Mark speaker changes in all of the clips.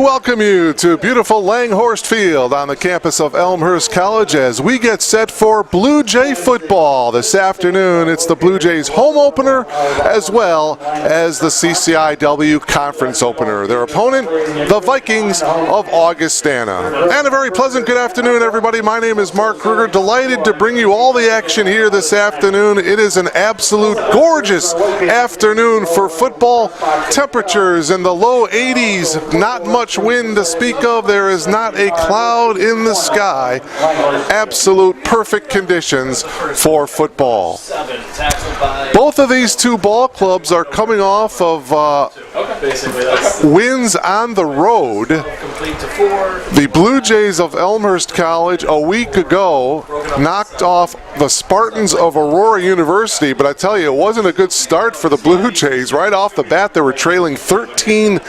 Speaker 1: welcome you to beautiful Langhorst Field on the campus of Elmhurst College as we get set for Blue Jay football this afternoon. It's the Blue Jays home opener as well as the CCIW conference opener. Their opponent, the Vikings of Augustana. And a very pleasant good afternoon, everybody. My name is Mark Kruger. Delighted to bring you all the action here this afternoon. It is an absolute gorgeous afternoon for football. Temperatures in the low 80s, not much wind to speak of. There is not a cloud in the sky. Absolute perfect conditions for football. Both of these two ball clubs are coming off of wins on the road. The Blue Jays of Elmhurst College a week ago knocked off the Spartans of Aurora University, but I tell you, it wasn't a good start for the Blue Jays. Right off the bat, they were trailing 13-0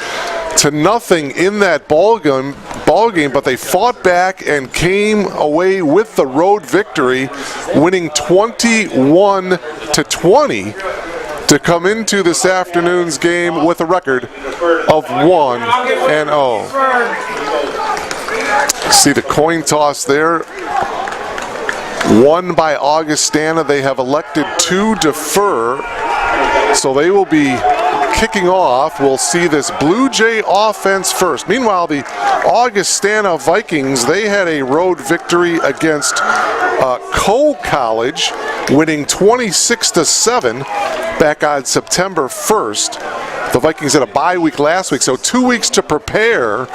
Speaker 1: in that ball game, but they fought back and came away with the road victory, winning 21-20 to come into this afternoon's game with a record of 1-0. See the coin toss there. Won by Augustana. They have elected to defer, so they will be kicking off. We'll see this Blue Jay offense first. Meanwhile, the Augustana Vikings, they had a road victory against Coe College, winning 26-7 back on September 1st. The Vikings had a bye week last week, so 2 weeks to prepare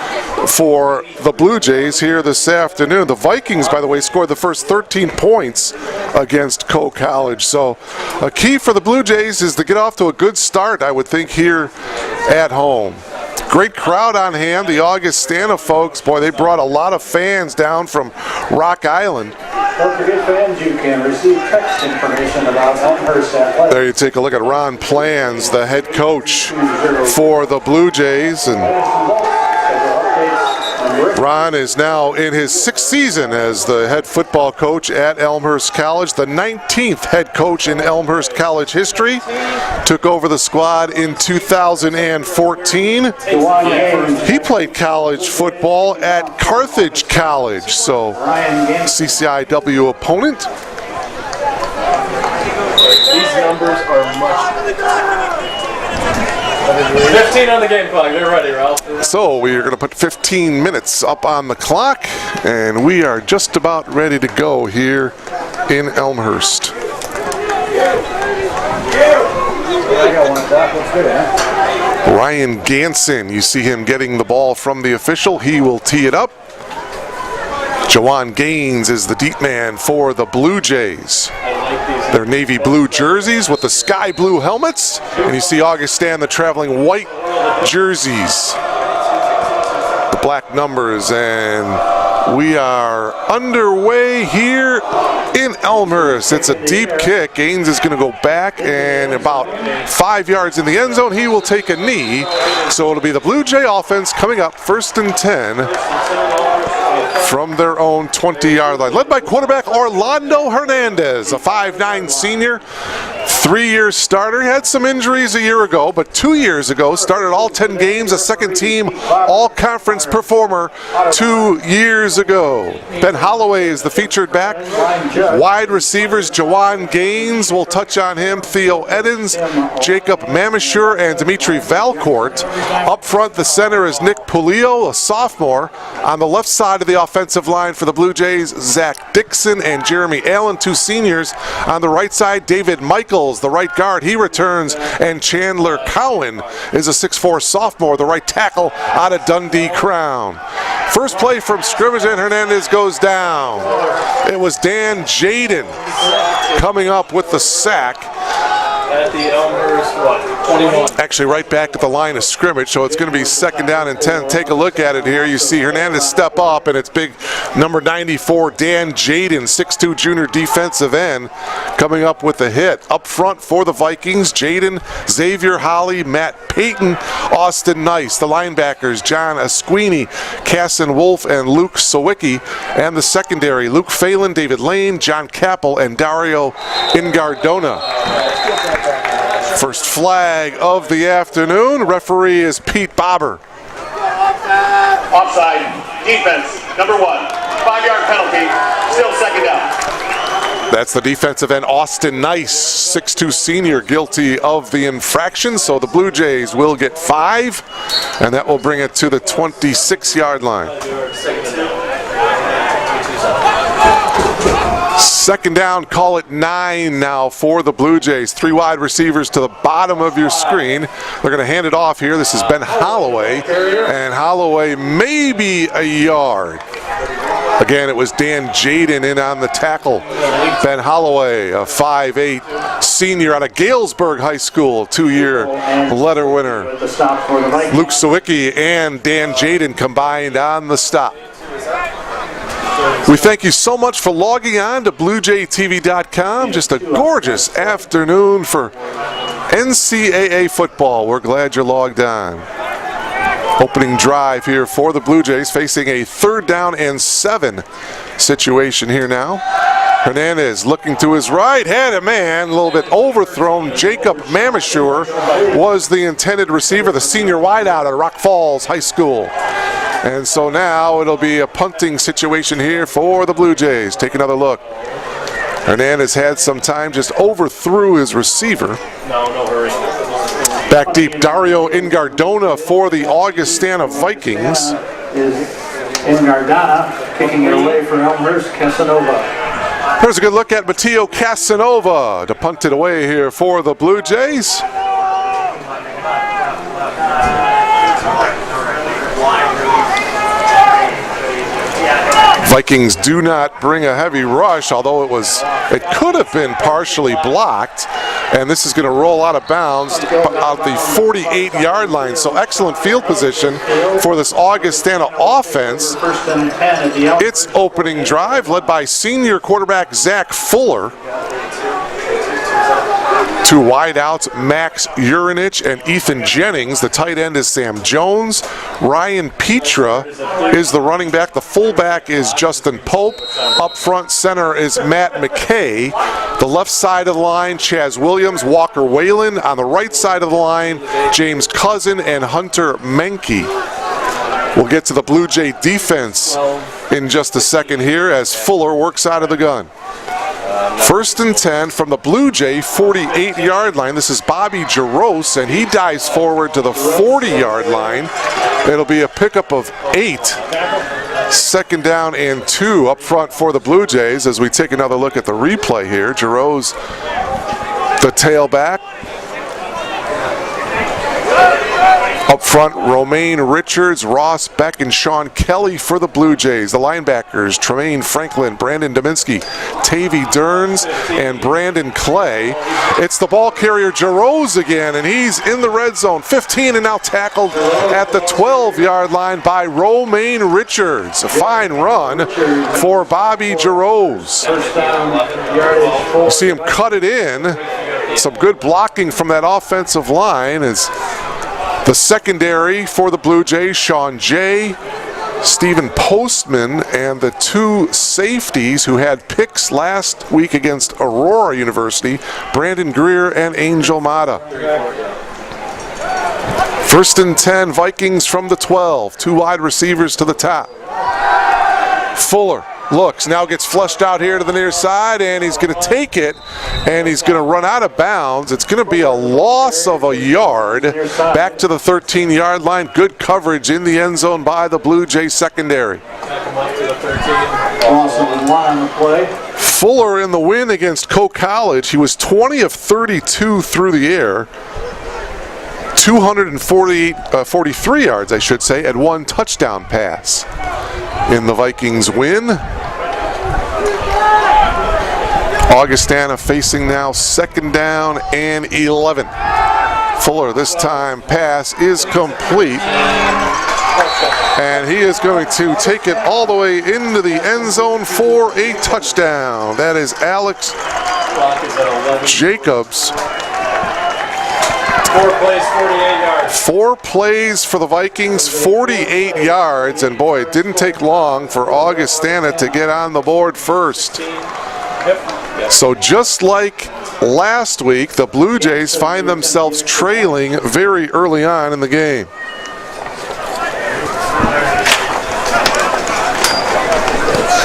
Speaker 1: for the Blue Jays here this afternoon. The Vikings, by the way, scored the first 13 points against Coe College. So a key for the Blue Jays is to get off to a good start, I would think, here at home. Great crowd on hand. The Augustana folks, boy, they brought a lot of fans down from Rock Island.
Speaker 2: Don't forget, fans, you can receive text information about Elmhurst Athletics.
Speaker 1: There you take a look at Ron Plans, the head coach for the Blue Jays. And Ron is now in his 6th season as the head football coach at Elmhurst College, the 19th head coach in Elmhurst College history. Took over the squad in 2014. He played college football at Carthage College, so CCIW opponent.
Speaker 3: These numbers are much. 15 on the game clock. They're ready, Ralph.
Speaker 1: So we are going to put 15 minutes up on the clock, and we are just about ready to go here in Elmhurst. Ryan Ganson, you see him getting the ball from the official. He will tee it up. Jawan Gaines is the deep man for the Blue Jays. Their navy blue jerseys with the sky blue helmets. And you see Augustana, the traveling white jerseys. The black numbers, and we are underway here in Elmhurst. It's a deep kick. Gaines is going to go back, and about 5 yards in the end zone, he will take a knee. So it'll be the Blue Jay offense coming up, 1st and 10. From their own 20-yard line, led by quarterback Orlando Hernandez, a 5'9" senior, 3-year starter. He had some injuries a year ago, but 2 years ago started all 10 games, a second-team all-conference performer 2 years ago. Ben Holloway is the featured back. Wide receivers, Jawan Gaines, will touch on him. Theo Edens, Jacob Mamashur, and Dimitri Valcourt. Up front, the center is Nick Pulio, a sophomore. On the left side of the offensive line for the Blue Jays, Zach Dixon and Jeremy Allen, 2 seniors. On the right side, David Michaels, the right guard, he returns, and Chandler Cowan is a 6'4" sophomore, the right tackle out of Dundee Crown. First play from scrimmage, and Hernandez goes down. It was Dan Jaden coming up with the sack.
Speaker 3: At the Elmhurst, 21.
Speaker 1: Actually right back at the line of scrimmage, so it's going to be 2nd down and 10. Take a look at it here. You see Hernandez step up, and it's big number 94, Dan Jaden, 6'2" junior defensive end, coming up with the hit. Up front for the Vikings, Jaden, Xavier Holly, Matt Payton, Austin Nice. The linebackers, John Esquini, Casson Wolf, and Luke Sawicki. And the secondary, Luke Phelan, David Lane, John Capel, and Dario Ingardona. First flag of the afternoon. Referee is Pete Bobber.
Speaker 4: Offside. Defense. Number 1. 5-yard penalty. Still second down.
Speaker 1: That's the defensive end, Austin Nice, 6'2" senior, guilty of the infraction. So the Blue Jays will get 5, and that will bring it to the 26-yard line. Second down, call it 9 now for the Blue Jays. 3 wide receivers to the bottom of your screen. They're going to hand it off here. This is Ben Holloway, and Holloway maybe a yard. Again, it was Dan Jaden in on the tackle. Ben Holloway, a 5'8" senior out of Galesburg High School, 2-year letter winner. Luke Sawicki and Dan Jaden combined on the stop. We thank you so much for logging on to BlueJayTV.com. Just a gorgeous afternoon for NCAA football. We're glad you're logged on. Opening drive here for the Blue Jays, facing a 3rd down and 7 situation here now. Hernandez looking to his right, had a man, a little bit overthrown. Jacob Mamashur was the intended receiver, the senior wideout at Rock Falls High School. And so now it'll be a punting situation here for the Blue Jays. Take another look. Hernandez had some time, just overthrew his receiver.
Speaker 3: No hurry.
Speaker 1: Back deep, Dario Ingardona for the Augustana Vikings.
Speaker 2: Ingardana kicking it away for Elmhurst, Casanova.
Speaker 1: Here's a good look at Matteo Casanova to punt it away here for the Blue Jays. Vikings do not bring a heavy rush, although it could have been partially blocked, and this is going to roll out of bounds out the 48-yard line. So excellent field position for this Augustana offense. Its opening drive led by senior quarterback Zach Fuller. 2 wideouts, Max Urinich and Ethan Jennings. The tight end is Sam Jones. Ryan Petra is the running back. The fullback is Justin Pope. Up front center is Matt McKay. The left side of the line, Chaz Williams, Walker Whalen. On the right side of the line, James Cousin and Hunter Menke. We'll get to the Blue Jay defense in just a second here as Fuller works out of the gun. 1st and 10 from the Blue Jay 48-yard line. This is Bobby Jaros, and he dives forward to the 40-yard line. It'll be a pickup of 8. 2nd down and 2 up front for the Blue Jays as we take another look at the replay here. Jaros, the tailback. Up front, Romaine Richards, Ross Beck, and Sean Kelly for the Blue Jays. The linebackers, Tremaine Franklin, Brandon Dominski, Tavy Derns, and Brandon Clay. It's the ball carrier, Jaros again, and he's in the red zone. 15 and now tackled at the 12-yard line by Romaine Richards. A fine run for Bobby Jaros. You see him cut it in. Some good blocking from that offensive line as the secondary for the Blue Jays, Sean Jay, Stephen Postman, and the 2 safeties who had picks last week against Aurora University, Brandon Greer and Angel Mata. 1st and 10, Vikings from the 12. 2 wide receivers to the top. Fuller looks, now gets flushed out here to the near side, and he's going to take it, and he's going to run out of bounds. It's going to be a loss of a yard back to the 13-yard line. Good coverage in the end zone by the Blue Jay secondary. Fuller in the win against Coe College. He was 20 of 32 through the air. 243 yards, I should say, and 1 touchdown pass in the Vikings win. Augustana facing now 2nd down and 11. Fuller, this time pass is complete, and he is going to take it all the way into the end zone for a touchdown. That is Alex Jacobs.
Speaker 3: 4 plays, 48 yards.
Speaker 1: 4 plays for the Vikings, 48 yards, and boy, it didn't take long for Augustana to get on the board first. So just like last week, the Blue Jays find themselves trailing very early on in the game.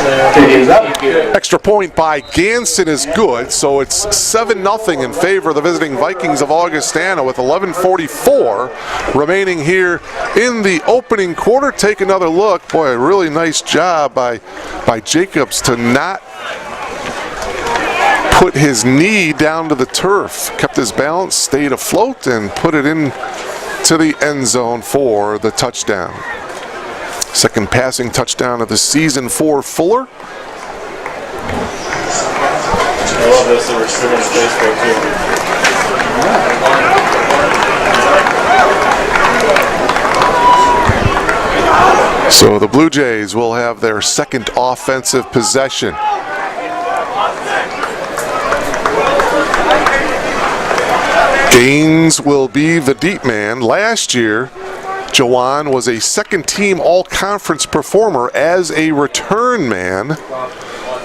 Speaker 1: Extra point by Ganson is good, so it's 7-0 in favor of the visiting Vikings of Augustana with 11:44 remaining here in the opening quarter. Take another look. Boy, a really nice job by Jacobs to not put his knee down to the turf. Kept his balance, stayed afloat, and put it in to the end zone for the touchdown. Second passing touchdown of the season for Fuller.
Speaker 3: I love this, that we're streaming on Facebook too.
Speaker 1: So the Blue Jays will have their second offensive possession. Gaines will be the deep man. Last year, Jawan was a second-team all-conference performer as a return man.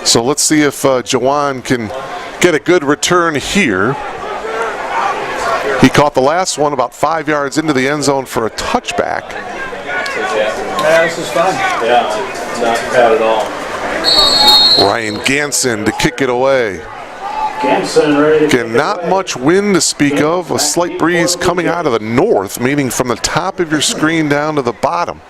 Speaker 1: So let's see if Jawan can get a good return here. He caught the last one about 5 yards into the end zone for a touchback.
Speaker 2: Yeah, this is fun.
Speaker 3: Yeah, not bad at all.
Speaker 1: Ryan Ganson to kick it away.
Speaker 2: Ganson ready to
Speaker 1: Again, not much wind to speak of. A slight breeze coming out of the north, meaning from the top of your screen down to the bottom.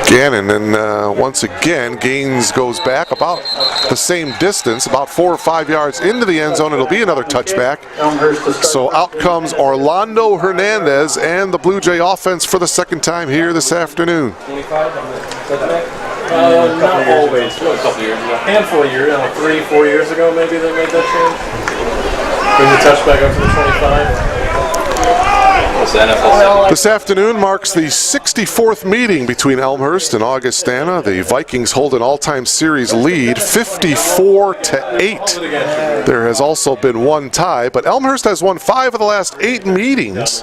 Speaker 1: Again, and then once again, Gaines goes back about the same distance, about 4 or 5 yards into the end zone. It'll be another touchback. So out comes Orlando Hernandez and the Blue Jay offense for the second time here this afternoon.
Speaker 3: Not always. A couple years ago. Handful of years, 3, 4 years ago maybe they made that change. Bring the touchback up to the 25.
Speaker 1: This afternoon marks the 64th meeting between Elmhurst and Augustana. The Vikings hold an all-time series lead, 54-8. There has also been one tie, but Elmhurst has won 5 of the last 8 meetings.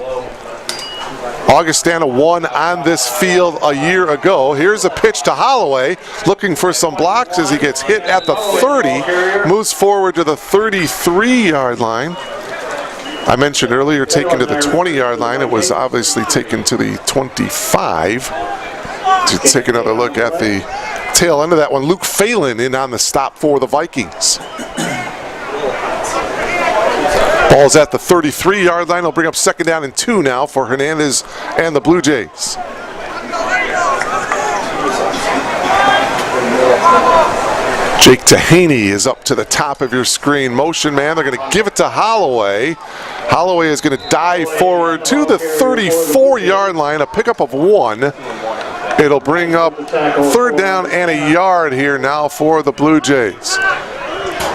Speaker 1: Augustana won on this field a year ago. Here's a pitch to Holloway, looking for some blocks as he gets hit at the 30, moves forward to the 33-yard line. I mentioned earlier taken to the 20-yard line. It was obviously taken to the 25. To take another look at the tail end of that one, Luke Phelan in on the stop for the Vikings. Ball's at the 33-yard line. He'll bring up second down and 2 now for Hernandez and the Blue Jays. Jake Tahaney is up to the top of your screen. Motion man, they're going to give it to Holloway. Holloway is going to dive forward to the 34-yard line, a pickup of 1. It'll bring up third down and a yard here now for the Blue Jays.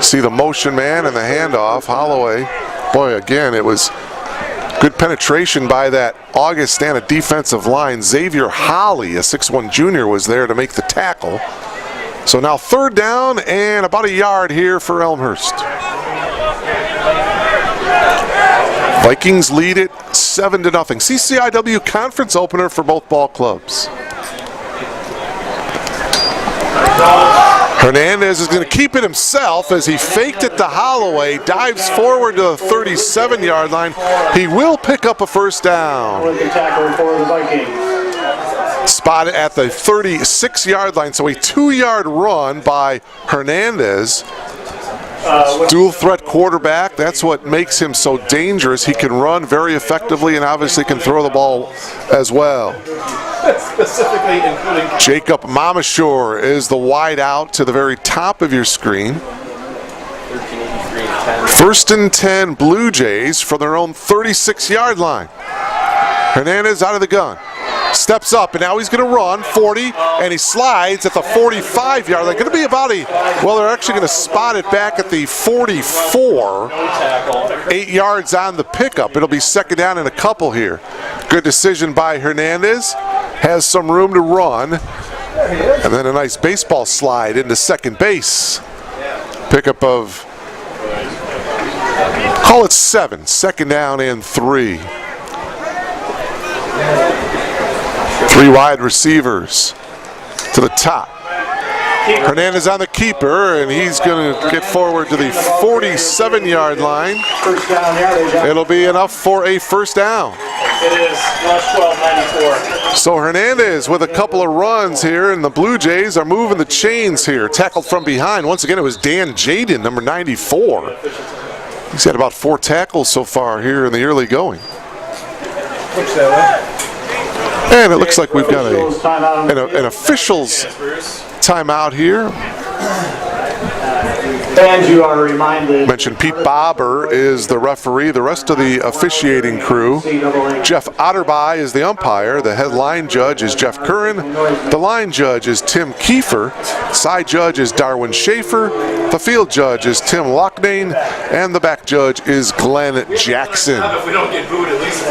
Speaker 1: See the motion man and the handoff. Holloway, boy, again, it was good penetration by that Augustana defensive line. Xavier Holly, a 6'1 junior, was there to make the tackle. So now third down and about a yard here for Elmhurst. Vikings lead it 7-0. CCIW conference opener for both ball clubs. Hernandez is going to keep it himself as he faked it to Holloway, dives forward to the 37-yard line. He will pick up a first down.
Speaker 2: tackle for the Vikings.
Speaker 1: Spotted at the 36-yard line, so a 2-yard run by Hernandez. Dual threat quarterback, that's what makes him so dangerous. He can run very effectively and obviously can throw the ball as well.
Speaker 3: Specifically including
Speaker 1: Jacob Mamashore is the wide out to the very top of your screen. 1st and 10 Blue Jays for their own 36-yard line. Hernandez out of the gun. Steps up, and now he's going to run 40, and he slides at the 45-yard line. Going to be about well, they're actually going to spot it back at the 44. 8 yards on the pickup. It'll be second down and a couple here. Good decision by Hernandez. Has some room to run. And then a nice baseball slide into second base. Pickup of, call it 7. Second down and 3. 3 wide receivers to the top. Hernandez on the keeper, and he's going to get forward to the 47-yard line.
Speaker 2: First down there.
Speaker 1: It'll be enough for a first down.
Speaker 3: It is rush 1294.
Speaker 1: So Hernandez with a couple of runs here, and the Blue Jays are moving the chains here. Tackled from behind. Once again, it was Dan Jaden, number 94. He's had about 4 tackles so far here in the early going.
Speaker 3: Looks that way.
Speaker 1: And it looks like we've got an official's timeout here.
Speaker 2: Fans, you are reminded.
Speaker 1: Mentioned Pete Bobber is the referee. The rest of the officiating crew. Jeff Otterby is the umpire. The head line judge is Jeff Curran. The line judge is Tim Kiefer. Side judge is Darwin Schaefer. The field judge is Tim Locknane. And the back judge is Glenn Jackson.
Speaker 3: If we don't get booed, at least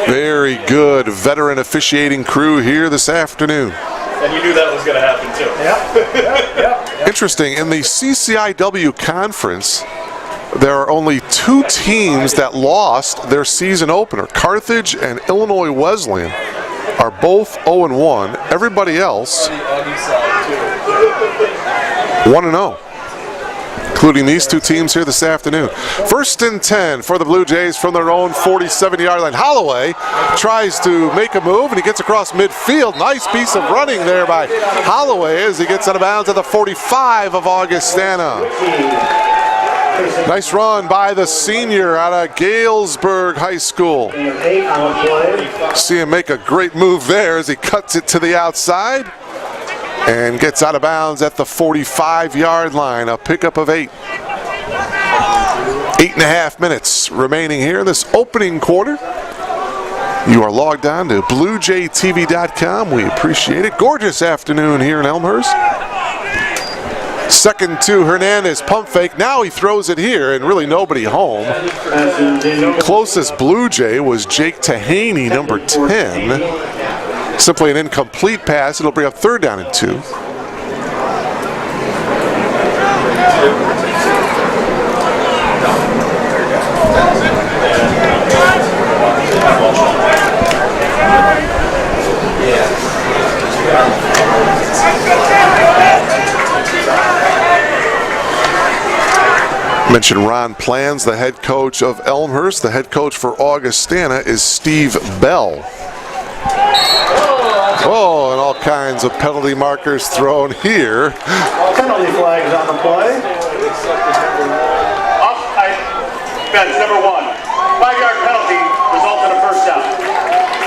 Speaker 1: Very good veteran officiating crew here this afternoon.
Speaker 3: and you knew that was going to happen too.
Speaker 2: Yep.
Speaker 1: Interesting, in the CCIW conference, there are only 2 teams that lost their season opener. Carthage and Illinois Wesleyan are both 0-1. Everybody else 1-0. Including these 2 teams here this afternoon. 1st and 10 for the Blue Jays from their own 47-yard line. Holloway tries to make a move, and he gets across midfield. Nice piece of running there by Holloway as he gets out of bounds at the 45 of Augustana. Nice run by the senior out of Galesburg High School. See him make a great move there as he cuts it to the outside and gets out of bounds at the 45-yard line, a pickup of 8. 8.5 minutes remaining here in this opening quarter. You are logged on to BlueJayTV.com. We appreciate it. Gorgeous afternoon here in Elmhurst. 2nd to Hernandez, pump fake. Now he throws it here, and really nobody home. Closest Blue Jay was Jake Tahaney, number 10. Simply an incomplete pass. It'll bring up 3rd down and 2. Mentioned Ron Plans, the head coach of Elmhurst. The head coach for Augustana is Steve Bell. Oh, and all kinds of penalty markers thrown here.
Speaker 2: Penalty flags on the play.
Speaker 4: Offside, bench number 1. 5-yard penalty results in a 1st down.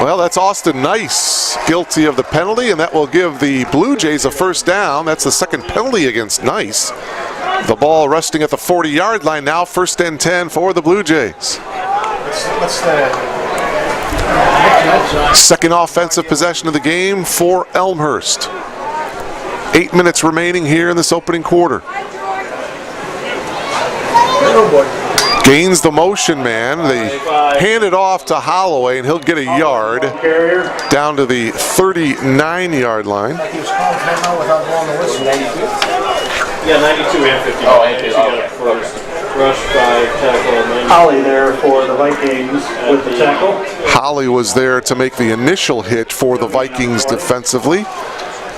Speaker 1: Well, that's Austin Nice guilty of the penalty, and that will give the Blue Jays a 1st down. That's the 2nd penalty against Nice. The ball resting at the 40-yard line now. 1st and 10 for the Blue Jays.
Speaker 3: What's that?
Speaker 1: 2nd offensive possession of the game for Elmhurst. 8 minutes remaining here in this opening quarter. Gains the motion man. They hand it off to Holloway, and he'll get a yard down to the 39-yard line.
Speaker 3: Yeah, 92 and 50. Oh, 82. Rush by tackle.
Speaker 2: Holly there for the Vikings with the tackle.
Speaker 1: Holly was there to make the initial hit for the Vikings defensively.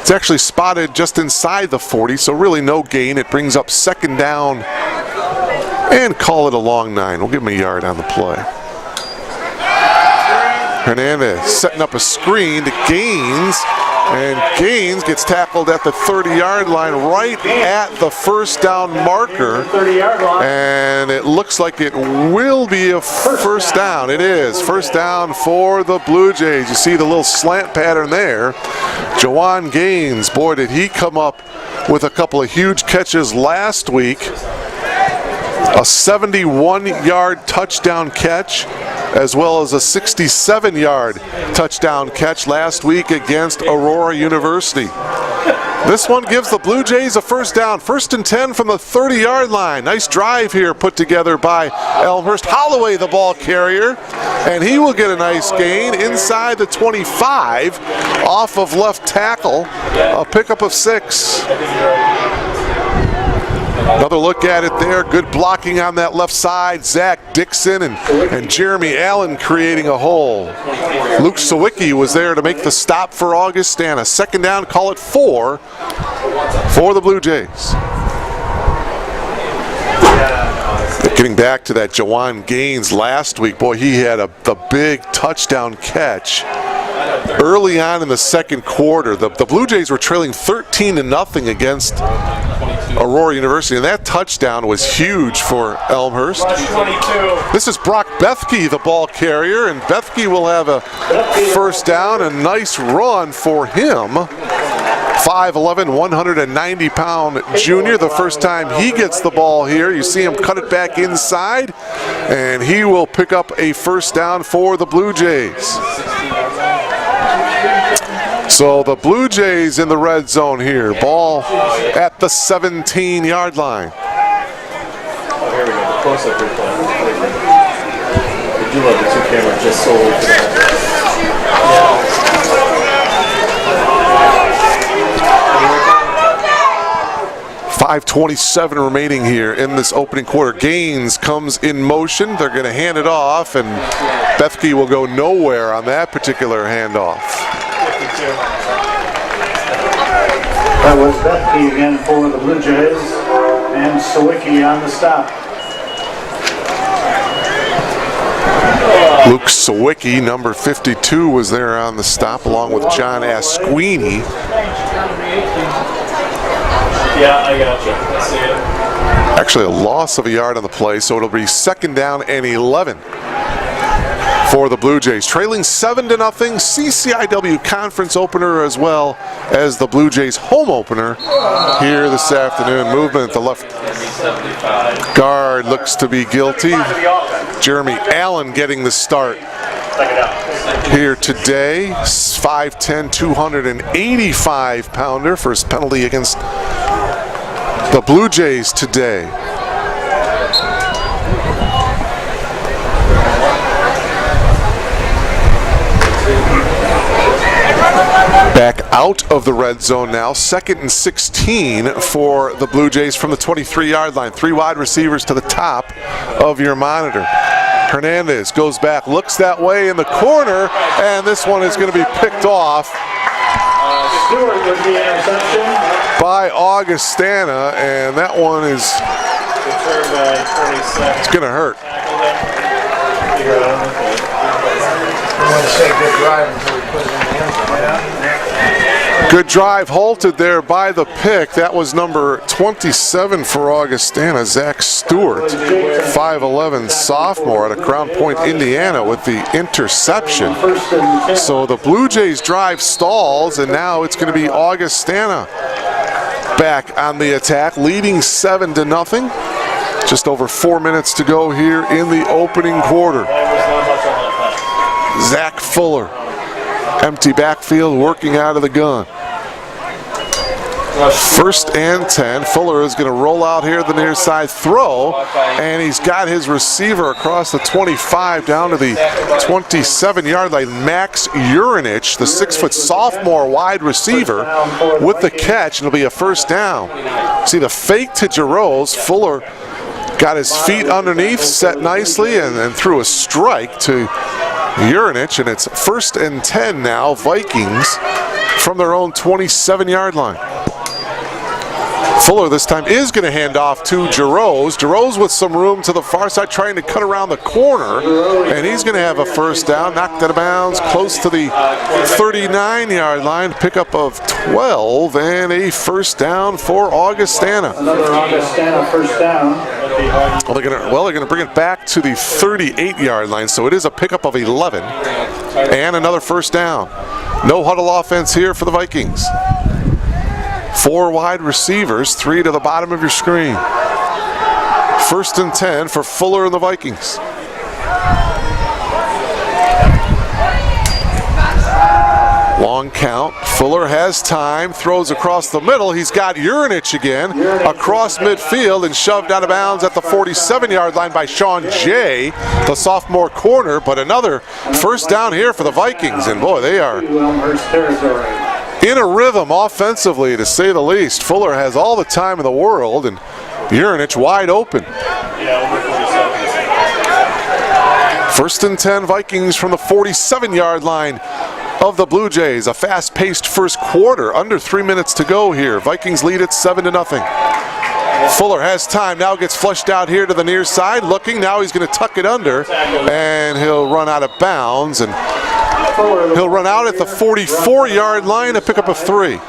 Speaker 1: It's actually spotted just inside the 40, so really no gain. It brings up 2nd down and call it a long 9. We'll give him a yard on the play. Hernandez setting up a screen to Gaines, and Gaines gets tackled at the 30-yard line right at the 1st down marker, and it looks like it will be a 1st down. It is 1st down for the Blue Jays. You see the little slant pattern there. Jawan Gaines, boy, did he come up with a couple of huge catches last week. A 71-yard touchdown catch, as well as a 67-yard touchdown catch last week against Aurora University. This one gives the Blue Jays a 1st down. 1st and 10 from the 30-yard line. Nice drive here put together by Elmhurst. Holloway, the ball carrier, and he will get a nice gain inside the 25 off of left tackle. A pickup of 6. Another look at it there. Good blocking on that left side. Zach Dixon and Jeremy Allen creating a hole. Luke Sawicki was there to make the stop for Augustana. 2nd down, call it 4 for the Blue Jays. Getting back to that Jawan Gaines last week, boy, he had the big touchdown catch early on in the second quarter. The Blue Jays were trailing 13-0 against Aurora University, and that touchdown was huge for Elmhurst. This is Brock Bethke, the ball carrier, and Bethke will have a first down. A nice run for him. 5'11", 190-pound junior. The first time he gets the ball here, you see him cut it back inside, and he will pick up a first down for the Blue Jays. So the Blue Jays in the red zone here. Ball at the 17-yard line.
Speaker 3: Oh, here we go. The close-up replay. I do love the two cameras just solely for that. Yeah.
Speaker 1: 5:27 remaining here in this opening quarter. Gaines comes in motion. They're going to hand it off, and Bethke will go nowhere on that particular handoff.
Speaker 2: That was Bethke again for the Blue Jays, and Sawicki on the stop.
Speaker 1: Luke Sawicki, number 52, was there on the stop, along with John Asquini.
Speaker 3: Yeah, I got you. I see it.
Speaker 1: Actually, a loss of a yard on the play, so it'll be second down and 11 for the Blue Jays. Trailing 7-0, CCIW conference opener as well as the Blue Jays home opener here this afternoon. Movement at the left guard looks to be guilty. Jeremy Allen getting the start here today. 5'10", 285-pounder. First penalty against the Blue Jays today. Back out of the red zone now. 2nd and 16 for the Blue Jays from the 23-yard line. 3 wide receivers to the top of your monitor. Hernandez goes back, looks that way in the corner, and this one is going to be picked off
Speaker 2: Stewart with the interception
Speaker 1: by Augustana, and that one is it's going to hurt.
Speaker 5: I want to say good drive until we put it in the end zone.
Speaker 1: Good drive halted there by the pick. That was number 27 for Augustana, Zach Stewart, 5'11", sophomore out of Crown Point, Indiana, with the interception. So the Blue Jays drive stalls, and now it's going to be Augustana back on the attack, leading 7-0. Just over 4 minutes to go here in the opening quarter. Zach Fuller, empty backfield, working out of the gun. 1st and 10. Fuller is going to roll out here the near side throw, and he's got his receiver across the 25 down to the 27-yard line. Max Urinich, the 6-foot sophomore wide receiver, with the catch, and it'll be a first down. See the fake to Jarosz. Fuller got his feet underneath, set nicely, and threw a strike to Urinich, and it's 1st and 10 now, Vikings from their own 27-yard line. Fuller this time is going to hand off to Jarosz. Jarosz with some room to the far side, trying to cut around the corner, and he's going to have a first down, knocked out of bounds close to the 39-yard line. Pickup of 12 and a first down for Augustana.
Speaker 2: Another Augustana first down.
Speaker 1: Well, they're going to bring it back to the 38-yard line, so it is a pickup of 11 and another first down. No huddle offense here for the Vikings. 4 wide receivers, 3 to the bottom of your screen. 1st and 10 for Fuller and the Vikings. Long count. Fuller has time, throws across the middle. He's got Urinich again across midfield and shoved out of bounds at the 47-yard line by Sean Jay, the sophomore corner. But another first down here for the Vikings, and boy, they are in a rhythm offensively, to say the least. Fuller has all the time in the world, and Urinich wide open. 1st and 10 Vikings from the 47-yard line of the Blue Jays. A fast-paced first quarter, under 3 minutes to go here. Vikings lead it 7-0. Fuller has time, now gets flushed out here to the near side, looking, now he's going to tuck it under, and he'll run out of bounds, and he'll run out at the 44-yard line to pick up a 3.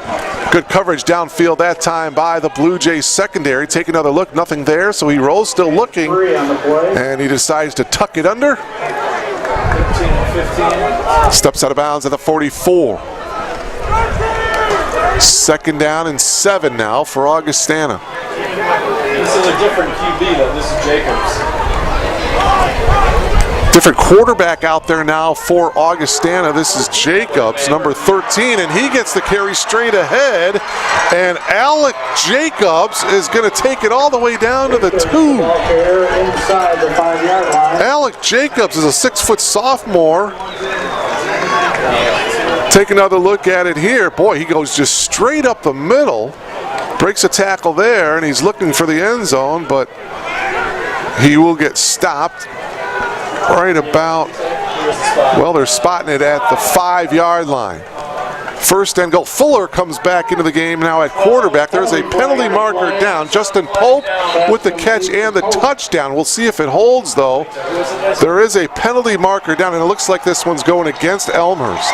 Speaker 1: Good coverage downfield that time by the Blue Jays secondary. Take another look, nothing there, so he rolls, still looking, and he decides to tuck it under.
Speaker 3: 15.
Speaker 1: Steps out of bounds at the 44. Second down and 7 now for Augustana.
Speaker 3: This is a different QB though. This is Jacobs.
Speaker 1: Different quarterback out there now for Augustana. This is Jacobs, number 13, and he gets the carry straight ahead. And Alec Jacobs is going to take it all the way down to the 2. Alec Jacobs is a 6-foot sophomore. Take another look at it here. Boy, he goes just straight up the middle. Breaks a tackle there, and he's looking for the end zone, but he will get stopped right about, well, they're spotting it at the 5-yard line. First and goal. Fuller comes back into the game now at quarterback. There's a penalty marker down. Justin Pope with the catch and the touchdown. We'll see if it holds, though. There is a penalty marker down, and it looks like this one's going against Elmhurst.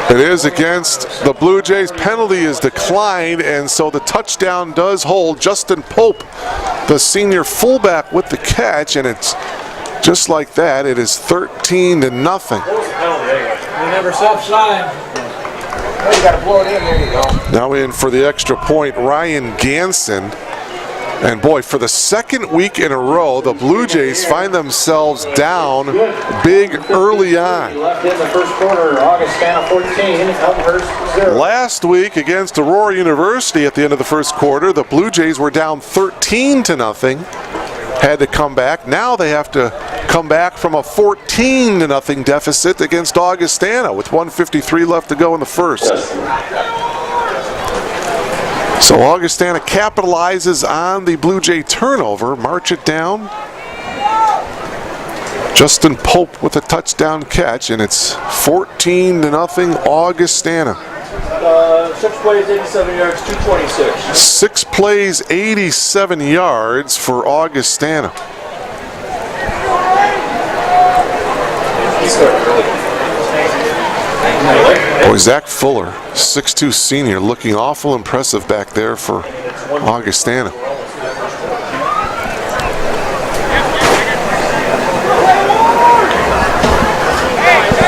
Speaker 1: It is against the Blue Jays. Penalty is declined, and so the touchdown does hold. Justin Pope, the senior fullback, with the catch, and it's just like that. It is 13-0.
Speaker 5: You never self-sign. Oh, you got to blow it in. There you go.
Speaker 1: Now in for the extra point, Ryan Ganson. And boy, for the second week in a row, the Blue Jays find themselves down big early on.
Speaker 2: Left in the first quarter, Augustana 14, Elmhurst 0.
Speaker 1: Last week against Aurora University at the end of the first quarter, the Blue Jays were down 13-0. Had to come back. Now they have to come back from a 14-0 deficit against Augustana with 1:53 left to go in the first. So Augustana capitalizes on the Blue Jay turnover, march it down. Justin Pope with a touchdown catch, and it's 14-0 Augustana.
Speaker 3: 6 plays, 87 yards, 226.
Speaker 1: 6 plays, 87 yards for Augustana. Boy, Zach Fuller, 6'2" senior, looking awful impressive back there for Augustana.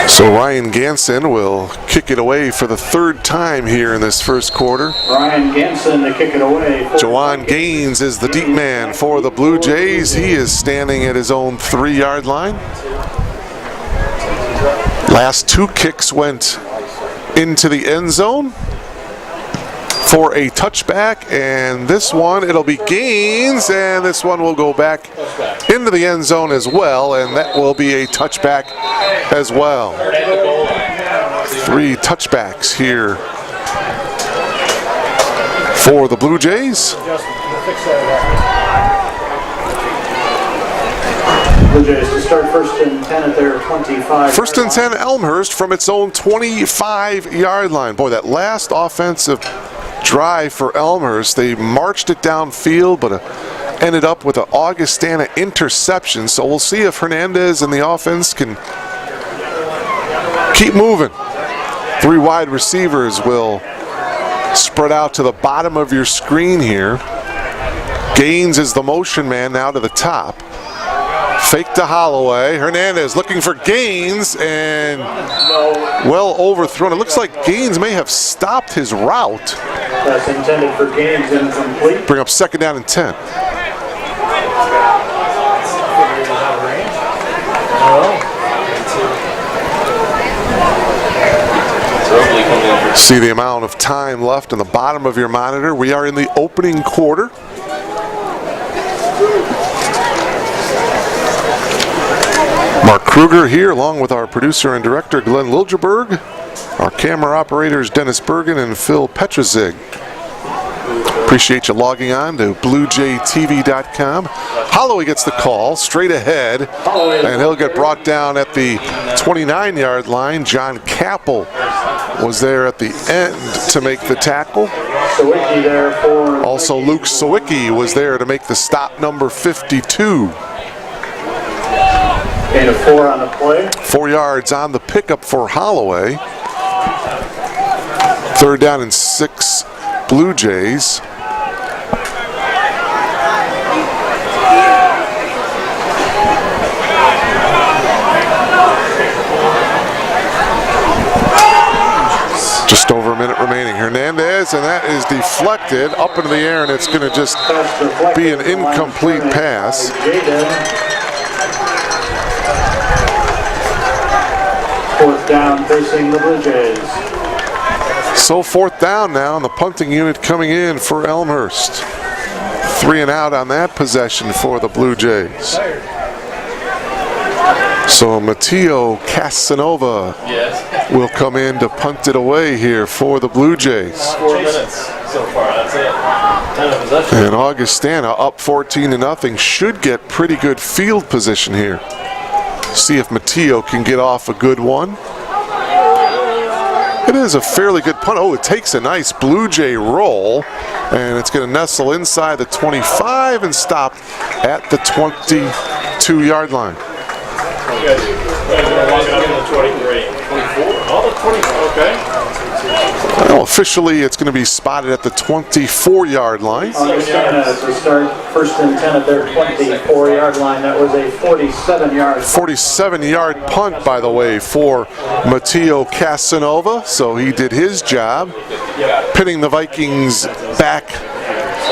Speaker 1: So Ryan Ganson will kick it away for the 3rd time here in this first quarter.
Speaker 2: Ryan Ganson to kick it away.
Speaker 1: Jawan Gaines is the deep man for the Blue Jays. He is standing at his own 3-yard line. Last 2 kicks went into the end zone for a touchback, and this one, it'll be Gaines, and this one will go back into the end zone as well, and that will be a touchback as well. 3 touchbacks here for the Blue Jays.
Speaker 2: Blue Jays to start 1st and 10 at their 25.
Speaker 1: 1st and 10 Elmhurst from its own 25-yard line. Boy, that last offensive drive for Elmhurst, they marched it downfield, but ended up with an Augustana interception. So we'll see if Hernandez and the offense can keep moving. 3 wide receivers will spread out to the bottom of your screen here. Gaines is the motion man now to the top. Fake to Holloway. Hernandez looking for Gaines, and well overthrown. It looks like Gaines may have stopped his route.
Speaker 2: That's intended for Gaines, incomplete.
Speaker 1: Bring up 2nd down and 10. See the amount of time left in the bottom of your monitor. We are in the opening quarter. Mark Kruger here, along with our producer and director Glenn Liljeberg, our camera operators Dennis Bergen and Phil Petrozig. Appreciate you logging on to BlueJayTV.com. Holloway gets the call straight ahead, and he'll get brought down at the 29-yard line. John Capel was there at the end to make the tackle. Also, Luke Sawicki was there to make the stop, number 52.
Speaker 2: Gain of 4 on the play.
Speaker 1: 4 yards on the pickup for Holloway. 3rd down and 6, Blue Jays. Just over a minute remaining. Hernandez, and that is deflected up into the air, and it's going to just be an incomplete pass.
Speaker 2: 4th down facing the Blue Jays.
Speaker 1: So 4th down now, and the punting unit coming in for Elmhurst. 3 and out on that possession for the Blue Jays. So Matteo Casanova will come in to punt it away here for the Blue Jays.
Speaker 3: 4 minutes so far, that's it. 10 of possession.
Speaker 1: And Augustana up 14-0, should get pretty good field position here. See if Matteo can get off a good one. It is a fairly good punt. Oh, it takes a nice Blue Jay roll, and it's going to nestle inside the 25 and stop at the 22-yard line. Well, officially, it's going to be spotted at the 24-yard line.
Speaker 2: Augustana to start 1st and 10 at their 24-yard line. That was a 47-yard.
Speaker 1: 47-yard punt, by the way, for Matteo Casanova. So he did his job, pinning the Vikings back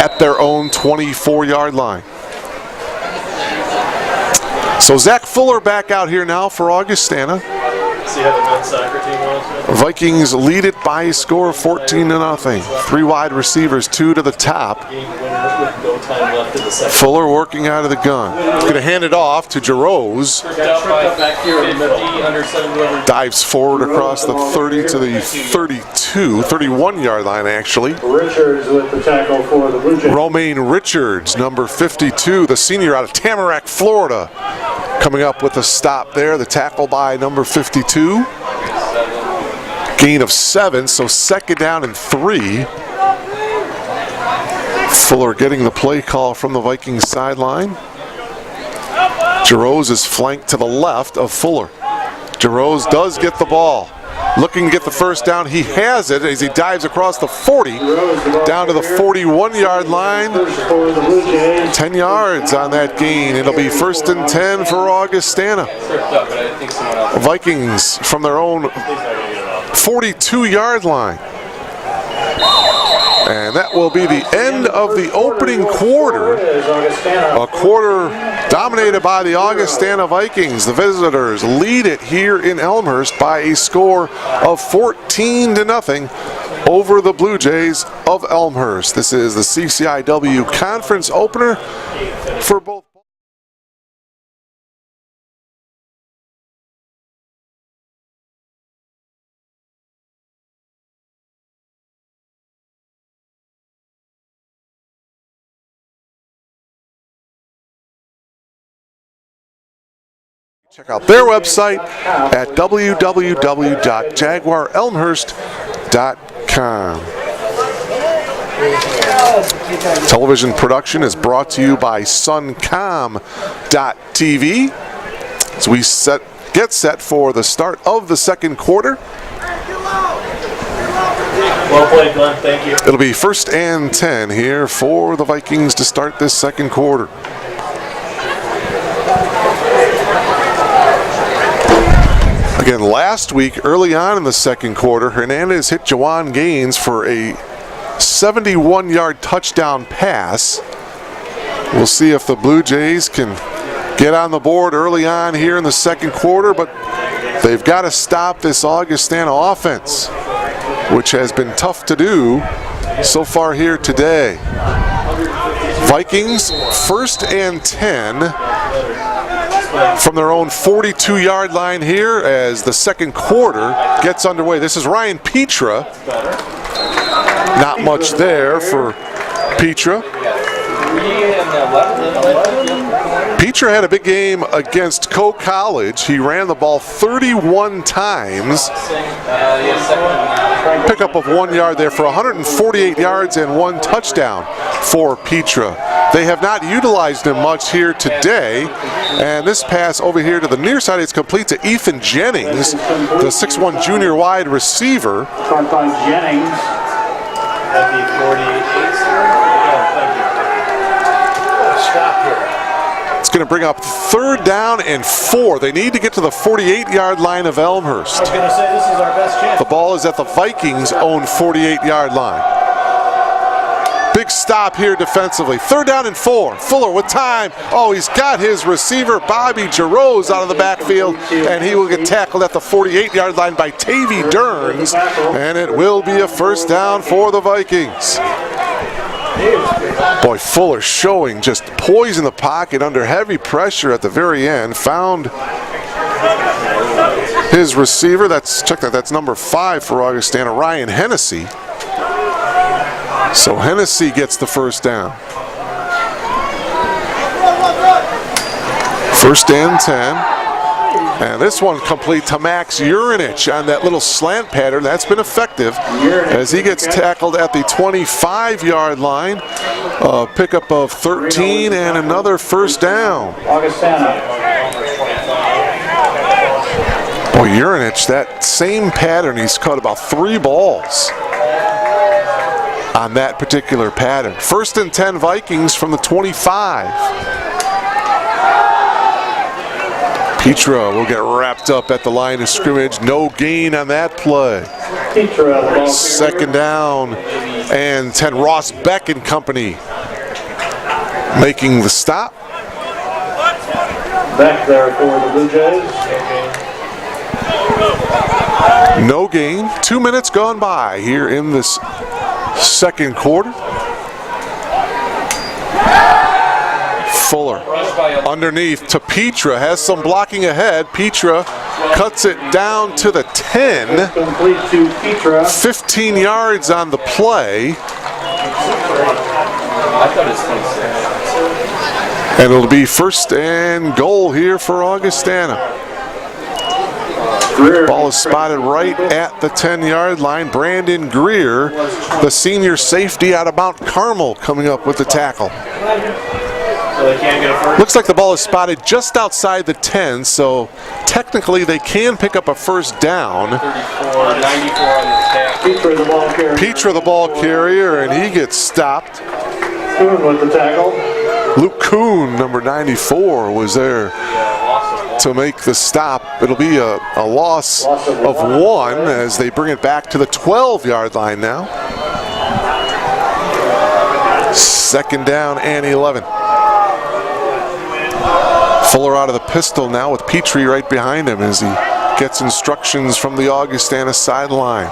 Speaker 1: at their own 24-yard line. So Zach Fuller back out here now for Augustana.
Speaker 3: See how the men's soccer team was?
Speaker 1: Vikings lead it by a score of 14-0. 3 wide receivers, 2 to the top. Fuller working out of the gun. Going to hand it off to Jarose. Dives forward across the 30 to the 31-yard line, actually.
Speaker 2: Richards with the tackle for the Blue Jays.
Speaker 1: Romaine Richards, number 52, the senior out of Tamarack, Florida, coming up with a stop there. The tackle by number 52. Gain of 7, so 2nd down and 3. Fuller getting the play call from the Vikings sideline. Jarose is flanked to the left of Fuller. Jarose does get the ball. Looking to get the 1st down. He has it as he dives across the 40 down to the 41-yard line. 10 yards on that gain. It'll be 1st and 10 for Augustana. Vikings from their own 42-yard line. And that will be the end of the opening quarter. A quarter dominated by the Augustana Vikings. The visitors lead it here in Elmhurst by a score of 14-0 over the Blue Jays of Elmhurst. This is the CCIW conference opener for both. Check out their website at www.jaguarelmhurst.com. Television production is brought to you by Suncom.tv. As we get set for the start of the 2nd quarter.
Speaker 3: Well played, Glenn. Thank you.
Speaker 1: It'll be 1st and 10 here for the Vikings to start this 2nd quarter. Again, last week, early on in the 2nd quarter, Hernandez hit Jawan Gaines for a 71-yard touchdown pass. We'll see if the Blue Jays can get on the board early on here in the 2nd quarter, but they've got to stop this Augustana offense, which has been tough to do so far here today. Vikings, 1st and 10. From their own 42-yard line here as the 2nd quarter gets underway. This is Ryan Petra. Not much there for Petra. Petra had a big game against Coe College. He ran the ball 31 times. Pickup of 1 yard there for 148 yards and 1 touchdown for Petra. They have not utilized him much here today. And this pass over here to the near side is complete to Ethan Jennings, the 6'1 junior wide receiver.
Speaker 2: Caught by Jennings.
Speaker 3: At the 48.
Speaker 5: Stop here.
Speaker 1: It's going to bring up 3rd down and 4. They need to get to the 48-yard line of Elmhurst.
Speaker 2: I was going to say this is our best chance.
Speaker 1: The ball is at the Vikings' own 48-yard line. Big stop here defensively. 3rd down and 4. Fuller with time. Oh, he's got his receiver, Bobby Giroux, out of the backfield, and he will get tackled at the 48-yard line by Tavy Derns, and it will be a 1st down for the Vikings. Boy, Fuller showing just poise in the pocket under heavy pressure at the very end. Found his receiver. That's number 5 for Augustana, Ryan Hennessy. So Hennessy gets the 1st down. 1st and 10. And this one complete to Max Urinich on that little slant pattern. That's been effective as he gets tackled at the 25-yard line. A pickup of 13 and another 1st down.
Speaker 2: Augustana.
Speaker 1: Boy, Urinich, that same pattern, he's caught about 3 balls on that particular pattern. 1st and 10 Vikings from the 25. Petra will get wrapped up at the line of scrimmage. No gain on that play.
Speaker 2: Petra,
Speaker 1: 2nd down and 10. Ross Beck and company making the stop.
Speaker 2: Back there for the Blue Jays.
Speaker 1: No gain. 2 minutes gone by here in this 2nd quarter. Fuller underneath to Petra, has some blocking ahead. Petra cuts it down to the 10.
Speaker 2: Complete to Petra.
Speaker 1: 15 yards on the play. And it'll be 1st and goal here for Augustana. Ball is spotted right at the 10-yard line. Brandon Greer, the senior safety out of Mount Carmel, coming up with the tackle. Looks like the ball is spotted just outside the 10, so technically they can pick up a 1st down. Petra the ball carrier, and he gets stopped.
Speaker 2: Kuhn with the tackle.
Speaker 1: Luke Kuhn, number 94, was there to make the stop. It'll be a loss of 1 as they bring it back to the 12-yard line now. 2nd down and 11. Fuller out of the pistol now with Petrie right behind him as he gets instructions from the Augustana sideline.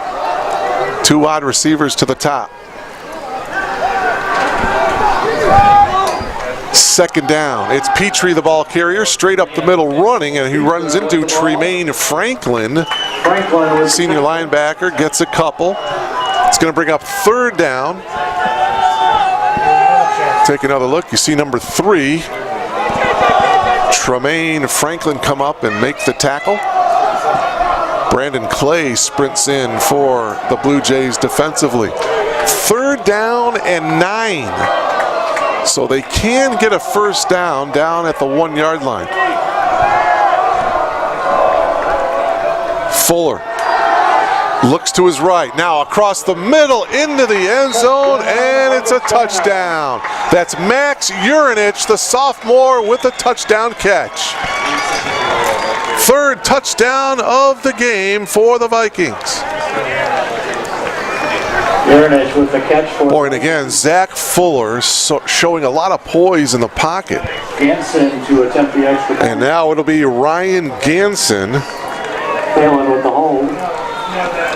Speaker 1: 2 wide receivers to the top. 2nd down. It's Petrie, the ball carrier, straight up the middle running, and he runs into Tremaine Franklin. Senior linebacker gets a couple. It's going to bring up 3rd down. Take another look. You see number 3. Tremaine Franklin come up and make the tackle. Brandon Clay sprints in for the Blue Jays defensively. 3rd down and 9. So they can get a 1st down at the 1-yard line. Fuller looks to his right. Now across the middle into the end zone, and it's a touchdown. That's Max Urinich, the sophomore, with a touchdown catch. 3rd touchdown of the game for the Vikings.
Speaker 2: Urinich with the catch for.
Speaker 1: Boy, and again, Zach Fuller showing a lot of poise in the pocket.
Speaker 2: Ganson to attempt the extra point.
Speaker 1: And now it'll be Ryan Ganson
Speaker 2: Failing with the hold.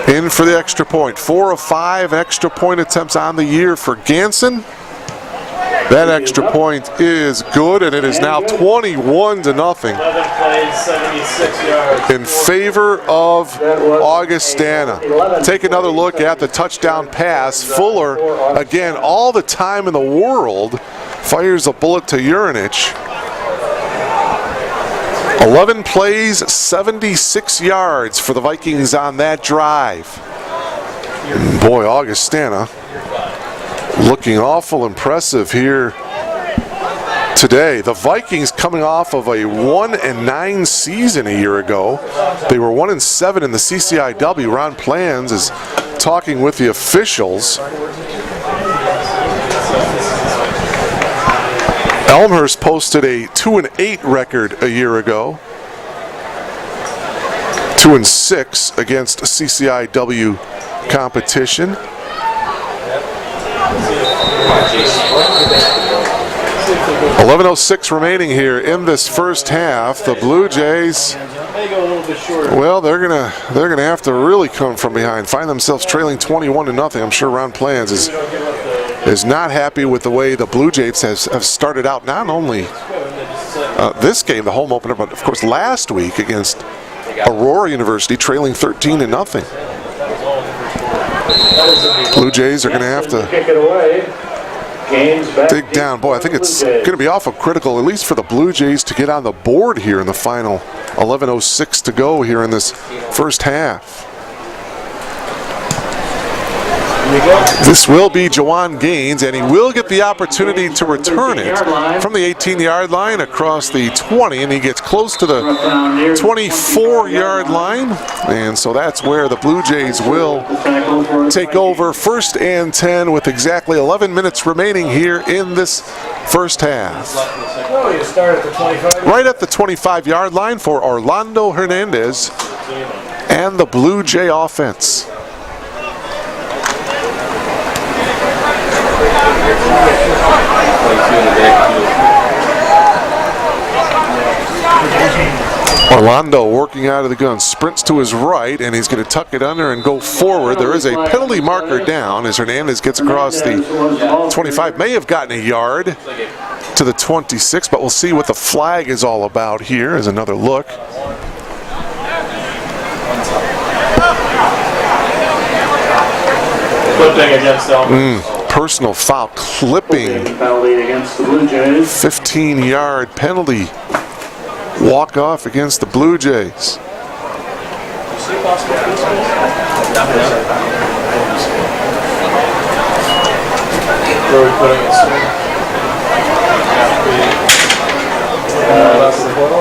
Speaker 1: in for the extra point. 4 of 5 extra point attempts on the year for Ganson. That extra point is good, and it is now 21-0
Speaker 3: 11 plays, 76 yards.
Speaker 1: in favor of Augustana. Take another look at the touchdown pass. Fuller, again, all the time in the world, fires a bullet to Urinich. 11 plays, 76 yards for the Vikings on that drive. And boy, Augustana looking awful impressive here today. The Vikings coming off of a 1-9 season a year ago. They were 1-7 in the CCIW. Ron Plans is talking with the officials. Elmhurst posted a 2-8 record a year ago. 2-6 against CCIW competition. 11:06 remaining here in this first half. The Blue Jays, well, they're gonna have to really come from behind, find themselves trailing 21-0. I'm sure Ron Plans is not happy with the way the Blue Jays have started out. Not only this game, the home opener, but of course last week against Aurora University, trailing 13-0. Blue Jays are going to have to dig down. Boy, I think it's going to be awful critical, at least for the Blue Jays, to get on the board here in the final 11:06 to go here in this first half. This will be Jawan Gaines, and he will get the opportunity to return it from the 18-yard line across the 20, and he gets close to the 24-yard line, and so that's where the Blue Jays will take over. 1st and 10 with exactly 11 minutes remaining here in this first half. Right at the 25-yard line for Orlando Hernandez and the Blue Jay offense. Orlando working out of the gun, sprints to his right, and he's going to tuck it under and go forward. There is a penalty marker down as Hernandez gets across the 25. May have gotten a yard to the 26, but we'll see what the flag is all about here as another look.
Speaker 3: Flipping against Elmhurst.
Speaker 1: Personal foul, clipping. 15-yard penalty. Walk off against the Blue Jays.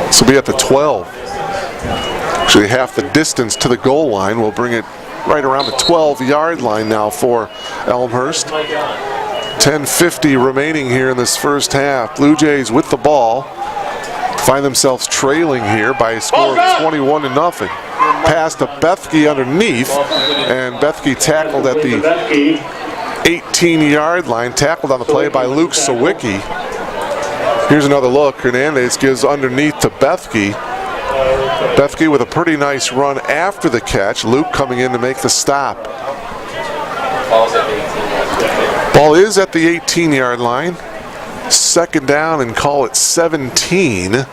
Speaker 1: This will be at the 12. Actually, half the distance to the goal line. We'll bring it right around the 12-yard line now for Elmhurst. 10:50 remaining here in this first half. Blue Jays with the ball. Find themselves trailing here by a score of 21-0. Pass to Bethke underneath, and Bethke tackled at the 18-yard line. Tackled on the play by Luke Sawicki. Here's another look. Hernandez gives underneath to Bethke. Bethke with a pretty nice run after the catch. Luke coming in to make the stop. Ball is at the 18-yard line. 2nd down and call it 17.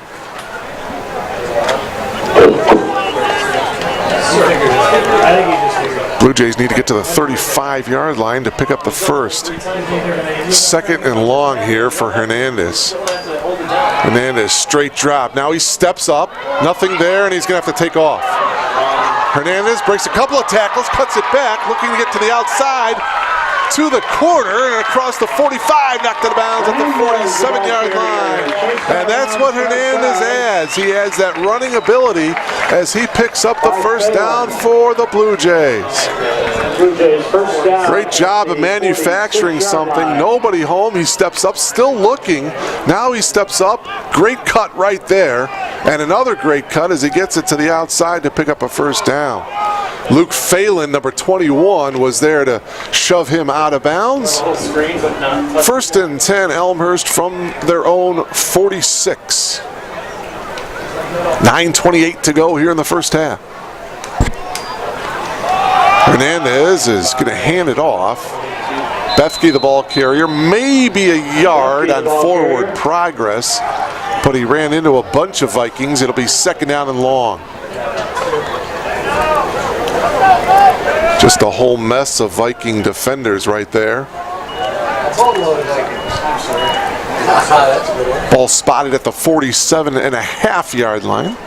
Speaker 1: Blue Jays need to get to the 35-yard line to pick up the first. 2nd and long here for Hernandez. Hernandez straight drop. Now he steps up. Nothing there, and he's going to have to take off. Hernandez breaks a couple of tackles, cuts it back, looking to get to the outside, to the corner, and across the 45, knocked out of bounds at the 47-yard line. And that's what Hernandez adds. He adds that running ability as he picks up the first down for the Blue Jays. Great job of manufacturing something. Nobody home. He steps up, still looking. Now he steps up. Great cut right there. And another great cut as he gets it to the outside to pick up a first down. Luke Phelan, number 21, was there to shove him out of bounds. 1st and 10, Elmhurst from their own 46. 9:28 to go here in the first half. Hernandez is going to hand it off. Bethke, the ball carrier, maybe a yard on forward progress, but he ran into a bunch of Vikings. It'll be second down and long. Just a whole mess of Viking defenders right there. Ball spotted at the 47.5-yard line.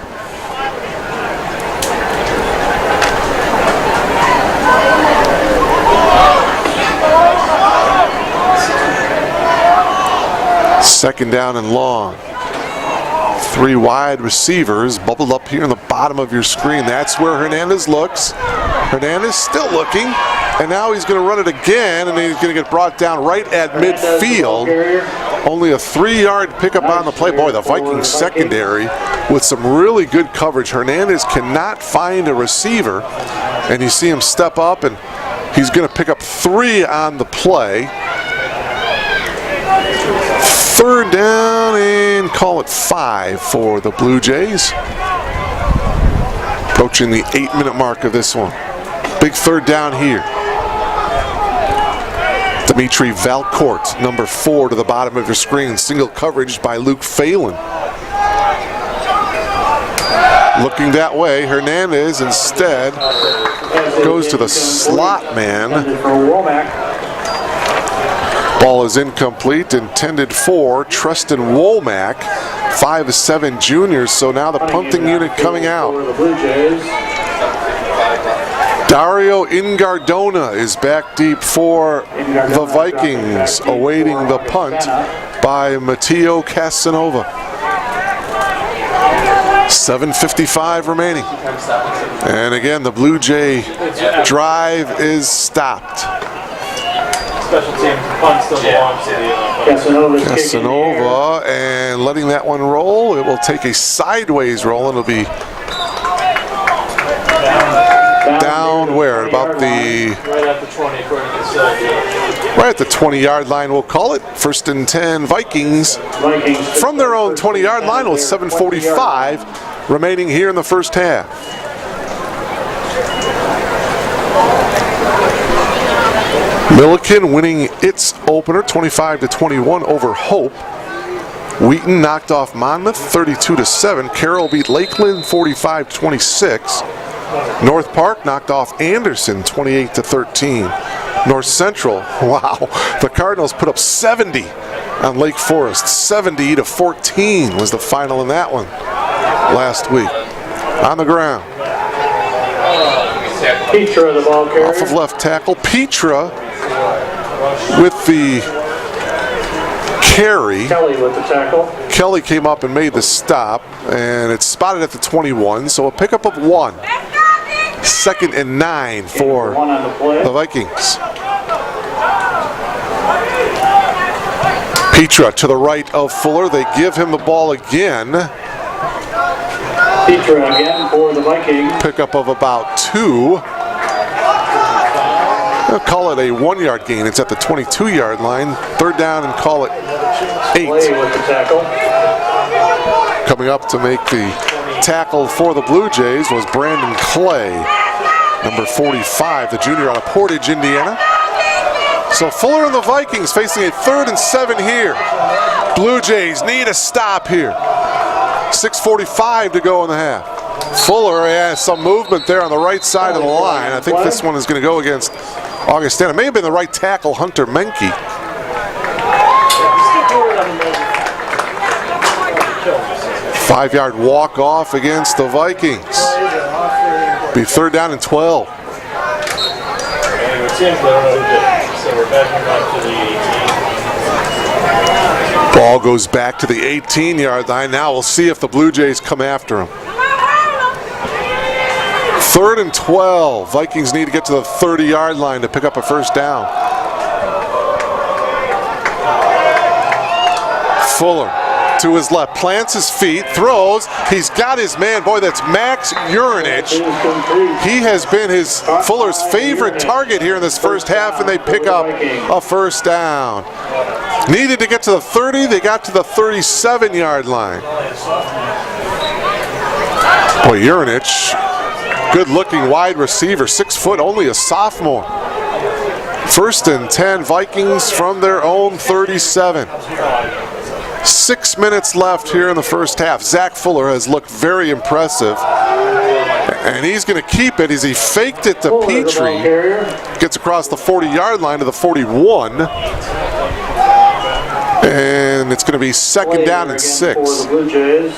Speaker 1: Second down and long. 3 wide receivers bubbled up here in the bottom of your screen. That's where Hernandez looks. Hernandez still looking, and now he's going to run it again, and he's going to get brought down right at midfield. Only a 3-yard pickup on the play. Boy, the Vikings secondary with some really good coverage. Hernandez cannot find a receiver, and you see him step up, and he's going to pick up 3 on the play. Third down and call it 5 for the Blue Jays. Approaching the 8-minute mark of this one. Big third down here. Dimitri Valcourt, number 4 to the bottom of your screen. Single coverage by Luke Phelan. Looking that way, Hernandez instead goes to the slot man. Ball is incomplete, intended for Tristan Womack, 5'7" junior, so now the punting unit coming out. Dario Ingardona is back deep for the Vikings, awaiting the punt by Matteo Casanova. 7:55 remaining. And again, the Blue Jay drive is stopped.
Speaker 3: Special team punt still belongs to the
Speaker 1: Casanova, and letting that one roll. It will take a sideways roll, and it'll be down where? About the
Speaker 3: right at the 20, according to the side.
Speaker 1: right at the 20-yard line, we'll call it. First and 10, Vikings from their own 20-yard line with 7:45 remaining here in the first half. Milliken winning its opener 25-21 over Hope. Wheaton knocked off Monmouth 32-7. Carroll beat Lakeland 45-26. North Park knocked off Anderson 28-13. North Central, wow, the Cardinals put up 70 on Lake Forest. 70-14 was the final in that one last week. On the ground.
Speaker 2: Petra, the ball carrier.
Speaker 1: Off of left tackle. Petra with the carry.
Speaker 2: Kelly with the tackle.
Speaker 1: Kelly came up and made the stop, and it's spotted at the 21, so a pickup of 1. Second and 9 for the Vikings. Petra to the right of Fuller. They give him the ball again.
Speaker 2: Petra again for the Vikings.
Speaker 1: Pickup of about 2. I'll call it a 1-yard gain. It's at the 22-yard line. Third down and call it 8.
Speaker 2: With the tackle.
Speaker 1: Coming up to make the tackle for the Blue Jays was Brandon Clay, number 45, the junior out of Portage, Indiana. So Fuller and the Vikings facing a 3rd and 7 here. Blue Jays need a stop here. 6:45 to go in the half. Fuller has some movement there on the right side of the line. I think this one is going to go against Augustana. May have been the right tackle, Hunter Menke. Five-yard walk-off against the Vikings. Be 3rd down and 12. Ball goes back to the 18-yard line. Now we'll see if the Blue Jays come after him. 3rd and 12. Vikings need to get to the 30-yard line to pick up a first down. Fuller to his left, plants his feet, throws. He's got his man. Boy, that's Max Urinich. He has been Fuller's favorite target here in this first half, and they pick up a first down. Needed to get to the 30. They got to the 37-yard line. Boy, Urinich, good-looking wide receiver, 6 foot, only a sophomore. First and 10, Vikings from their own 37. 6 minutes left here in the first half. Zach Fuller has looked very impressive. And he's going to keep it as he faked it to Petrie. Gets across the 40-yard line to the 41. And it's going to be second down and 6.
Speaker 2: For the Blue Jays,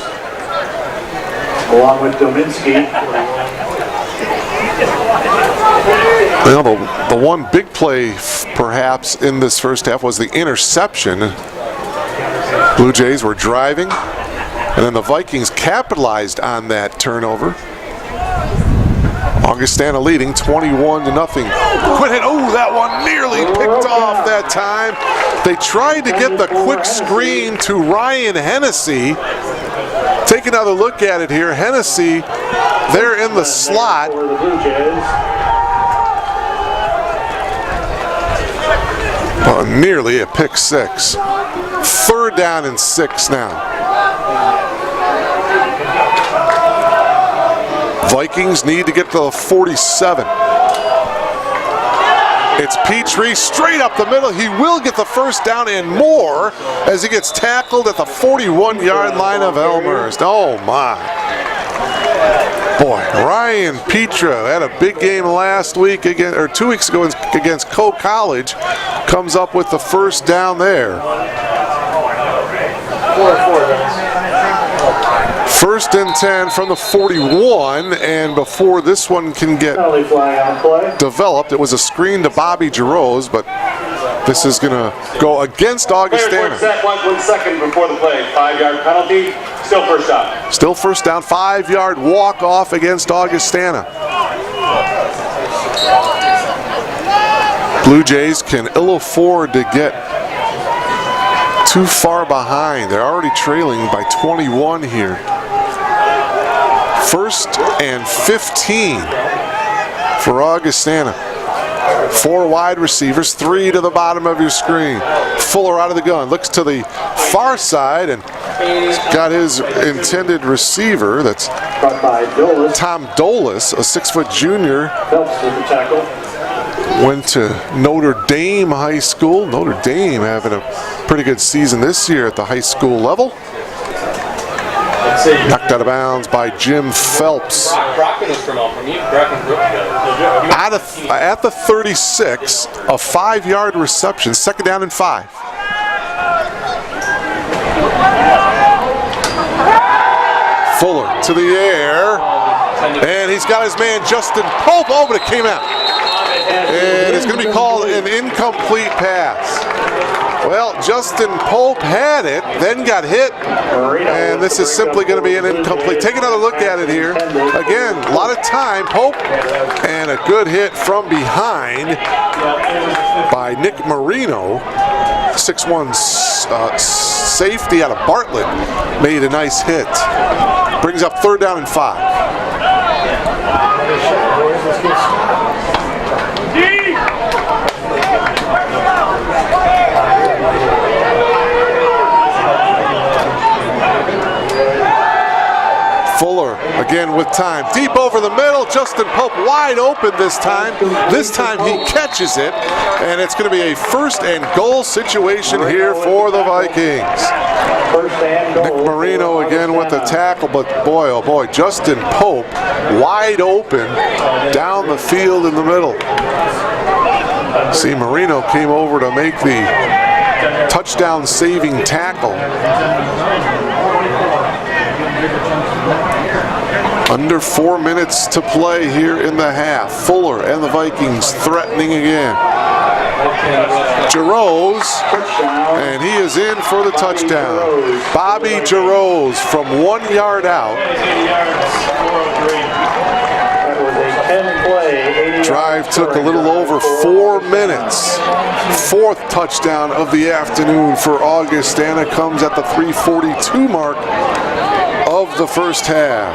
Speaker 2: along with Dominski.
Speaker 1: Well, the one big play perhaps in this first half was the interception. Blue Jays were driving, and then the Vikings capitalized on that turnover. Augustana leading 21-0. Quit hit. Oh, that one nearly picked off that time. They tried to get the quick screen to Ryan Hennessy. Take another look at it here. Hennessy, they're in the slot.
Speaker 2: For the Blue Jays.
Speaker 1: Nearly a pick six. Third down and 6 now. Vikings need to get to the 47. It's Petrie straight up the middle. He will get the first down and more as he gets tackled at the 41-yard line of Elmhurst. Oh my. Boy, Ryan Petra had a big game last week, again, or 2 weeks ago against Coe College. Comes up with the first down there. First and 10 from the 41, and before this one can get developed, it was a screen to Bobby Giroux, but this is going to go against Augustana.
Speaker 4: 1 second before the play. 5-yard penalty. Still first down.
Speaker 1: Still first down. 5-yard walk-off against Augustana. Blue Jays can ill afford to get too far behind. They're already trailing by 21 here. First and 15 for Augustana. 4 wide receivers, 3 to the bottom of your screen. Fuller out of the gun, looks to the far side and got his intended receiver. That's Tom Dolis, a 6-foot junior.
Speaker 2: Phelps with the tackle.
Speaker 1: Went to Notre Dame High School. Notre Dame having a pretty good season this year at the high school level. Knocked out of bounds by Jim Phelps. At the 36, a 5-yard reception, second down and 5. Fuller to the air, and he's got his man Justin Pope. Oh, but it came out. And it's going to be called an incomplete pass. Well, Justin Pope had it, then got hit, and this is simply going to be an incomplete. Take another look at it here. Again, a lot of time, Pope, and a good hit from behind by Nick Marino. 6'1" safety out of Bartlett made a nice hit. Brings up third down and 5. Fuller again with time. Deep over the middle. Justin Pope wide open this time. This time he catches it. And it's going to be a first and goal situation here for the Vikings. Nick Marino again with the tackle. But boy, oh boy, Justin Pope wide open down the field in the middle. See, Marino came over to make the touchdown saving tackle. Under 4 minutes to play here in the half. Fuller and the Vikings threatening again. Giroux, and he is in for the touchdown. Bobby Giroux from 1 yard out. Drive took a little over 4 minutes. 4th touchdown of the afternoon for Augustana comes at the 3:42 mark of the first half.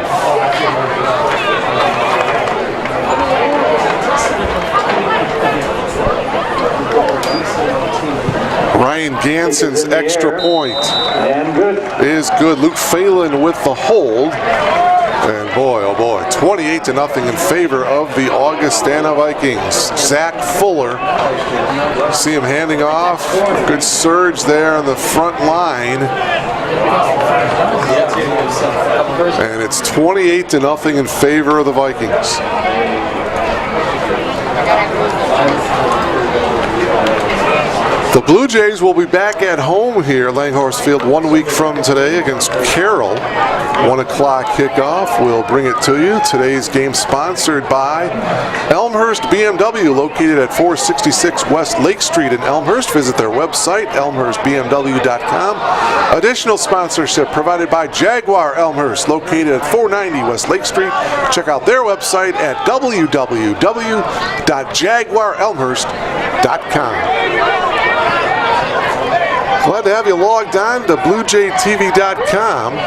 Speaker 1: Ryan Ganson's extra point is good. Luke Phelan with the hold. And boy, oh boy, 28-0 in favor of the Augustana Vikings. Zach Fuller, see him handing off. Good surge there on the front line. And it's 28-0 in favor of the Vikings. The Blue Jays will be back at home here at Elmhurst Field 1 week from today against Carroll. 1 o'clock kickoff. We'll bring it to you. Today's game sponsored by Elmhurst BMW, located at 466 West Lake Street in Elmhurst. Visit their website, elmhurstbmw.com. Additional sponsorship provided by Jaguar Elmhurst, located at 490 West Lake Street. Check out their website at www.jaguarelmhurst.com. Glad to have you logged on to BlueJayTV.com.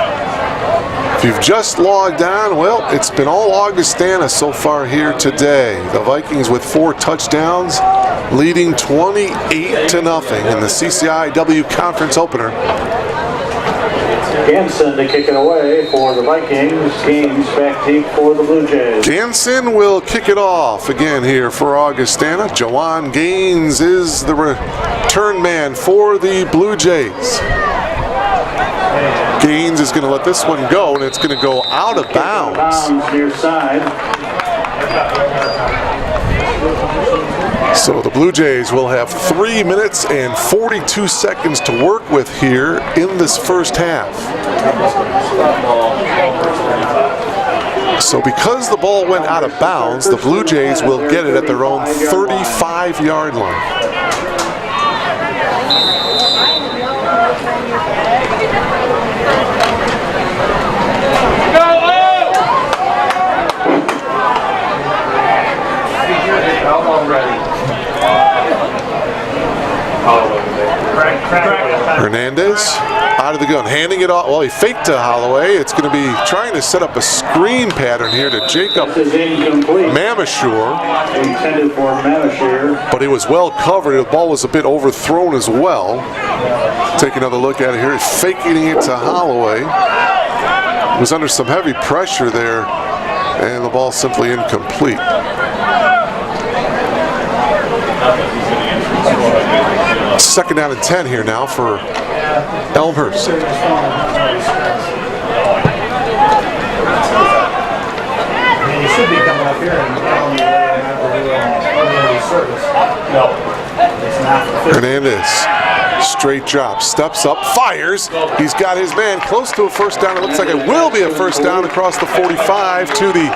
Speaker 1: If you've just logged on, well, it's been all Augustana so far here today. The Vikings with 4 touchdowns, leading 28-0 in the CCIW Conference opener.
Speaker 2: Ganson to kick it away for the Vikings. Gaines back deep for the Blue Jays.
Speaker 1: Ganson will kick it off again here for Augustana. Jawan Gaines is the return man for the Blue Jays. Gaines is going to let this one go, and it's going to go out of bounds.
Speaker 2: Near side.
Speaker 1: So the Blue Jays will have 3 minutes and 42 seconds to work with here in this first half. So because the ball went out of bounds, the Blue Jays will get it at their own 35-yard line. Hernandez out of the gun, handing it off. Well, he faked to Holloway. It's going to be trying to set up a screen pattern here to Jacob Mamashur.
Speaker 2: Intended for Mamashur.
Speaker 1: But he was well covered. The ball was a bit overthrown as well. Take another look at it here. He's faking it to Holloway. He was under some heavy pressure there, and the ball simply incomplete. Second down and 10 here now for Elmhurst.
Speaker 5: I mean, you should be coming up here and telling me whether or not we're doing community service. No. It's not.
Speaker 1: Hernandez, straight drop, steps up, fires. He's got his man close to a first down. It looks like it will be a first down across the 45 to the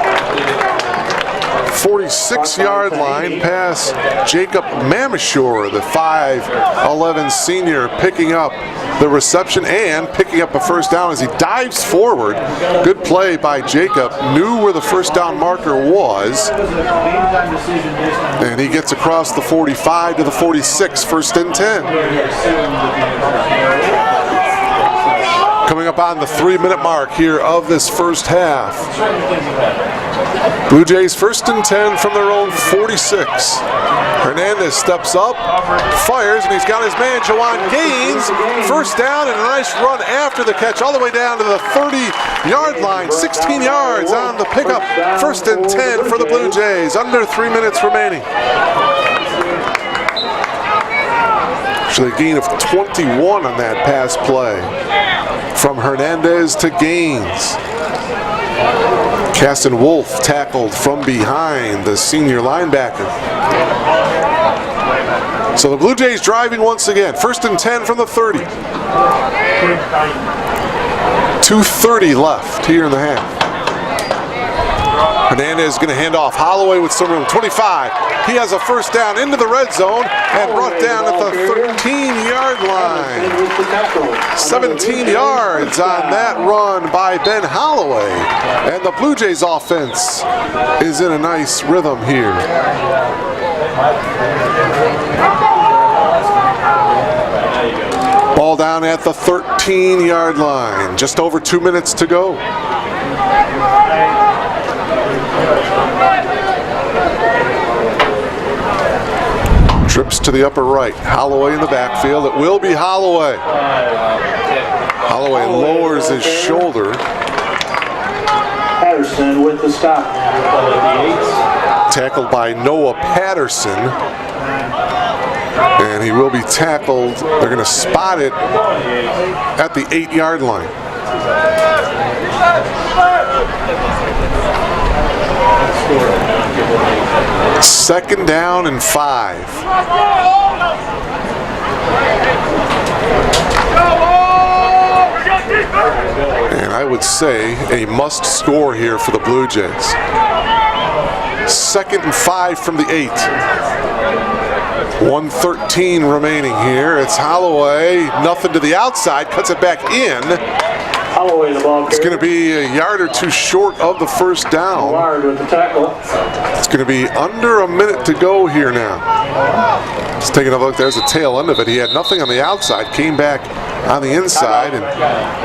Speaker 1: 46-yard line past Jacob Mamashur, the 5'11" senior, picking up the reception and picking up a first down as he dives forward. Good play by Jacob, knew where the first down marker was, and he gets across the 45 to the 46, first and 10. Coming up on the 3-minute mark here of this first half. Blue Jays first and 10 from their own 46. Hernandez steps up, fires, and he's got his man, Jawan Gaines. First down and a nice run after the catch all the way down to the 30-yard line. 16 yards on the pickup. First and 10 for the Blue Jays. Under 3 minutes remaining. Actually a gain of 21 on that pass play. From Hernandez to Gaines. Caston Wolf tackled from behind, the senior linebacker. So the Blue Jays driving once again. First and 10 from the 30. 2:30 left here in the half. Hernandez is going to hand off. Holloway with some room. 25. He has a first down into the red zone and brought down at the 13-yard line. 17 yards on that run by Ben Holloway. And the Blue Jays offense is in a nice rhythm here. Ball down at the 13-yard line. Just over 2 minutes to go. Trips to the upper right. Holloway in the backfield. It will be Holloway. Holloway lowers his shoulder.
Speaker 2: Patterson with the stop.
Speaker 1: Tackled by Noah Patterson. And he will be tackled. They're going to spot it at the 8-yard line. Second down and 5. And I would say a must score here for the Blue Jays. Second and 5 from the 8. 1:13 remaining here. It's Holloway, nothing to the outside, cuts it back in.
Speaker 2: Holloway the ball.
Speaker 1: It's going to be a yard or two short of the first down.
Speaker 2: Ward with the tackle.
Speaker 1: It's going to be under a minute to go here now. Let's take another look. There's the tail end of it. He had nothing on the outside, came back on the inside and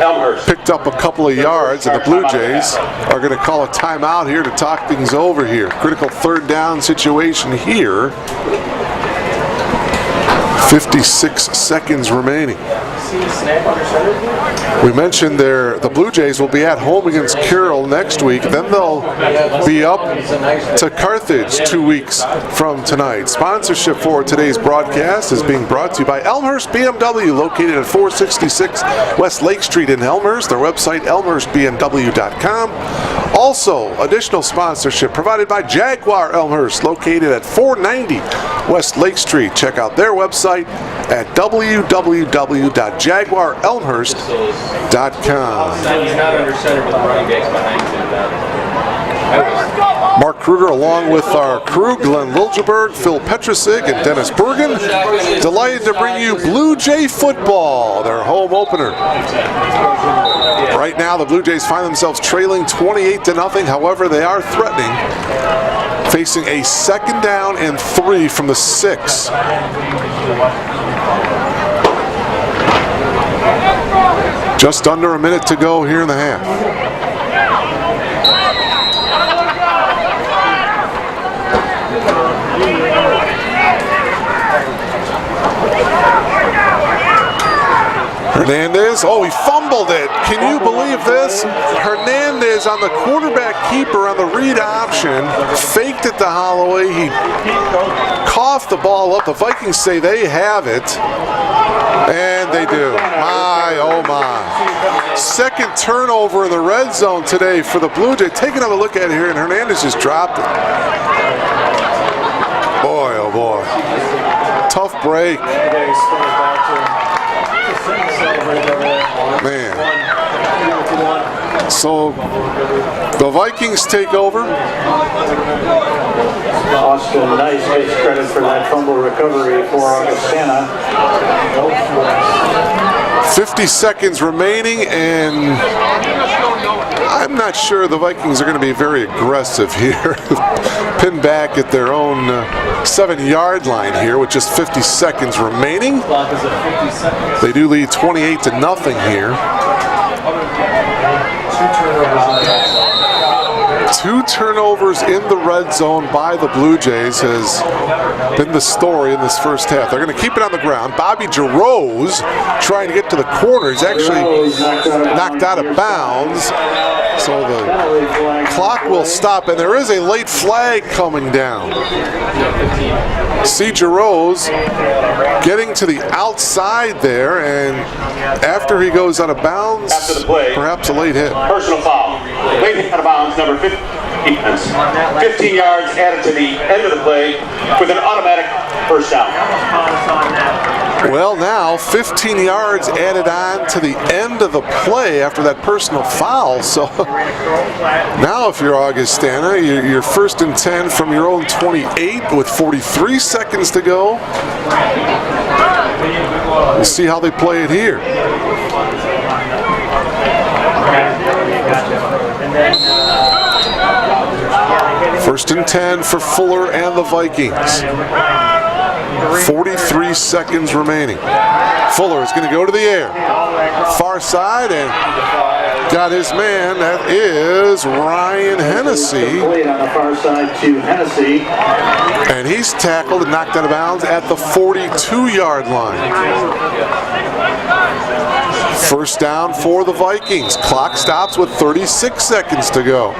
Speaker 4: Elmhurst.
Speaker 1: picked up a couple of yards, and the Blue Jays are going to call a timeout here to talk things over here. Critical third down situation here. 56 seconds remaining. We mentioned the Blue Jays will be at home against Carroll next week. Then they'll be up to Carthage 2 weeks from tonight. Sponsorship for today's broadcast is being brought to you by Elmhurst BMW, located at 466 West Lake Street in Elmhurst. Their website, elmhurstbmw.com. Also, additional sponsorship provided by Jaguar Elmhurst, located at 490 West Lake Street. Check out their website at www.jaguarelmhurst.com.
Speaker 3: He's not under center with the running backs behind him.
Speaker 1: Mark Kruger along with our crew, Glenn Liljeberg, Phil Petrusig, and Dennis Bergen. Delighted to bring you Blue Jay football, their home opener. Right now the Blue Jays find themselves trailing 28-0. However, they are threatening, facing a second down and 3 from the 6. Just under a minute to go here in the half. Hernandez, oh, he fumbled it. Can you believe this? Hernandez on the quarterback keeper on the read option, faked it to Holloway. He coughed the ball up. The Vikings say they have it, and they do. My, oh my. Second turnover in the red zone today for the Blue Jays. Take another look at it here, and Hernandez just dropped it. Boy, oh boy. Tough break. Man. So the Vikings take over.
Speaker 2: Austin Nice gets credit for that fumble recovery for Augustana.
Speaker 1: 50 seconds remaining, and I'm not sure the Vikings are going to be very aggressive here. Pinned back at their own 7-yard line here with just 50 seconds remaining. They do lead 28-0 here. 2 turnovers in the red zone by the Blue Jays has been the story in this first half. They're going to keep it on the ground. Bobby Jarose trying to get to the corner. He's actually knocked out of bounds. So the clock will stop, and there is a late flag coming down. See Jarose getting to the outside there, and after he goes out of bounds,
Speaker 4: After the play,
Speaker 1: perhaps a late hit.
Speaker 4: Personal foul. Late hit out of bounds, number 15. 15 yards added to the end of the play with an automatic first down.
Speaker 1: Well, now 15 yards added on to the end of the play after that personal foul. So now if you're Augustana, you're 1st and 10 from your own 28 with 43 seconds to go. We'll see how they play it here. First and 10 for Fuller and the Vikings. 43 seconds remaining. Fuller is going to go to the air. Far side, and got his man. That is Ryan Hennessy.
Speaker 2: On the far side to Hennessy.
Speaker 1: And he's tackled and knocked out of bounds at the 42-yard line. First down for the Vikings. Clock stops with 36 seconds to go.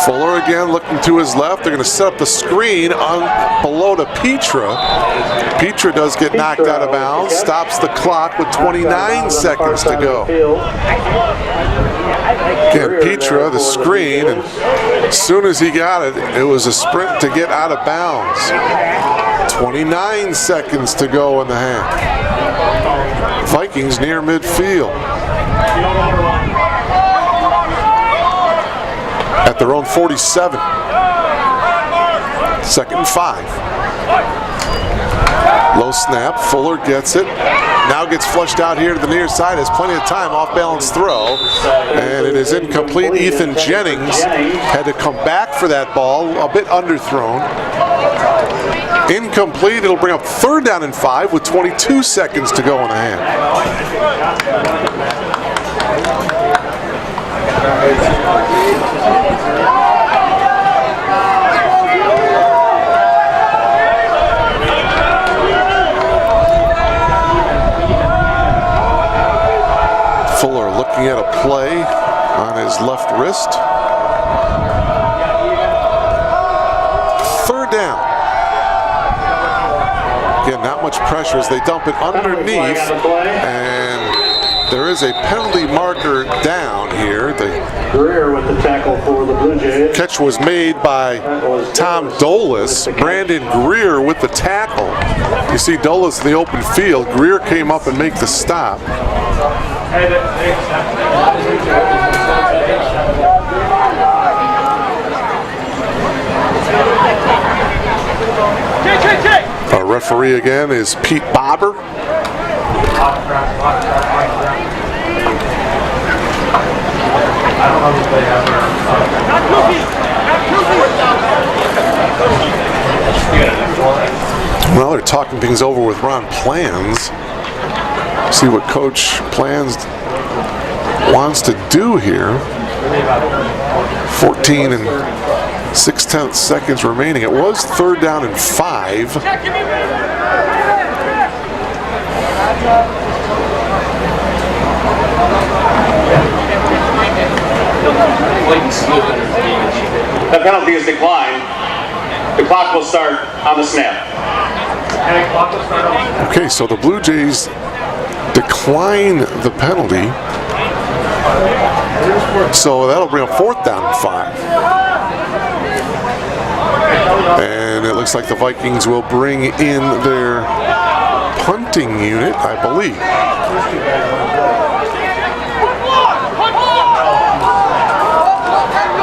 Speaker 1: Fuller again looking to his left. They're going to set up the screen on below to Petra. Petra does get knocked out of bounds. Stops the clock with 29 seconds to go. Again, Petra, the screen, and as soon as he got it, it was a sprint to get out of bounds. 29 seconds to go in the half. Vikings near midfield. At their own 47. 2nd and 5. Low snap, Fuller gets it. Now gets flushed out here to the near side, has plenty of time, off balance throw. And it is incomplete. Ethan Jennings had to come back for that ball, a bit underthrown. Incomplete, it'll bring up 3rd down and 5 with 22 seconds to go in the half. Fuller looking at a play on his left wrist. 3rd down. Again, not much pressure as they dump it underneath, and there is a penalty marker down here. The
Speaker 2: Greer with the tackle for the Blue Jays.
Speaker 1: catch was made by Tom Dolis. Brandon Greer with the tackle. You see Dolis in the open field. Greer came up and make the stop. Our referee again is Pete Bobber. Well, they're talking things over with Ron Plans. See what Coach Plans wants to do here. 14 and 6/10 seconds remaining. It was 3rd down and 5.
Speaker 4: The penalty is declined. The clock will start on the snap.
Speaker 1: Okay, so the Blue Jays decline the penalty. So that'll bring up 4th down and 5. And it looks like the Vikings will bring in their punting unit, I believe.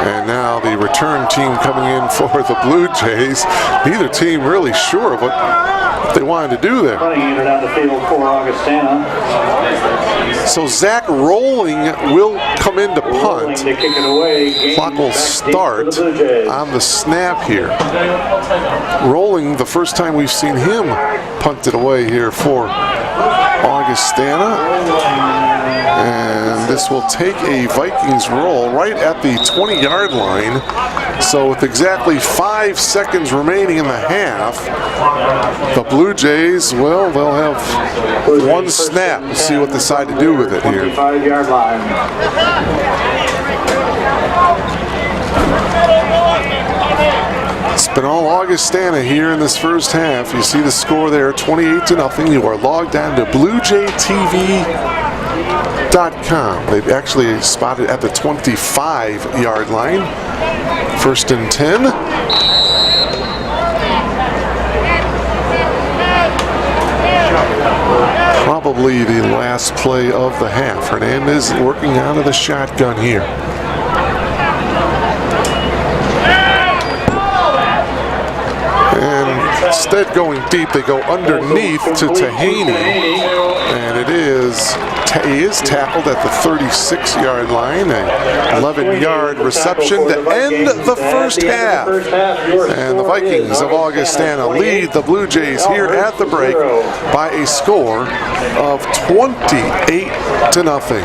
Speaker 1: And now the return team coming in for the Blue Jays. Neither team really sure of what they wanted to do there.
Speaker 2: Punting unit on the field for Augustana.
Speaker 1: So Zach Rolling will come in to punt.
Speaker 2: To kick it away.
Speaker 1: Clock will start on the snap here. Rolling, the first time we've seen him punt it away here for Augustana. And this will take a Vikings roll right at the 20-yard line. So with exactly 5 seconds remaining in the half, the Blue Jays, well, they'll have one snap. We'll see what they decide to do with it here.
Speaker 2: 25-yard line.
Speaker 1: It's been all Augustana here in this first half. You see the score there, 28-0. You are logged on to BlueJayTV.com. They've actually spotted at the 25-yard line. 1st and 10. Probably the last play of the half. Hernandez working out of the shotgun here. And instead going deep, they go underneath to Tahaney. And he is tackled at the 36-yard line. An 11-yard reception to end the first half. And the Vikings of Augustana lead the Blue Jays here at the break by a score of 28-0.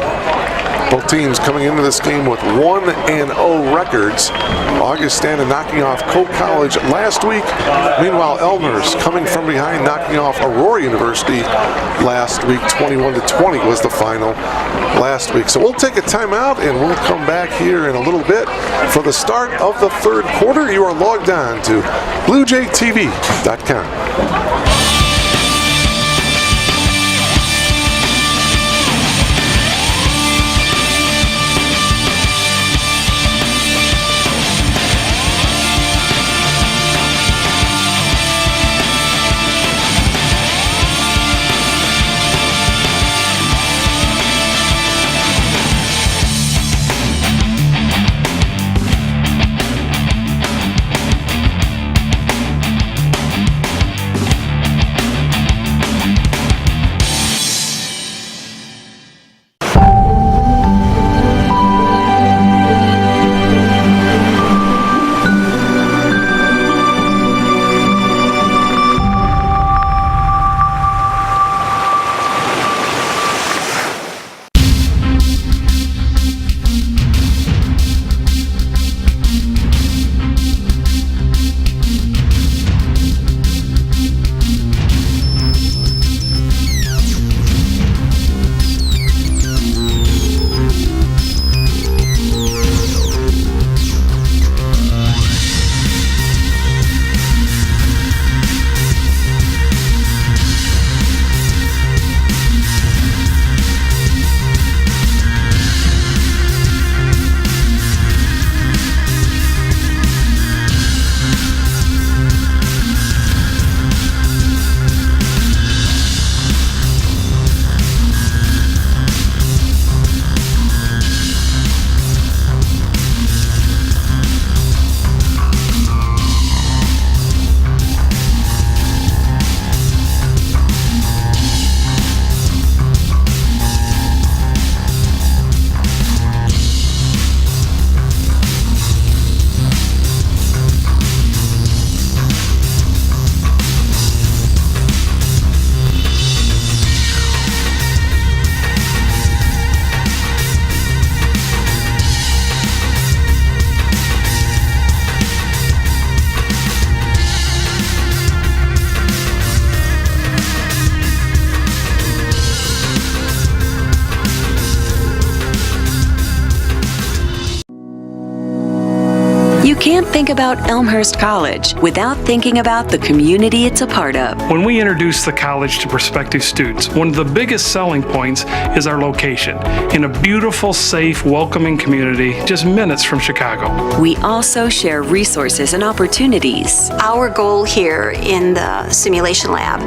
Speaker 1: Both teams coming into this game with 1-0 records. Augustana knocking off Coe College last week. Meanwhile, Elmhurst coming from behind, knocking off Aurora University last week. 21-20 was the final last week. So we'll take a timeout and we'll come back here in a little bit for the start of the third quarter. You are logged on to BlueJayTV.com.
Speaker 6: You can't think about Elmhurst College without thinking about the community it's a part of.
Speaker 7: When we introduce the college to prospective students, one of the biggest selling points is our location in a beautiful, safe, welcoming community just minutes from Chicago.
Speaker 6: We also share resources and opportunities.
Speaker 8: Our goal here in the simulation lab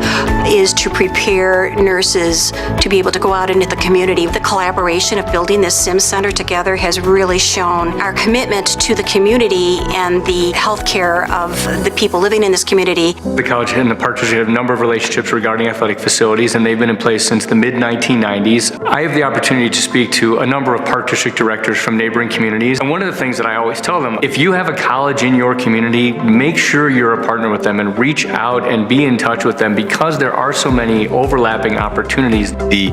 Speaker 8: is to prepare nurses to be able to go out into the community. The collaboration of building this sim center together has really shown our commitment to the community and the healthcare of the people living in this community.
Speaker 9: The college and the partnership have a number of relationships regarding athletic facilities, and they've been in place since the mid-1990s. I have the opportunity to speak to a number of park district directors from neighboring communities, and one of the things that I always tell them, if you have a college in your community, make sure you're a partner with them and reach out and be in touch with them, because there are so many overlapping opportunities.
Speaker 10: The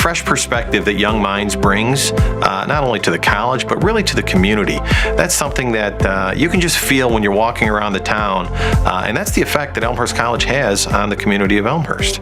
Speaker 10: fresh perspective that Young Minds brings, not only to the college, but really to the community, that's something that you can just feel when you're walking around the town, and that's the effect that Elmhurst College has on the community of Elmhurst.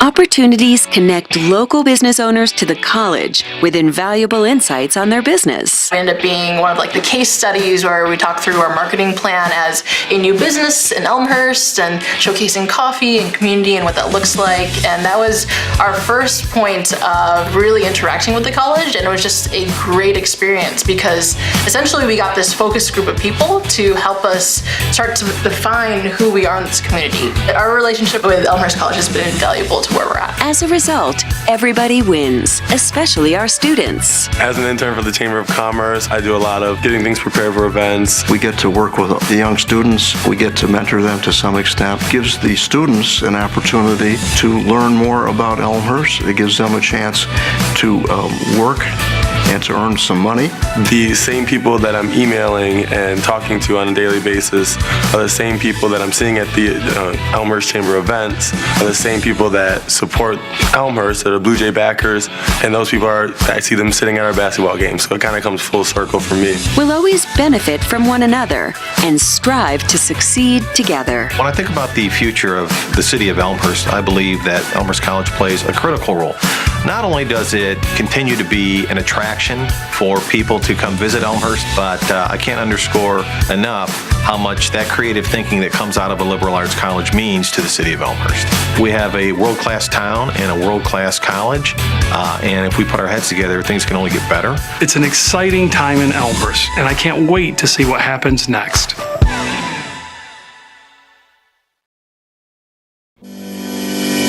Speaker 6: Opportunities connect local business owners to the college with invaluable insights on their business.
Speaker 11: It ended up being one of the case studies where we talk through our marketing plan as a new business in Elmhurst and showcasing coffee and community and what that looks like. And that was our first point of really interacting with the college, and it was just a great experience because essentially we got this focused group of people to help us start to define who we are in this community. Our relationship with Elmhurst College has been invaluable to where we're at.
Speaker 6: As a result, everybody wins, especially our students.
Speaker 12: As an intern for the Chamber of Commerce, I do a lot of getting things prepared for events.
Speaker 13: We get to work with the young students. We get to mentor them to some extent. It gives the students an opportunity to learn more about Elmhurst. It gives them a chance to work and to earn some money.
Speaker 12: The same people that I'm emailing and talking to on a daily basis are the same people that I'm seeing at the Elmhurst Chamber events, are the same people that support Elmhurst, that are Blue Jay backers, and those people I see them sitting at our basketball games. So it kind of comes full circle for me.
Speaker 6: We'll always benefit from one another and strive to succeed together.
Speaker 10: When I think about the future of the city of Elmhurst, I believe that Elmhurst College plays a critical role. Not only does it continue to be an attraction for people to come visit Elmhurst, but I can't underscore enough how much that creative thinking that comes out of a liberal arts college means to the city of Elmhurst. We have a world-class town and a world-class college, and if we put our heads together, things can only get better.
Speaker 7: It's an exciting time in Elmhurst, and I can't wait to see what happens next.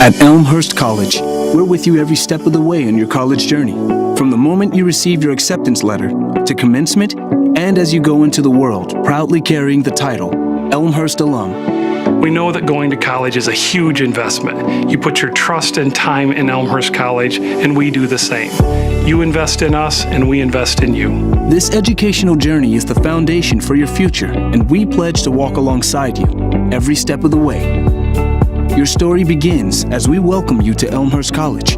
Speaker 14: At Elmhurst College, we're with you every step of the way on your college journey. From the moment you receive your acceptance letter to commencement and as you go into the world, proudly carrying the title, Elmhurst alum.
Speaker 7: We know that going to college is a huge investment. You put your trust and time in Elmhurst College, and we do the same. You invest in us, and we invest in you.
Speaker 14: This educational journey is the foundation for your future, and we pledge to walk alongside you every step of the way. Your story begins as we welcome you to Elmhurst College.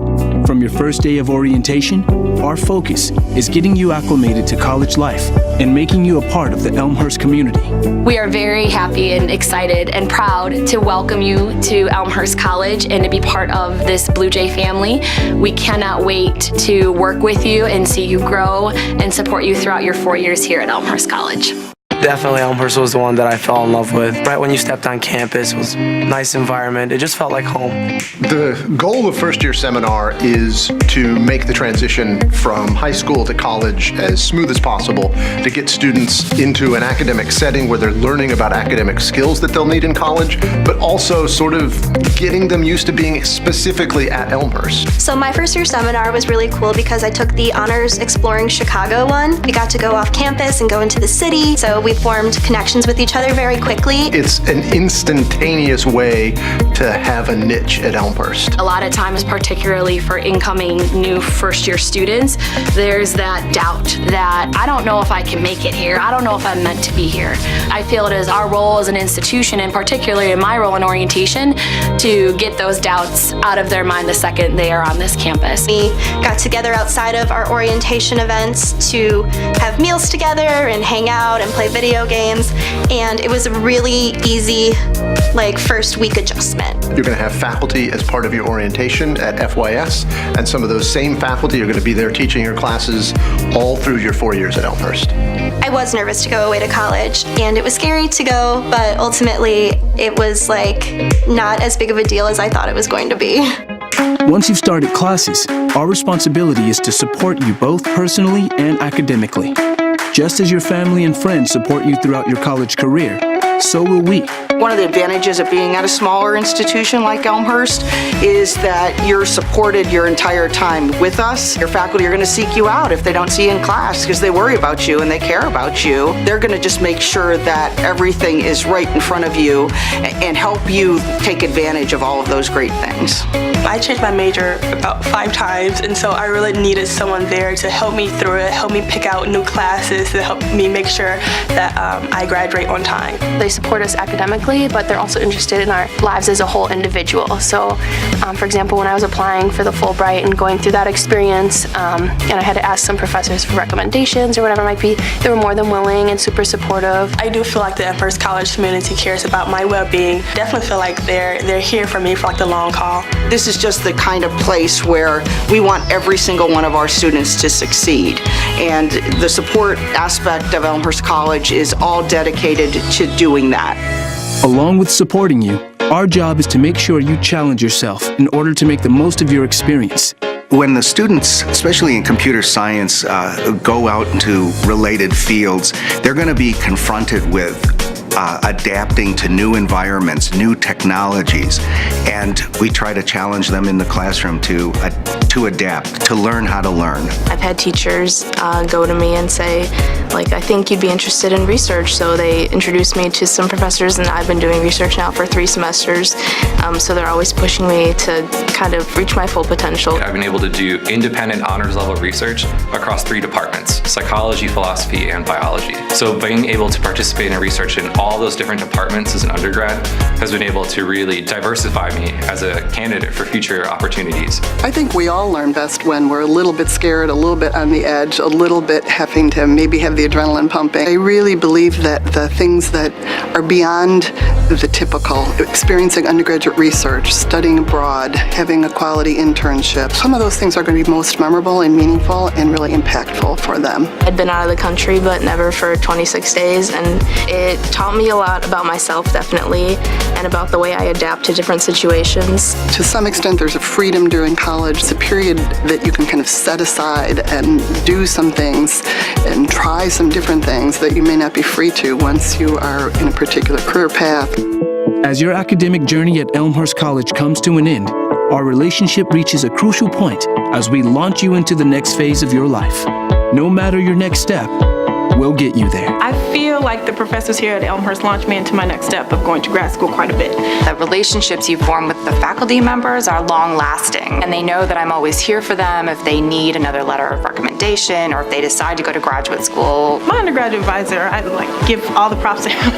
Speaker 14: From your first day of orientation, our focus is getting you acclimated to college life and making you a part of the Elmhurst community.
Speaker 15: We are very happy and excited and proud to welcome you to Elmhurst College and to be part of this Blue Jay family. We cannot wait to work with you and see you grow and support you throughout your 4 years here at Elmhurst College.
Speaker 16: Definitely Elmhurst was the one that I fell in love with. Right when you stepped on campus, it was a nice environment. It just felt like home.
Speaker 17: The goal of First Year Seminar is to make the transition from high school to college as smooth as possible, to get students into an academic setting where they're learning about academic skills that they'll need in college, but also sort of getting them used to being specifically at Elmhurst.
Speaker 18: So my First Year Seminar was really cool because I took the Honors Exploring Chicago one. We got to go off campus and go into the city, so we formed connections with each other very quickly.
Speaker 17: It's an instantaneous way to have a niche at Elmhurst.
Speaker 15: A lot of times, particularly for incoming new first-year students, there's that doubt that I don't know if I can make it here. I don't know if I'm meant to be here. I feel it is our role as an institution, and particularly in my role in orientation, to get those doubts out of their mind the second they are on this campus.
Speaker 18: We got together outside of our orientation events to have meals together and hang out and play video games, and it was a really easy first week adjustment.
Speaker 17: You're going to have faculty as part of your orientation at FYS, and some of those same faculty are going to be there teaching your classes all through your 4 years at Elmhurst.
Speaker 18: I was nervous to go away to college, and it was scary to go, but ultimately it was not as big of a deal as I thought it was going to be.
Speaker 14: Once you've started classes, our responsibility is to support you both personally and academically. Just as your family and friends support you throughout your college career, so will we.
Speaker 19: One of the advantages of being at a smaller institution like Elmhurst is that you're supported your entire time with us. Your faculty are going to seek you out if they don't see you in class because they worry about you and they care about you. They're going to just make sure that everything is right in front of you and help you take advantage of all of those great things.
Speaker 20: I changed my major about 5 times, and so I really needed someone there to help me through it, help me pick out new classes, to help me make sure that I graduate on time.
Speaker 21: They support us academically, but they're also interested in our lives as a whole individual. So, for example, when I was applying for the Fulbright and going through that experience, and I had to ask some professors for recommendations or whatever it might be, they were more than willing and super supportive.
Speaker 20: I do feel like the Elmhurst College community cares about my well-being. Definitely feel like they're here for me for the long haul.
Speaker 19: This is just the kind of place where we want every single one of our students to succeed. And the support aspect of Elmhurst College is all dedicated to doing that.
Speaker 14: Along with supporting you, our job is to make sure you challenge yourself in order to make the most of your experience.
Speaker 22: When the students, especially in computer science, go out into related fields, they're going to be confronted with adapting to new environments, new technologies, and we try to challenge them in the classroom to adapt, to learn how to learn.
Speaker 11: I've had teachers go to me and say, I think you'd be interested in research, so they introduced me to some professors, and I've been doing research now for 3 semesters, so they're always pushing me to
Speaker 21: kind of reach my full potential.
Speaker 3: I've been able to do independent honors level research across 3 departments: psychology, philosophy, and biology. So being able to participate in research in all those different departments as an undergrad has been able to really diversify me as a candidate for future opportunities.
Speaker 5: I think we all learn best when we're a little bit scared, a little bit on the edge, a little bit having to maybe have the adrenaline pumping. I really believe that the things that are beyond the typical, experiencing undergraduate research, studying abroad, having a quality internship, some of those things are going to be most memorable and meaningful and really impactful for them.
Speaker 21: I'd been out of the country, but never for 26 days, and it taught me a lot about myself, definitely, and about the way I adapt to different situations.
Speaker 5: To some extent, there's a freedom during college. It's a period that you can kind of set aside and do some things and try some different things that you may not be free to once you are in a particular career path.
Speaker 14: As your academic journey at Elmhurst College comes to an end, our relationship reaches a crucial point as we launch you into the next phase of your life. No matter your next step, we'll get you there.
Speaker 20: I feel like the professors here at Elmhurst launched me into my next step of going to grad school quite a bit.
Speaker 23: The relationships you form with the faculty members are long-lasting, and they know that I'm always here for them if they need another letter of recommendation or if they decide to go to graduate school.
Speaker 20: My undergraduate advisor, I give all the props to him.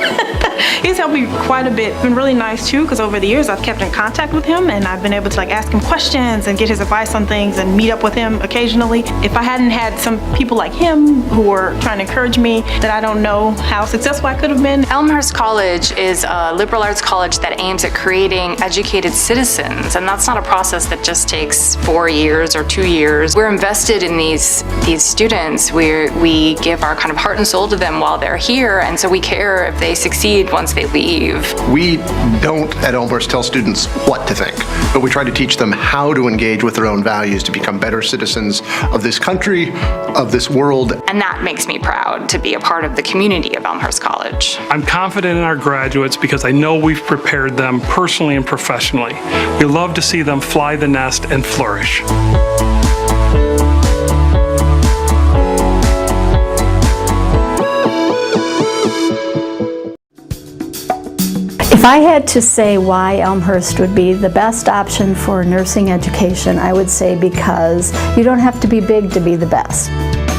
Speaker 20: He's helped me quite a bit. It's been really nice too, because over the years I've kept in contact with him and I've been able to ask him questions and get his advice on things and meet up with him occasionally. If I hadn't had some people like him who were trying to encourage me, that I don't know how successful I could have been.
Speaker 23: Elmhurst College is a liberal arts college that aims at creating educated citizens, and that's not a process that just takes 4 years or 2 years. We're invested in these students. We give our kind of heart and soul to them while they're here, and so we care if they succeed once they leave.
Speaker 17: We don't at Elmhurst tell students what to think, but we try to teach them how to engage with their own values to become better citizens of this country, of this world.
Speaker 23: And that makes me proud to be a part of the community of Elmhurst College.
Speaker 7: I'm confident in our graduates because I know we've prepared them personally and professionally. We love to see them fly the nest and flourish.
Speaker 24: If I had to say why Elmhurst would be the best option for nursing education, I would say because you don't have to be big to be the best.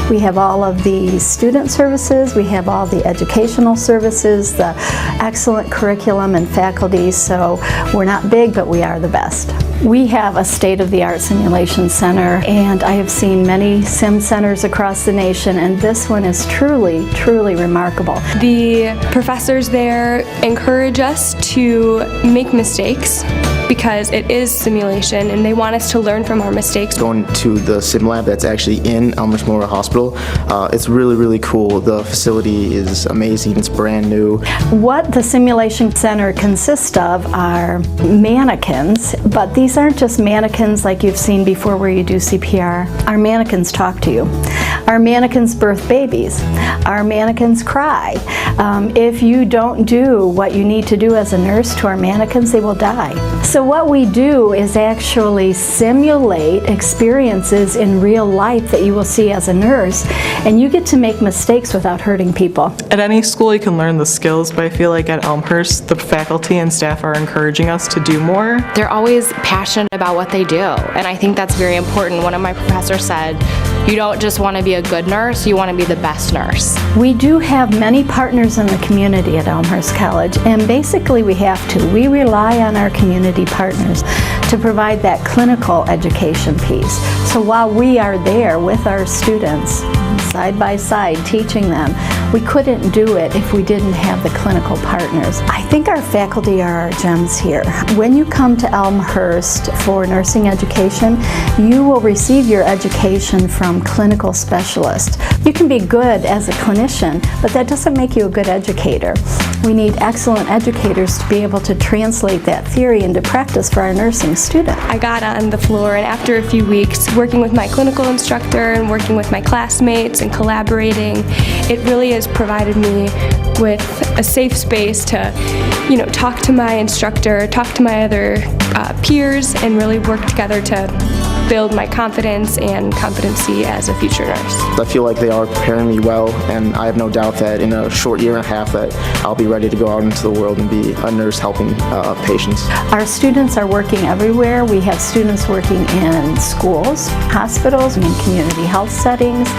Speaker 24: We have all of the student services, we have all the educational services, the excellent curriculum and faculty, so we're not big, but we are the best. We have a state-of-the-art simulation center, and I have seen many sim centers across the nation, and this one is truly, truly remarkable.
Speaker 25: The professors there encourage us to make mistakes because it is simulation and they want us to learn from our mistakes.
Speaker 26: Going to the sim lab that's actually in Elmhurst Memorial Hospital, it's really, really cool. The facility is amazing, it's brand new.
Speaker 24: What the simulation center consists of are mannequins, but these aren't just mannequins like you've seen before where you do CPR. Our mannequins talk to you. Our mannequins birth babies. Our mannequins cry. If you don't do what you need to do as a nurse to our mannequins, they will die. So what we do is actually simulate experiences in real life that you will see as a nurse, and you get to make mistakes without hurting people.
Speaker 27: At any school you can learn the skills, but I feel like at Elmhurst the faculty and staff are encouraging us to do more.
Speaker 15: They're always passionate about what they do, and I think that's very important. One of my professors said, you don't just want to be a good nurse, you want to be the best nurse.
Speaker 24: We do have many partners in the community at Elmhurst College, and basically we have to. We rely on our community partners to provide that clinical education piece. So while we are there with our students, side by side, teaching them, we couldn't do it if we didn't have the clinical partners. I think our faculty are our gems here. When you come to Elmhurst for nursing education, you will receive your education from clinical specialists. You can be good as a clinician, but that doesn't make you a good educator. We need excellent educators to be able to translate that theory into practice for our nursing students.
Speaker 25: I got on the floor, and after a few weeks working with my clinical instructor and working with my classmates and collaborating, it really has provided me with a safe space to, talk to my instructor, talk to my other peers, and really work together to build my confidence and competency as a future nurse.
Speaker 26: I feel like they are preparing me well, and I have no doubt that in a short year and a half that I'll be ready to go out into the world and be a nurse helping patients.
Speaker 24: Our students are working everywhere. We have students working in schools, hospitals, and in community health settings.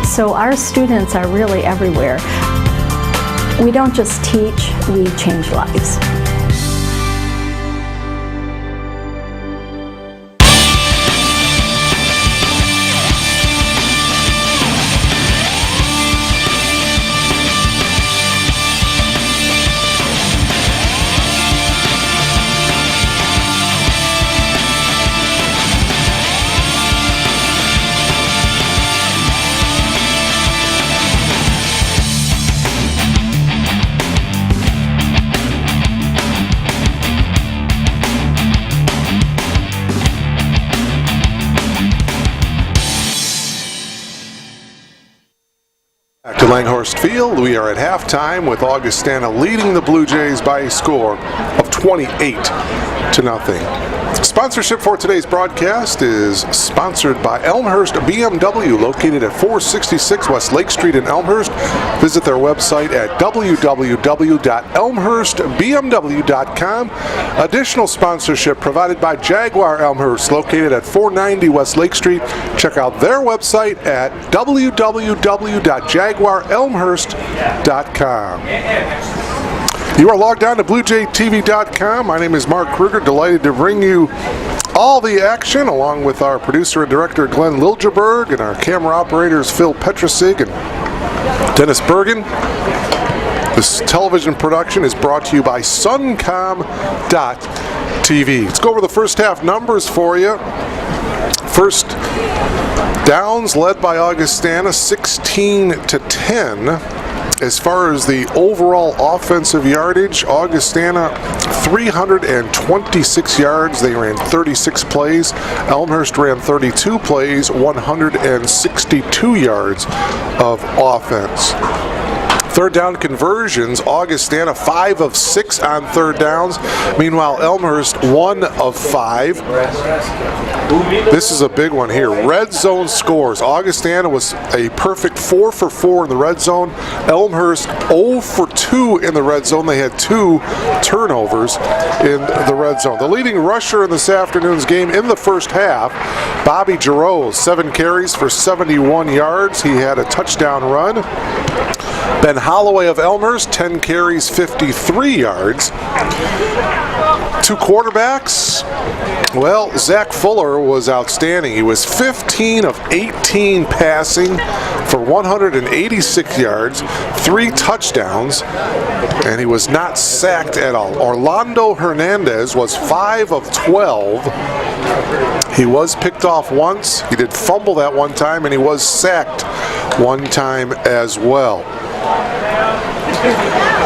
Speaker 24: So our students are really everywhere. We don't just teach, we change lives.
Speaker 1: Back to Elmhurst Field, we are at halftime with Augustana leading the Blue Jays by a score of 28-0. Sponsorship for today's broadcast is sponsored by Elmhurst BMW, located at 466 West Lake Street in Elmhurst. Visit their website at www.elmhurstbmw.com. Additional sponsorship provided by Jaguar Elmhurst, located at 490 West Lake Street. Check out their website at www.jaguarelmhurst.com. You are logged on to BlueJayTV.com. My name is Mark Kruger, delighted to bring you all the action, along with our producer and director Glenn Liljeberg and our camera operators Phil Petrusig and Dennis Bergen. This television production is brought to you by Suncom.tv. Let's go over the first half numbers for you. First downs led by Augustana, 16-10. As far as the overall offensive yardage, Augustana 326 yards. They ran 36 plays. Elmhurst ran 32 plays, 162 yards of offense. Third down conversions, Augustana 5 of 6 on third downs. Meanwhile, Elmhurst 1 of 5. This is a big one here. Red zone scores. Augustana was a perfect 4 for 4 in the red zone. Elmhurst 0 for 2 in the red zone. They had 2 turnovers in the red zone. The leading rusher in this afternoon's game in the first half, Bobby Giroux, 7 carries for 71 yards. He had a touchdown run. Ben Holloway of Elmhurst, 10 carries, 53 yards. 2 quarterbacks. Well, Zach Fuller was outstanding. He was 15 of 18 passing for 186 yards, 3 touchdowns, and he was not sacked at all. Orlando Hernandez was 5 of 12. He was picked off once. He did fumble that one time, and he was sacked one time as well.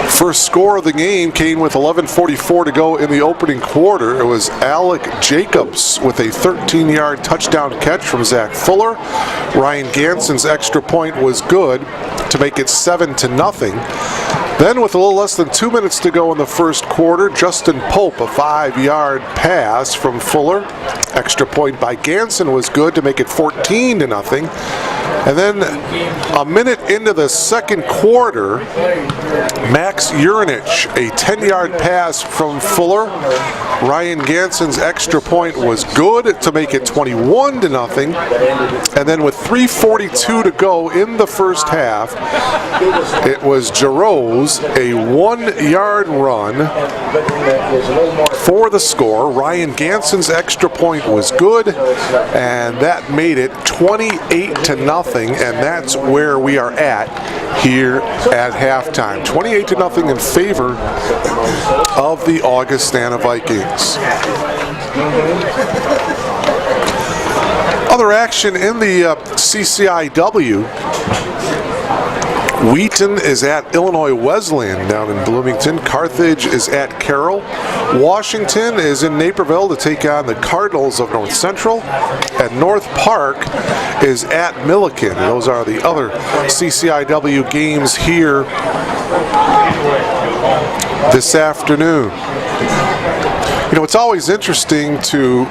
Speaker 1: First score of the game came with 11:44 to go in the opening quarter. It was Alec Jacobs with a 13-yard touchdown catch from Zach Fuller. Ryan Ganson's extra point was good to make it 7-0. Then with a little less than 2 minutes to go in the first quarter, Justin Pope, a 5-yard pass from Fuller. Extra point by Ganson was good to make it 14-0. And then a minute into the second quarter, Max Urinich, a 10-yard pass from Fuller. Ryan Ganson's extra point was good to make it 21-0. And then with 3:42 to go in the first half, it was Giroux, a 1-yard run for the score. Ryan Ganson's extra point was good, and that made it 28-0. And that's where we are at here at halftime. 28-0 in favor of the Augustana Vikings. Other action in the CCIW. Wheaton is at Illinois Wesleyan down in Bloomington. Carthage is at Carroll. Washington is in Naperville to take on the Cardinals of North Central. And North Park is at Milliken. Those are the other CCIW games here this afternoon. You know, it's always interesting to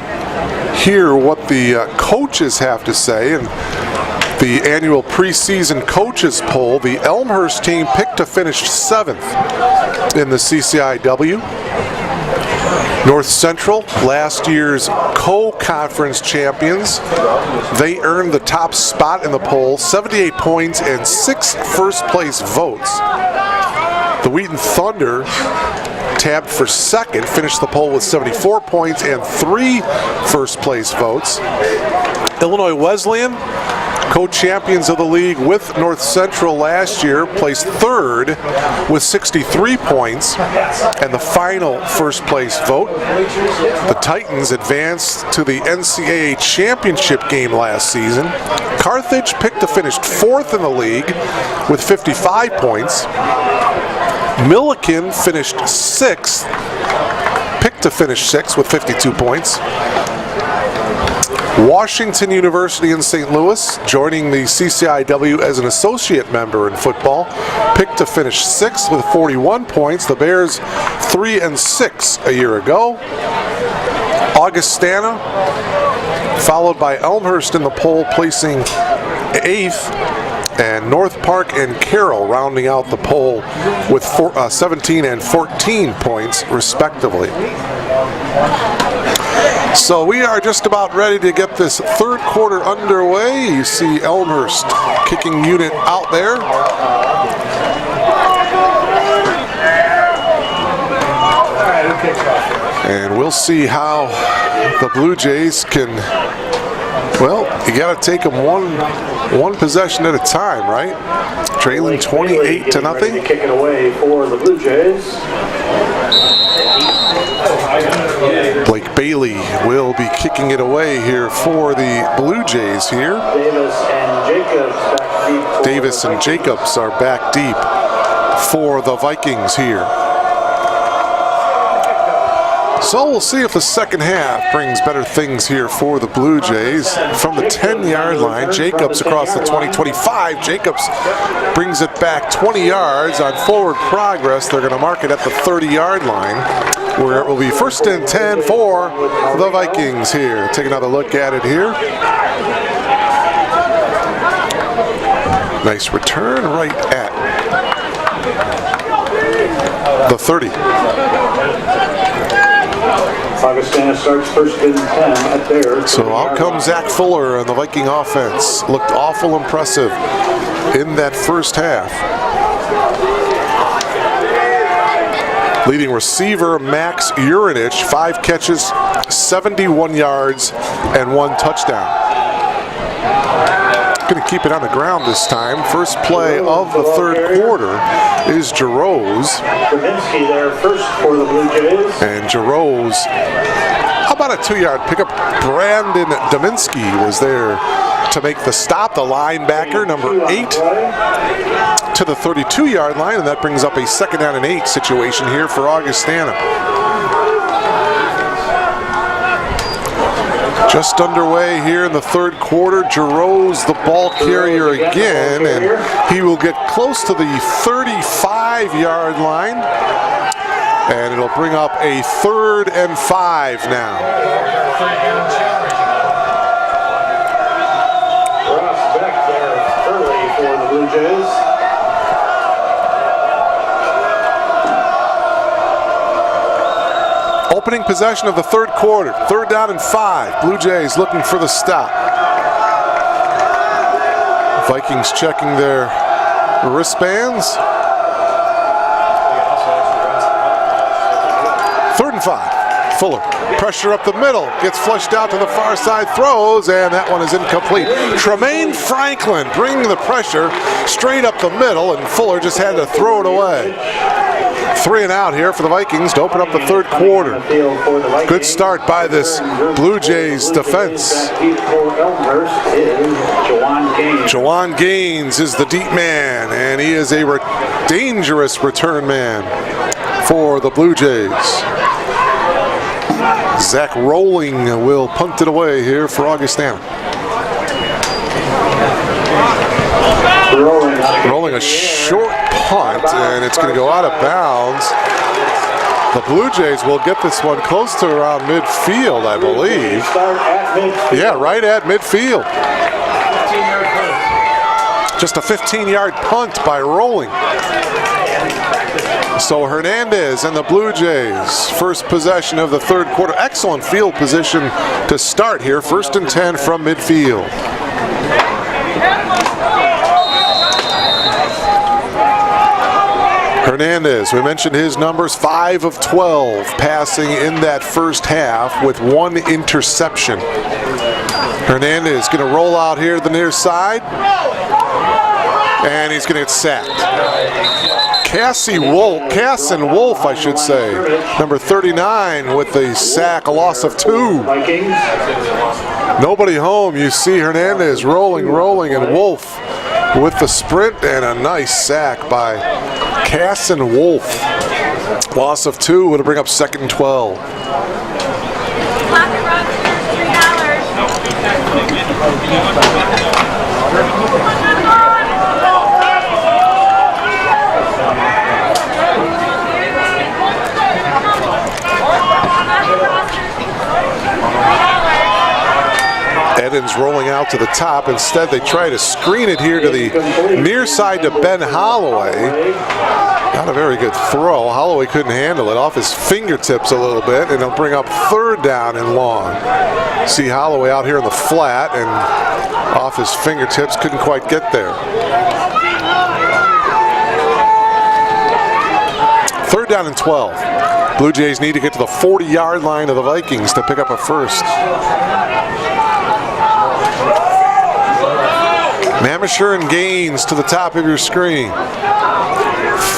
Speaker 1: hear what the coaches have to say. And the annual preseason coaches poll, the Elmhurst team picked to finish 7th in the CCIW. North Central, last year's co-conference champions, they earned the top spot in the poll, 78 points and 6 first-place votes. The Wheaton Thunder tabbed for second, finished the poll with 74 points and 3 first-place votes. Illinois Wesleyan, co-champions of the league with North Central last year, placed third with 63 points and the final first place vote. The Titans advanced to the NCAA championship game last season. Carthage picked to finish 4th in the league with 55 points. Milliken finished 6th, picked to finish 6th with 52 points. Washington University in St. Louis, joining the CCIW as an associate member in football, picked to finish 6th with 41 points. The Bears 3-6 a year ago. Augustana, followed by Elmhurst in the poll, placing 8th, and North Park and Carroll rounding out the poll with 17 and 14 points respectively. So we are just about ready to get this third quarter underway. You see Elmhurst kicking unit out there. And we'll see how the Blue Jays can, well, you got to take them one possession at a time, right? Trailing 28-0.
Speaker 2: Kicking away for the Blue Jays.
Speaker 1: Blake Bailey will be kicking it away here for the Blue Jays here. Davis and Jacobs are back deep for the Vikings here. So we'll see if the second half brings better things here for the Blue Jays. From the 10-yard line, Jacobs across the 20-25. Jacobs brings it back 20 yards on forward progress. They're going to mark it at the 30-yard line, where it will be 1st and 10 for the Vikings here. Take another look at it here. Nice return right at the 30.
Speaker 2: Augustana starts 1st and 10 at there.
Speaker 1: So out comes Zach Fuller, and the Viking offense looked awful impressive in that first half. Leading receiver Max Urinich, 5 catches, 71 yards, and 1 touchdown. Going to keep it on the ground this time. First play of the third quarter is Jarose.
Speaker 2: Kaminsky there first for the Blue Jays.
Speaker 1: And Jarose, how about a 2-yard pickup? Brandon Dominski was there to make the stop. The linebacker, number 8, to the 32-yard line, and that brings up a 2nd down and 8 situation here for Augustana. Just underway here in the third quarter. Jarose, the ball carrier again, and he will get close to the 35-yard line, and it'll bring up a 3rd and 5 now.
Speaker 2: Ross Beck there early for the Blue Jays.
Speaker 1: Opening possession of the third quarter. 3rd down and 5. Blue Jays looking for the stop. Vikings checking their wristbands. 3rd and 5. Fuller, pressure up the middle, gets flushed out to the far side, throws, and that one is incomplete. Tremaine Franklin bringing the pressure straight up the middle, and Fuller just had to throw it away. 3 and out here for the Vikings to open up the third quarter. Good start by this Blue Jays defense. Jawan Gaines is the deep man, and he is a dangerous return man for the Blue Jays. Zach Rolling will punt it away here for Augustana. Rolling a short punt, and it's going to go out of bounds. The Blue Jays will get this one close to around midfield, I believe. Yeah, right at midfield. Just a 15-yard punt by Rolling. So Hernandez and the Blue Jays, first possession of the third quarter. Excellent field position to start here. 1st and 10 from midfield. Hernandez, we mentioned his numbers, 5 of 12 passing in that first half with 1 interception. Hernandez going to roll out here to the near side, and he's going to get sacked. Casson Wolf, I should say, number 39 with the sack, a loss of 2. Nobody home. You see Hernandez rolling, and Wolf with the sprint and a nice sack by Casson Wolf. Loss of 2 would bring up 2nd and 12. Edens rolling out to the top. Instead, they try to screen it here to the near side to Ben Holloway. Not a very good throw. Holloway couldn't handle it. Off his fingertips a little bit, and it'll bring up 3rd down and long. See Holloway out here in the flat, and off his fingertips, couldn't quite get there. 3rd down and 12. Blue Jays need to get to the 40-yard line of the Vikings to pick up a first. Mamisher and Gaines to the top of your screen.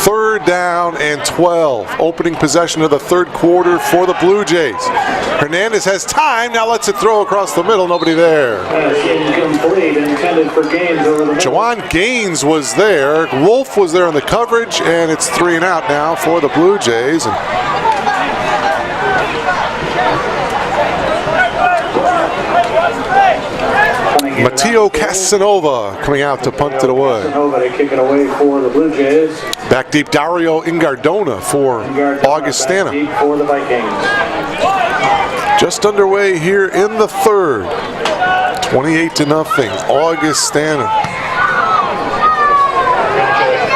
Speaker 1: 3rd down and 12. Opening possession of the third quarter for the Blue Jays. Hernandez has time. Now lets it throw across the middle. Nobody there.
Speaker 2: Incomplete, intended for Gaines over the middle.
Speaker 1: Jawan Gaines was there. Wolf was there in the coverage, and it's 3 and out now for the Blue Jays. Mateo Casanova coming out to punt it away.
Speaker 2: Casanova to kick it away for the Blue Jays.
Speaker 1: Back deep, Dario Ingardona for Augustana.
Speaker 2: Back deep for the Vikings.
Speaker 1: Just underway here in the third. 28-0, Augustana.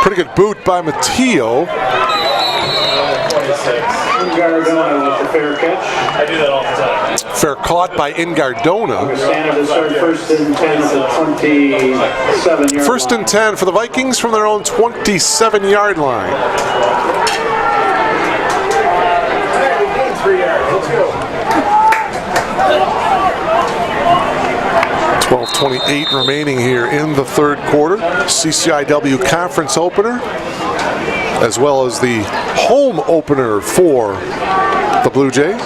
Speaker 1: Pretty good boot by Mateo.
Speaker 2: Ingardona with the fair catch. I do that all the time.
Speaker 1: Fair caught by Ingardona.
Speaker 2: Augustana to start 1st and 10 at the 27-yard line.
Speaker 1: 1st and 10 for the Vikings from their own 27-yard line. 12:28 remaining here in the third quarter. CCIW conference opener, as well as the home opener for the Blue Jays.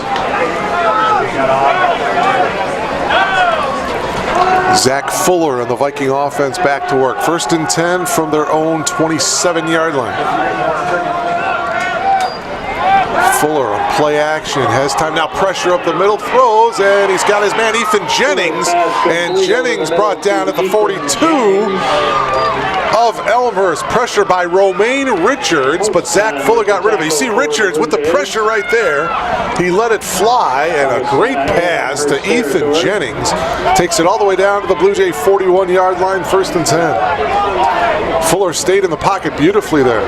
Speaker 1: Zach Fuller and the Viking offense back to work. 1st and 10 from their own 27-yard line. Fuller on play action, has time now, pressure up the middle, throws, and he's got his man Ethan Jennings, and Jennings brought down at the 42 of Elmhurst. Pressure by Romaine Richards, but Zach Fuller got rid of it. You see Richards with the pressure right there. He let it fly, and a great pass to Ethan Jennings. Takes it all the way down to the Blue Jay 41-yard line, 1st and 10. Fuller stayed in the pocket beautifully there.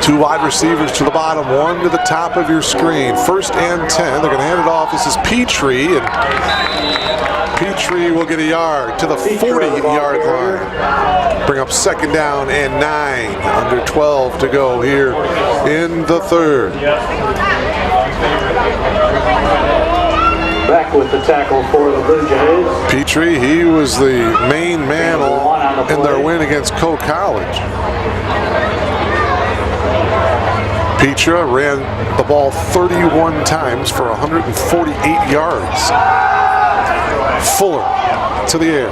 Speaker 1: Two wide receivers to the bottom, one to the top of your screen. 1st and 10. They're going to hand it off. This is Petrie, and Petrie will get a yard to the 40-yard line. Bring up 2nd down and 9. Under 12 to go here in the third.
Speaker 2: Back with the tackle for the Blue Jays.
Speaker 1: Petrie, he was the main man in their win against Coe College. Petra ran the ball 31 times for 148 yards. Fuller to the air.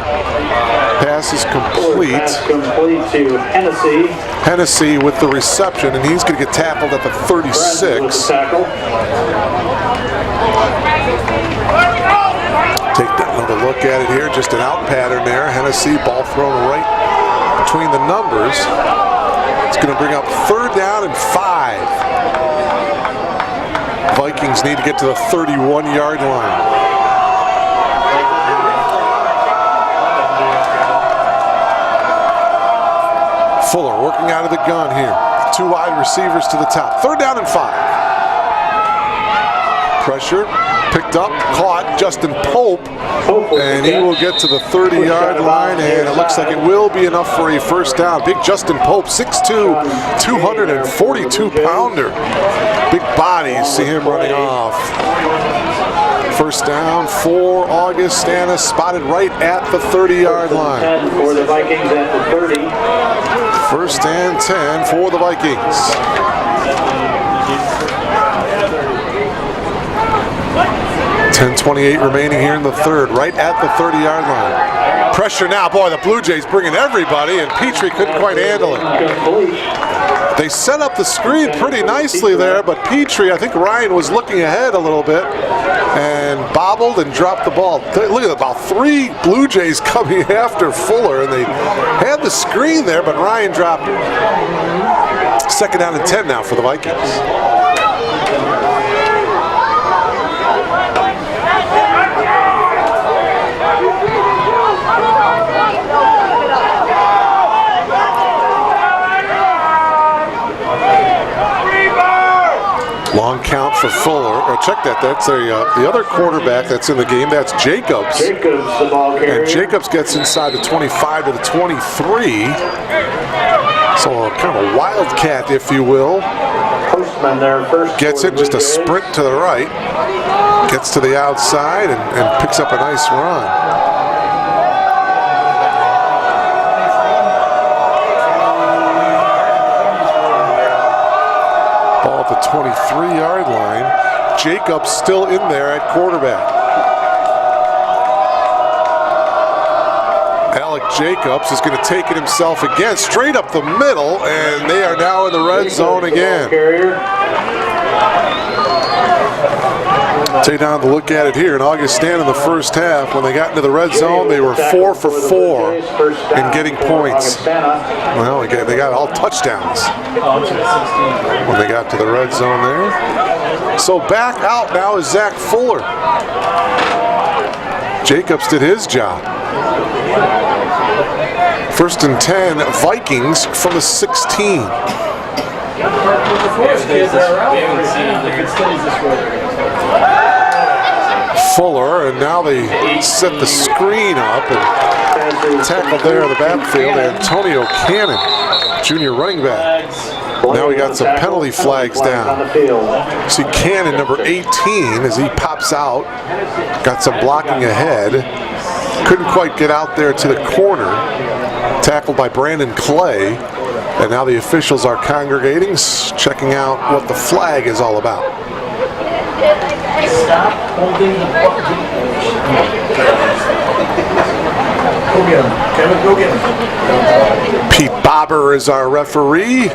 Speaker 1: Pass is complete.
Speaker 2: Pass complete to Hennessy.
Speaker 1: Hennessy with the reception, and he's going to get tackled at the 36. Take another look at it here. Just an out pattern there. Hennessy, ball thrown right between the numbers. It's going to bring up 3rd down and 5. Vikings need to get to the 31-yard line. Fuller working out of the gun here. 2 wide receivers to the top. 3rd down and 5. Pressure, picked up, caught, Justin Pope, and he will get to the 30-yard line, and it looks like it will be enough for a first down. Big Justin Pope, 6'2", 242-pounder. Big body, you see him running off. First down for Augustana, spotted right at the 30-yard line.
Speaker 2: 10 for the Vikings at the 30.
Speaker 1: First and 10 for the Vikings. 10:28 remaining here in the 3rd, right at the 30-yard line. Pressure now, boy, the Blue Jays bringing everybody, and Petrie couldn't quite handle it. They set up the screen pretty nicely there, but Petrie, I think Ryan was looking ahead a little bit and bobbled and dropped the ball. Look at about 3 Blue Jays coming after Fuller, and they had the screen there, but Ryan dropped it. 2nd down and 10 now for the Vikings. Long count for Fuller. Or check that. That's the other quarterback that's in the game. That's Jacobs.
Speaker 2: Jacobs, the ball carrier.
Speaker 1: And Jacobs gets inside the 25 to the 23. So kind of a wildcat, if you will.
Speaker 2: Postman there first.
Speaker 1: Gets it, just a sprint to the right. Gets to the outside and picks up a nice run. Ball at the 23-yard line. Jacobs still in there at quarterback. Alec Jacobs is going to take it himself again, straight up the middle, and they are now in the red zone again. Take down to look at it here in Augustana in the first half. When they got into the red zone, they were 4 for 4 in getting points. Well, they got all touchdowns when they got to the red zone there. So back out now is Zach Fuller. Jacobs did his job. 1st and 10, Vikings from the 16. Fuller, and now they set the screen up and tackle there in the backfield. Antonio Cannon, junior running back. Now we got some penalty flags down. See Cannon, number 18, as he pops out. Got some blocking ahead. Couldn't quite get out there to the corner. Tackled by Brandon Clay. And now the officials are congregating, checking out what the flag is all about.
Speaker 2: Stop holding the ball. Go get him. Kevin, go get him.
Speaker 1: Pete Bobber is our referee.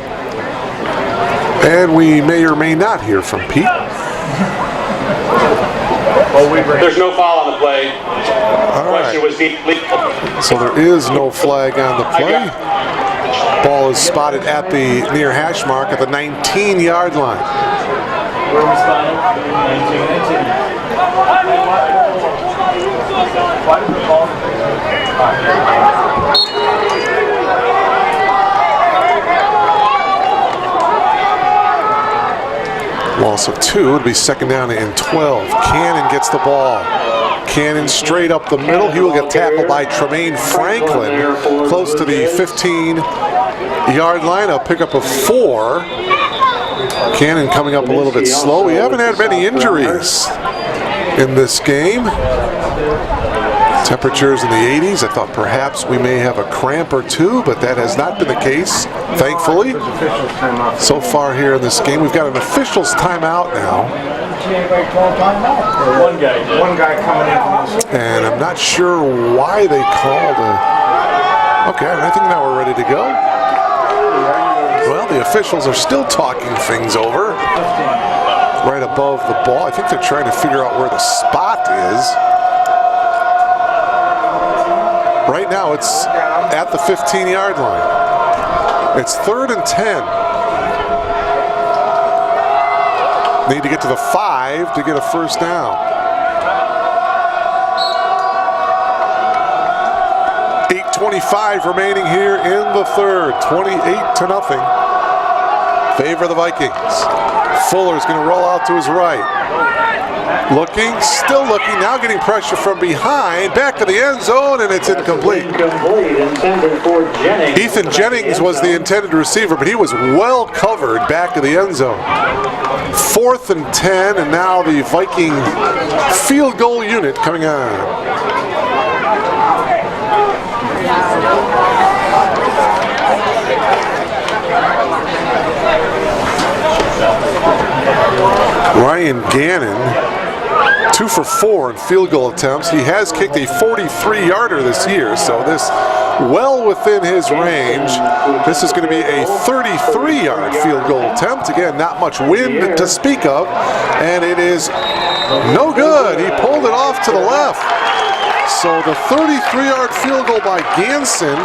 Speaker 1: And we may or may not hear from Pete.
Speaker 2: There's no foul on the play.
Speaker 1: All right. So there is no flag on the play. Ball is spotted at the near hash mark at the 19-yard line. Loss of 2 would be 2nd down and 12. Cannon gets the ball. Cannon straight up the middle. He will get tackled by Tremaine Franklin close to the 15-yard line. A pickup of 4. Cannon coming up a little bit slow. We haven't had many injuries in this game. Temperatures in the 80s. I thought perhaps we may have a cramp or 2, but that has not been the case, thankfully. So far here in this game, we've got an official's timeout now.
Speaker 2: One guy coming in.
Speaker 1: And I'm not sure why they called a... Okay, I think now we're ready to go. Well, the officials are still talking things over right above the ball. I think they're trying to figure out where the spot is. Right now it's at the 15-yard line. It's 3rd and 10. Need to get to the 5 to get a first down. 8:25 remaining here in the third. 28-0. Favor the Vikings. Fuller's going to roll out to his right. Looking, still looking, now getting pressure from behind, back to the end zone, and it's incomplete. Ethan Jennings was the intended receiver, but he was well covered back of the end zone. 4th and 10, and now the Viking field goal unit coming on. Ryan Gannon, 2 for 4 in field goal attempts. He has kicked a 43-yarder this year, so this well within his range. This is going to be a 33-yard field goal attempt. Again, not much wind to speak of, and it is no good. He pulled it off to the left. So the 33-yard field goal by Ganson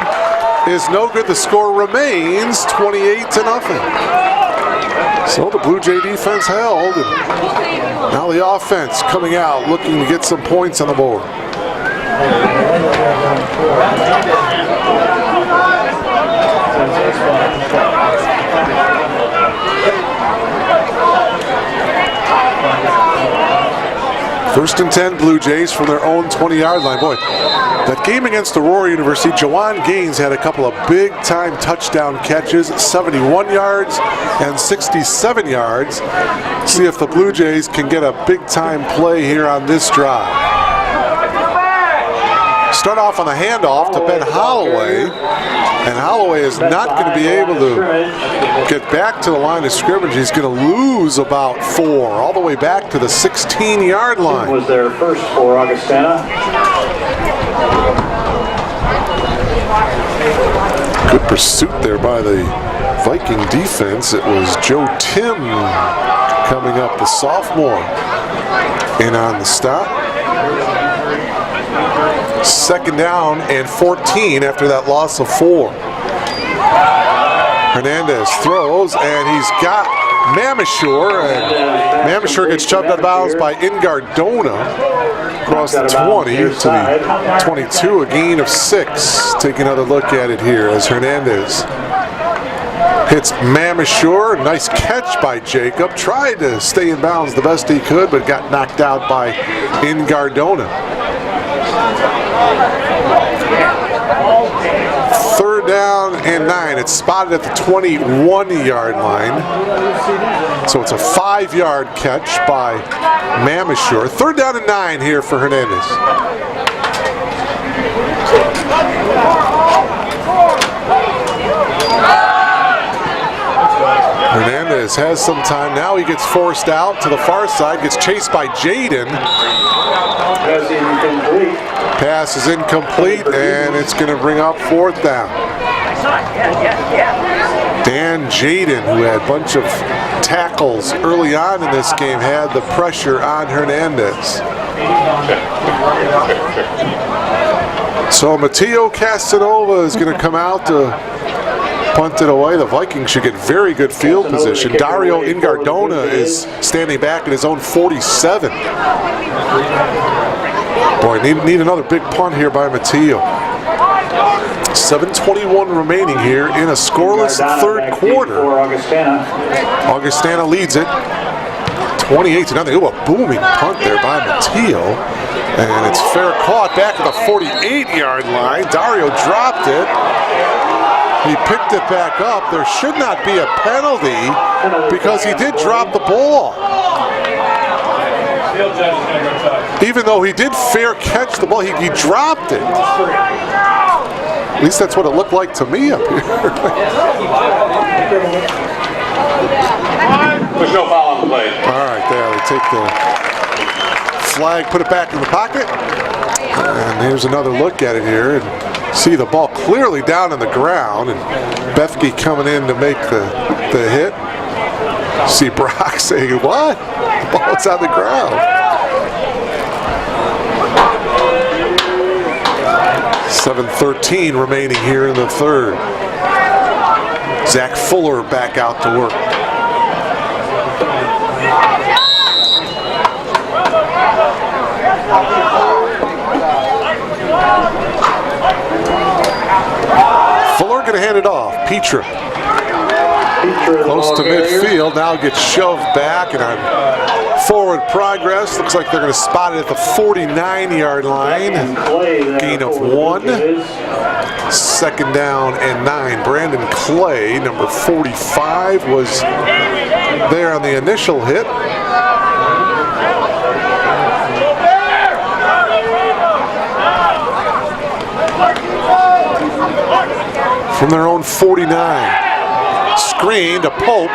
Speaker 1: is no good. The score remains 28-0. So the Blue Jay defense held, and now the offense coming out looking to get some points on the board. First and 10 Blue Jays from their own 20-yard line. Boy, that game against Aurora University, Jawan Gaines had a couple of big-time touchdown catches, 71 yards and 67 yards. See if the Blue Jays can get a big-time play here on this drive. Start off on the handoff to Ben Holloway, and Holloway is not going to be able to get back to the line of scrimmage. He's going to lose about 4, all the way back to the 16-yard line.
Speaker 2: Was their first for Augustana.
Speaker 1: Good pursuit there by the Viking defense. It was Joe Tim coming up, the sophomore, in on the stop. 2nd down and 14 after that loss of 4. Hernandez throws, and he's got Mamashur, and Mamashur gets shoved out of bounds by Ingardona across the 20 to the 22, a gain of 6. Take another look at it here as Hernandez hits Mamashur. Nice catch by Jacob. Tried to stay in bounds the best he could, but got knocked out by Ingardona. 3rd down and 9. It's spotted at the 21-yard line. So it's a 5-yard catch by Mamashur. 3rd down and 9 here for Hernandez. Hernandez has some time. Now he gets forced out to the far side, gets chased by Jaden. Pass is incomplete, and it's going to bring up 4th down. Dan Jaden, who had a bunch of tackles early on in this game, had the pressure on Hernandez. So Matteo Casanova is going to come out to punt it away. The Vikings should get very good field position. Dario Ingardona is standing back at his own 47. Boy, need another big punt here by Matteo. 7:21 remaining here in a scoreless 3rd quarter. Augustana leads it 28-0. Ooh, a booming punt there by Matteo. And it's fair caught back at the 48-yard line. Dario dropped it. He picked it back up. There should not be a penalty because he did drop the ball. Even though he did fair catch the ball, he dropped it. At least that's what it looked like to me up here.
Speaker 2: There's no foul on the play.
Speaker 1: All right, there, they take the flag, put it back in the pocket. And here's another look at it here. And see the ball clearly down on the ground, and Bethke coming in to make the hit. See Brock saying, what? The ball's on the ground. 7:13 remaining here in the third. Zach Fuller back out to work. Fuller gonna hand it off. Petra. Close to midfield, now gets shoved back and on forward progress. Looks like they're going to spot it at the 49-yard line. Gain of 1. Second down and 9. Brandon Clay, number 45, was there on the initial hit. From their own 49. Screen to Pope.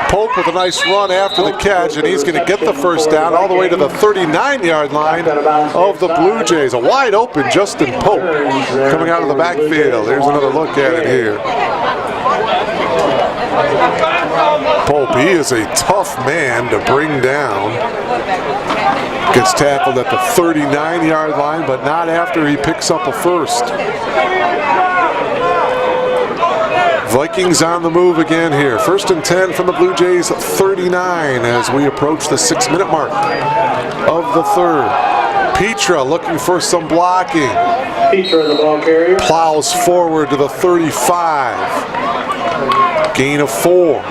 Speaker 1: Pope with a nice run after the catch, and he's going to get the first down all the way to the 39-yard line of the Blue Jays. A wide open Justin Pope coming out of the backfield. There's another look at it here. Pope, he is a tough man to bring down. Gets tackled at the 39-yard line, but not after he picks up a first. Vikings on the move again here. 1st and 10 from the Blue Jays 39 as we approach the 6-minute mark of the third. Petra looking for some blocking.
Speaker 2: Petra, the ball carrier.
Speaker 1: Plows forward to the 35. Gain of 4.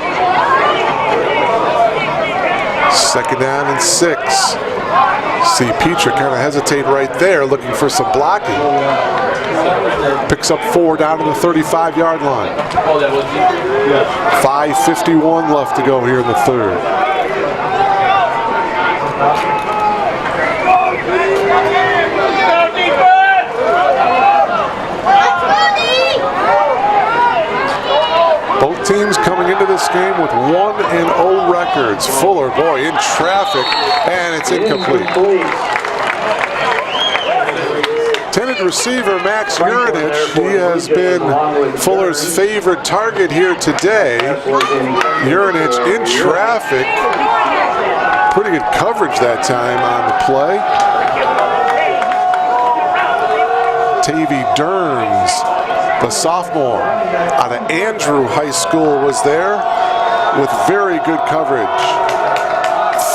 Speaker 1: 2nd down and 6. See Petra kind of hesitate right there, looking for some blocking. Picks up 4 down to the 35-yard line. 5:51 left to go here in the third. Both teams coming into this game with 1-0 records. Fuller, boy, in traffic, and it's incomplete. Intended receiver Max Urinich, he has been Fuller's favorite target here today. Urinich in traffic. Pretty good coverage that time on the play. Tavy Derns, the sophomore out of Andrew High School, was there with very good coverage.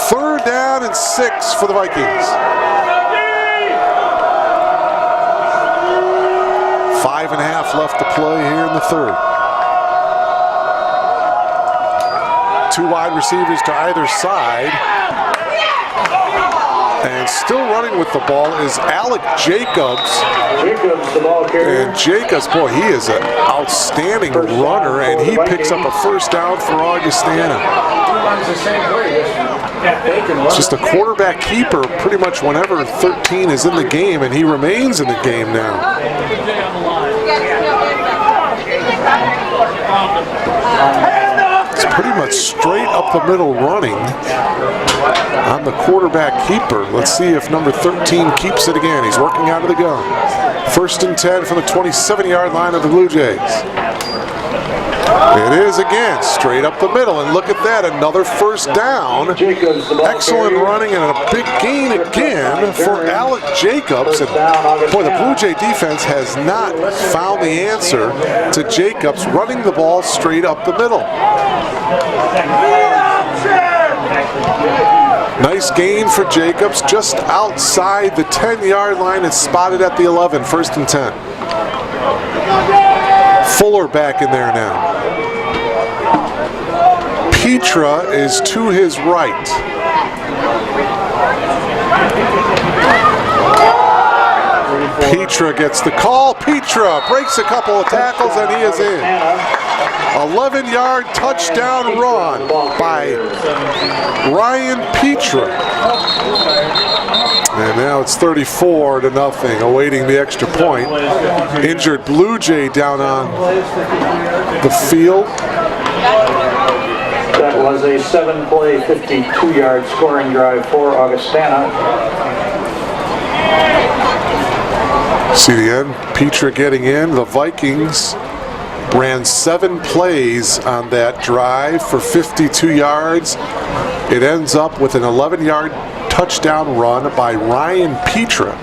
Speaker 1: 3rd down and 6 for the Vikings. 5.5 left to play here in the third. 2 wide receivers to either side. And still running with the ball is Alec Jacobs. And Jacobs, boy, he is an outstanding runner, and he picks up a first down for Augustana. It's just a quarterback keeper pretty much whenever 13 is in the game, and he remains in the game now. It's pretty much straight up the middle running on the quarterback keeper. Let's see if number 13 keeps it again. He's working out of the gun. 1st and 10 from the 27-yard line of the Blue Jays. It is again, straight up the middle, and look at that, another first down. Excellent running and a big gain again for Alec Jacobs. And boy, the Blue Jay defense has not found the answer to Jacobs running the ball straight up the middle. Nice gain for Jacobs, just outside the 10-yard line and spotted at the 11, 1st and 10. Fuller back in there now. Petra is to his right. Petra gets the call. Petra breaks a couple of tackles and he is in. 11-yard touchdown run by Ryan Petra. And now it's 34-0, awaiting the extra point. Injured Blue Jay down on the field.
Speaker 2: That was a 7-play, 52-yard scoring drive for Augustana.
Speaker 1: See the end, Petra getting in. The Vikings ran 7 plays on that drive for 52 yards. It ends up with an 11-yard touchdown run by Ryan Petra.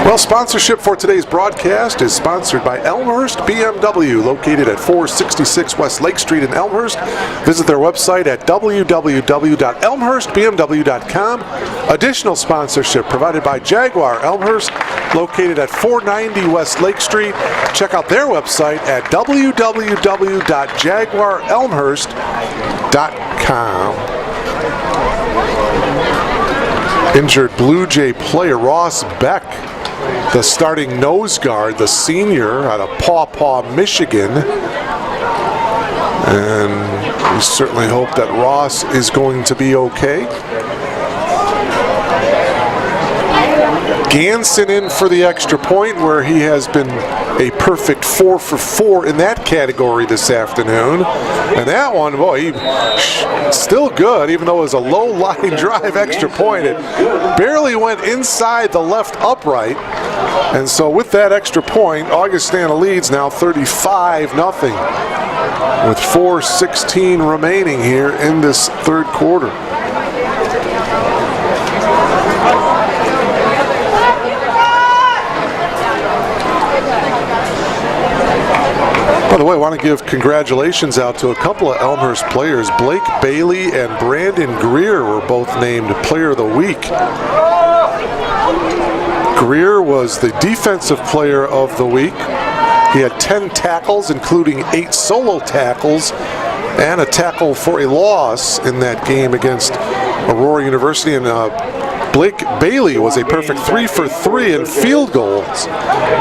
Speaker 1: Well, sponsorship for today's broadcast is sponsored by Elmhurst BMW, located at 466 West Lake Street in Elmhurst. Visit their website at www.elmhurstbmw.com. Additional sponsorship provided by Jaguar Elmhurst, located at 490 West Lake Street. Check out their website at www.jaguarelmhurst.com. Injured Blue Jay player Ross Beck, the starting nose guard, the senior out of Paw Paw, Michigan. And we certainly hope that Ross is going to be okay. Ganson in for the extra point, where he has been a perfect 4 for 4 in that category this afternoon. And that one, boy, still good, even though it was a low line drive extra point. It barely went inside the left upright. And so with that extra point, Augustana leads now 35-0 with 4:16 remaining here in this third quarter. By the way, I want to give congratulations out to a couple of Elmhurst players. Blake Bailey and Brandon Greer were both named Player of the Week. Greer was the Defensive Player of the Week. He had 10 tackles, including 8 solo tackles, and a tackle for a loss in that game against Aurora University. And Blake Bailey was a perfect 3 for 3 in field goals.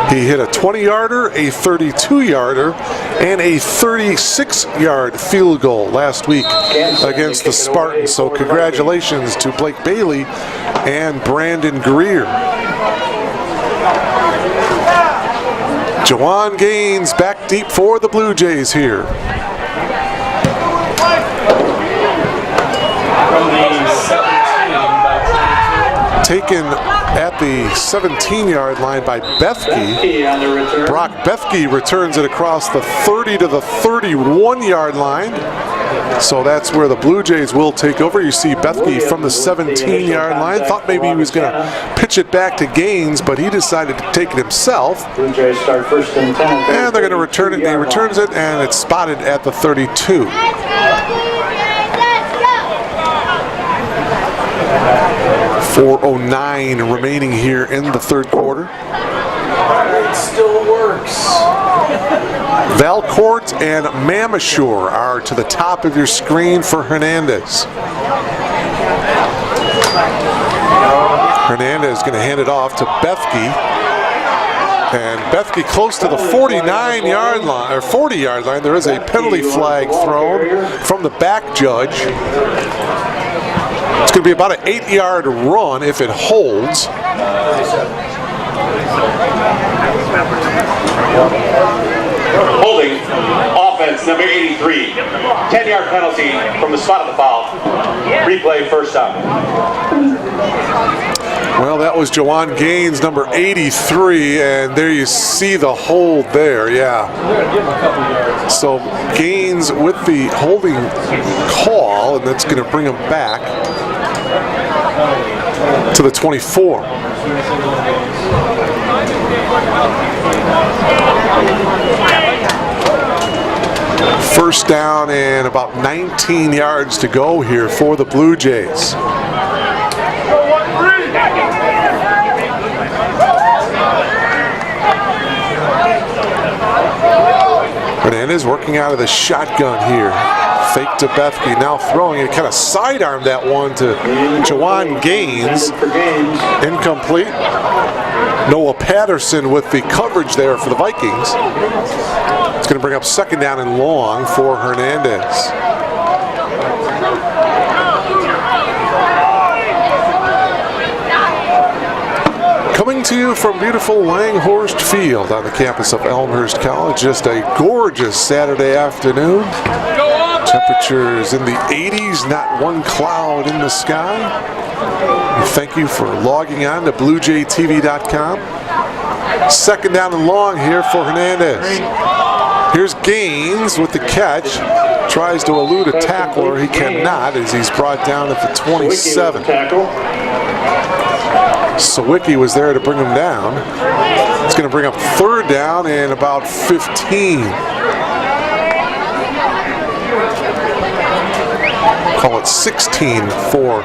Speaker 1: He hit a 20-yarder, a 32-yarder, and a 36-yard field goal last week against the Spartans. So congratulations to Blake Bailey and Brandon Greer. Jawan Gaines back deep for the Blue Jays here. Taken at the 17-yard line by Bethke. Brock Bethke returns it across the 30 to the 31-yard line. So that's where the Blue Jays will take over. You see Bethke from the 17-yard line. Thought maybe he was going to pitch it back to Gaines, but he decided to take it himself.
Speaker 2: Blue Jays start 1st and 10.
Speaker 1: And they're going to return it. He returns it, and it's spotted at the 32. 4:09 remaining here in the third quarter.
Speaker 2: It still works.
Speaker 1: Valcourt and Mamashore are to the top of your screen for Hernandez. Hernandez is going to hand it off to Bethke. And Bethke close to the 49-yard line, or 40-yard line. There is a penalty flag thrown from the back judge. It's going to be about an 8-yard run if it holds.
Speaker 4: Holding, offense number 83. 10-yard penalty from the spot of the foul. Replay first down.
Speaker 1: Well, that was Jawan Gaines, number 83, and there you see the hold there, yeah. So Gaines with the holding call, and that's going to bring him back to the 24. First down and about 19 yards to go here for the Blue Jays. Hernandez working out of the shotgun here. Fake to Bethke, now throwing it, kind of sidearmed that one to Jawan Gaines. Incomplete. Noah Patterson with the coverage there for the Vikings. It's going to bring up second down and long for Hernandez. Coming to you from beautiful Langhorst Field on the campus of Elmhurst College. Just a gorgeous Saturday afternoon. Temperatures in the 80s, not one cloud in the sky. And thank you for logging on to BlueJayTV.com. Second down and long here for Hernandez. Here's Gaines with the catch. tries to elude a tackler. He cannot as he's brought down at the 27. Sawicki was there to bring him down. It's going to bring up third down and about 15. Call it 16 for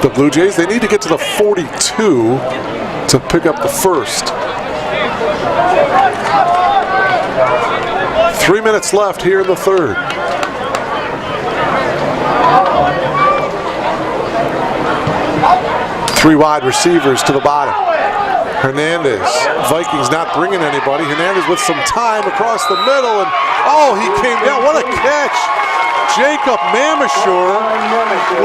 Speaker 1: the Blue Jays. They need to get to the 42 to pick up the first. 3 minutes left here in the third. Three wide receivers to the bottom. Hernandez. Vikings not bringing anybody. Hernandez with some time across the middle, and oh, he came down. What a catch. Jacob Mamashur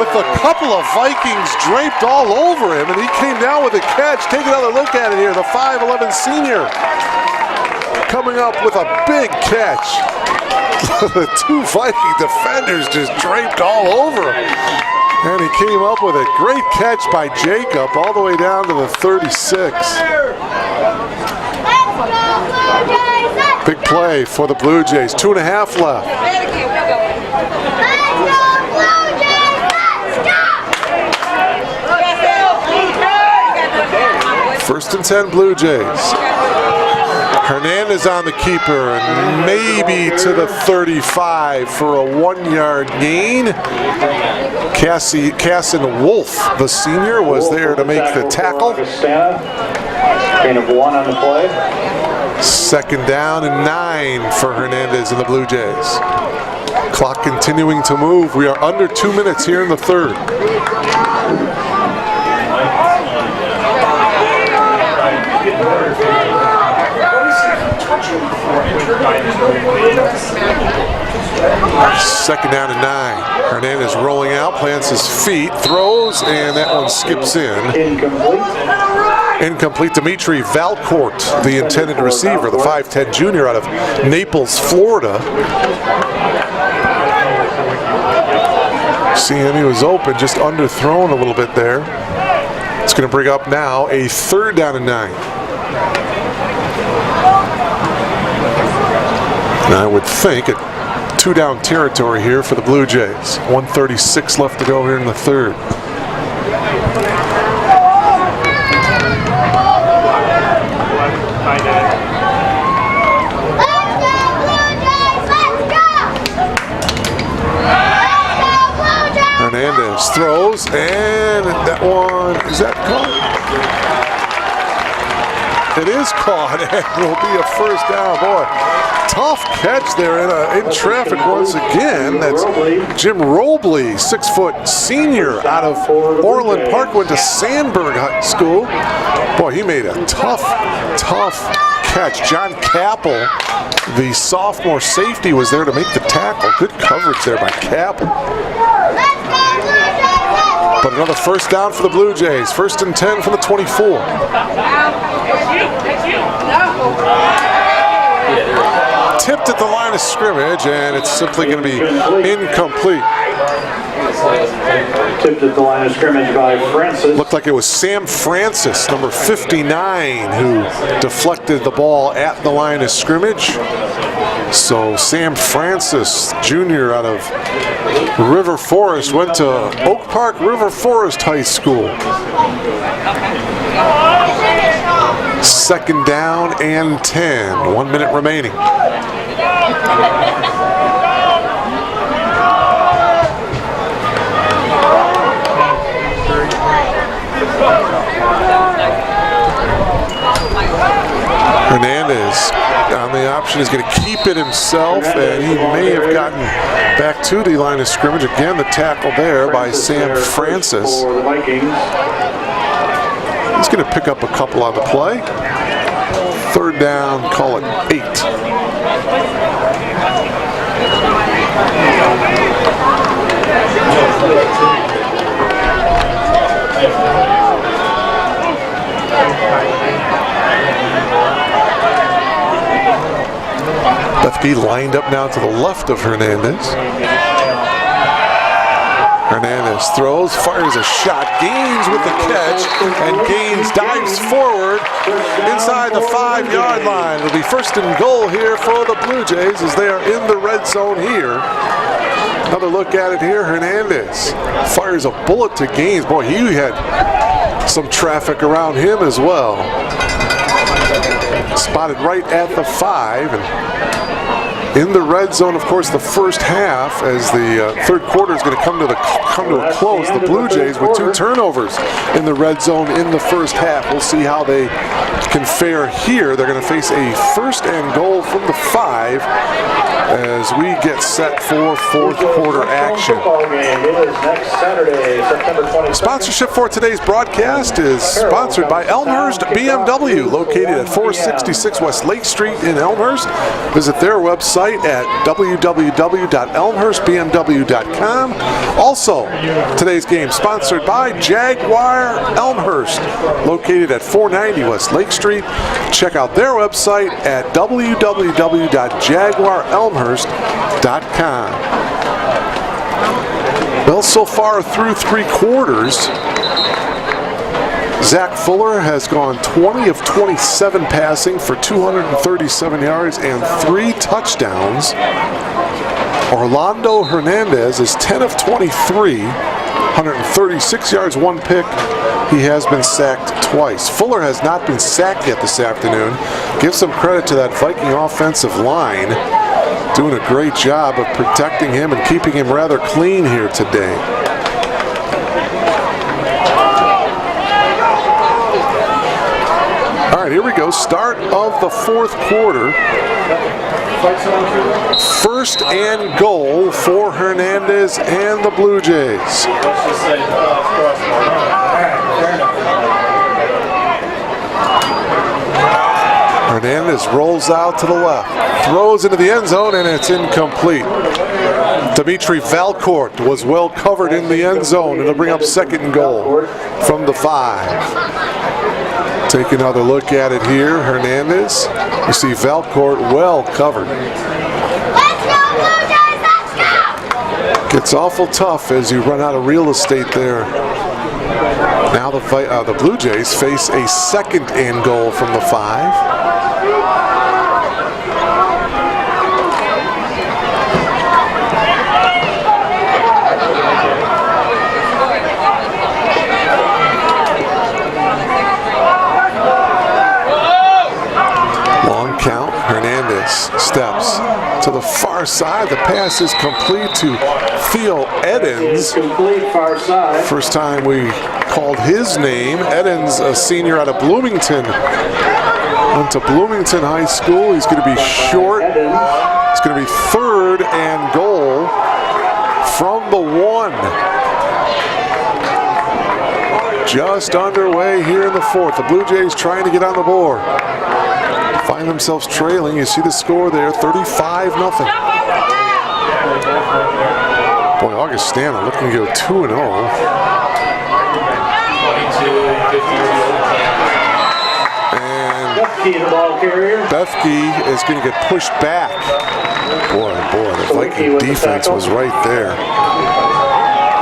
Speaker 1: with a couple of Vikings draped all over him, and he came down with a catch. Take another look at it here. The 5'11 senior coming up with a big catch. The two Viking defenders just draped all over him. And he came up with a great catch by Jacob all the way down to the 36. Big play for the Blue Jays. 2.5 left. First and 10 Blue Jays. Hernandez on the keeper and maybe to the 35 for a 1-yard gain. Casson Wolf, the senior, was there to make the tackle.
Speaker 2: Augustana, gain of 1 on the play.
Speaker 1: Second down and 9 for Hernandez and the Blue Jays. Clock continuing to move. We are under 2 minutes here in the third. Second down and 9. Hernandez rolling out, plants his feet, throws, and that one skips in. Incomplete. Dimitri Valcourt, the intended receiver, the 5'10 junior out of Naples, Florida. See him, he was open, just underthrown a little bit there. It's going to bring up now a third down and 9. And I would think it 2-down territory here for the Blue Jays. 1:36 left to go here in the third. Hernandez throws, and that one, is that caught? It is caught, and it will be a first down. Boy, tough catch there in traffic once again. That's Jim Robley, 6-foot senior out of Orland Park, went to Sandburg High School. Boy, he made a tough catch. John Capel, the sophomore safety, was there to make the tackle. Good coverage there by Capel. But another first down for the Blue Jays. First and 10 from the 24. Tipped at the line of scrimmage, and it's simply going to be incomplete.
Speaker 2: Tipped at the line of scrimmage by Francis.
Speaker 1: Looked like it was Sam Francis, number 59, who deflected the ball at the line of scrimmage. So Sam Francis, junior out of River Forest, went to Oak Park River Forest High School. Second down and 10. 1 minute remaining. Hernandez on the option is going to keep it himself, and he may have gotten back to the line of scrimmage. Again, the tackle there by Sam Francis. He's going to pick up a couple on the play. Third down, call it 8. Lefty lined up now to the left of Hernandez. Hernandez throws, fires a shot, Gaines with the catch, and Gaines dives forward inside the 5-yard line. It'll be first and goal here for the Blue Jays as they are in the red zone here. Another look at it here, Hernandez fires a bullet to Gaines. Boy, he had some traffic around him as well. Spotted right at the 5, and in the red zone, of course, the first half, as the third quarter is going to come to a close. The Blue Jays with 2 turnovers in the red zone in the first half. We'll see how they can fare here. They're going to face a first and goal from the 5 as we get set for fourth quarter action. Sponsorship for today's broadcast is sponsored by Elmhurst BMW, located at 466 West Lake Street in Elmhurst. Visit their website at www.elmhurstbmw.com. Also, today's game sponsored by Jaguar Elmhurst, located at 490 West Lake Street. Check out their website at www.jaguarelmhurst.com. Well, so far through 3 quarters, Zach Fuller has gone 20 of 27 passing for 237 yards and 3 touchdowns. Orlando Hernandez is 10 of 23, 136 yards, 1 pick. He has been sacked twice. Fuller has not been sacked yet this afternoon. Give some credit to that Viking offensive line. Doing a great job of protecting him and keeping him rather clean here today. All right, here we go. Start of the fourth quarter. First and goal for Hernandez and the Blue Jays. Hernandez rolls out to the left, throws into the end zone, and it's incomplete. Dimitri Valcourt was well covered in the end zone. It'll bring up second and goal from the 5. Take another look at it here. Hernandez, you see Valcourt well covered. Gets awful tough as you run out of real estate there. Now the Blue Jays face a second and goal from the 5. Steps to the far side. The pass is complete to Theo Edens. First time we called his name. Edens, a senior out of Bloomington. Went to Bloomington High School. He's going to be short. It's going to be third and goal from the 1. Just underway here in the 4th. The Blue Jays trying to get on the board. Find themselves trailing. You see the score there, 35-0. Boy, Augustana looking to go 2-0. And Bethke is going to get pushed back. Boy, the Viking defense was right there.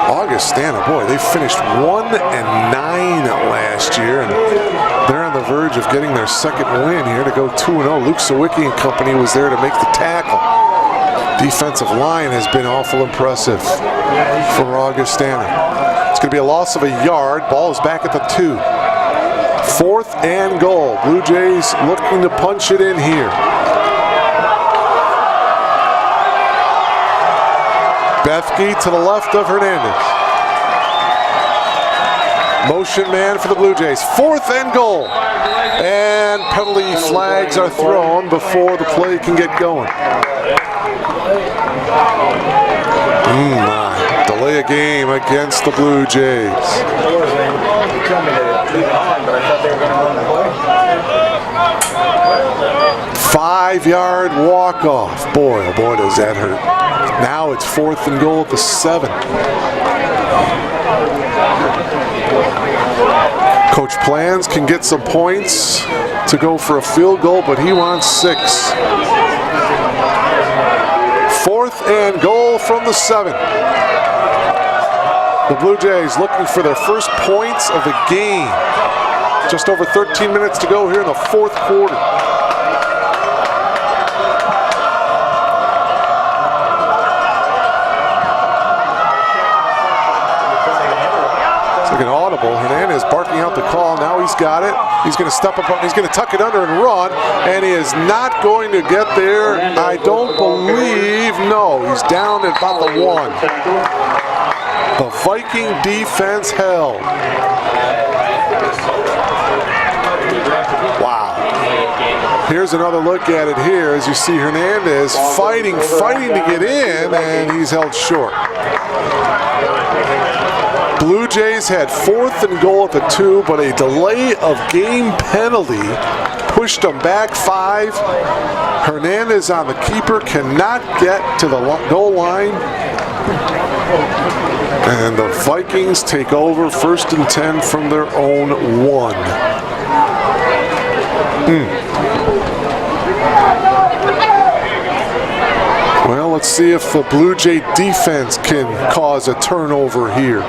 Speaker 1: Augustana, boy, they finished 1-9 last year, and they're on the verge of getting their second win here to go 2-0. Luke Sawicki and company was there to make the tackle. Defensive line has been awful impressive for Augustana. It's going to be a loss of a yard. Ball is back at the 2. 4th and goal. Blue Jays looking to punch it in here. Bethke to the left of Hernandez. Motion man for the Blue Jays. 4th and goal. And penalty flags are thrown before the play can get going. Delay a game against the Blue Jays. 5-yard walk-off. Boy, oh boy, does that hurt. Now it's 4th and goal at the 7. Coach Plans can get some points to go for a field goal, but he wants 6. 4th and goal from the 7. The Blue Jays looking for their first points of the game. Just over 13 minutes to go here in the fourth quarter. It's like an audible. Hernandez barking out the call. Now he's got it. He's going to step up. He's going to tuck it under and run. And he is not going to get there. I don't believe. No, he's down at about the 1. The Viking defense held. Wow. Here's another look at it here as you see Hernandez fighting to get in, and he's held short. Blue Jays had 4th and goal at the 2, but a delay of game penalty pushed them back 5. Hernandez on the keeper cannot get to the goal line. And the Vikings take over 1st and 10 from their own 1. Well, let's see if the Blue Jay defense can cause a turnover here.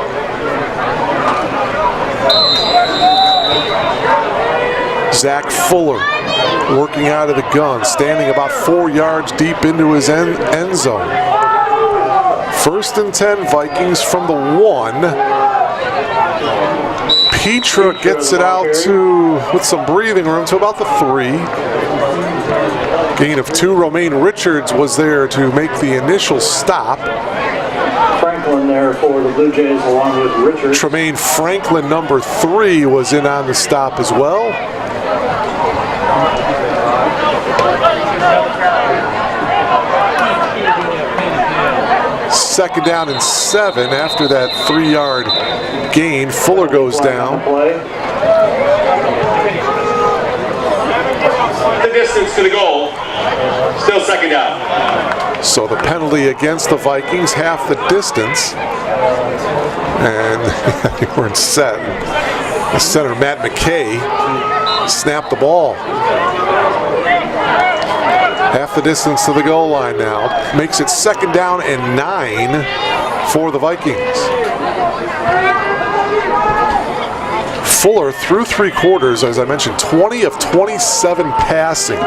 Speaker 1: Zach Fuller working out of the gun, standing about 4 yards deep into his end zone. 1st and 10 Vikings from the 1. Petra gets it out with some breathing room to about the 3. Gain of 2. Romaine Richards was there to make the initial stop.
Speaker 2: Franklin there for the Blue Jays along with Richards.
Speaker 1: Tremaine Franklin, number 3, was in on the stop as well. Second down and 7 after that 3-yard gain. Fuller goes down.
Speaker 4: The distance to the goal, still second down.
Speaker 1: So the penalty against the Vikings, half the distance. And they weren't set. The center, Matt McKay, snapped the ball. Half the distance to the goal line now. Makes it 2nd down and 9 for the Vikings. Fuller through 3 quarters, as I mentioned, 20 of 27 passing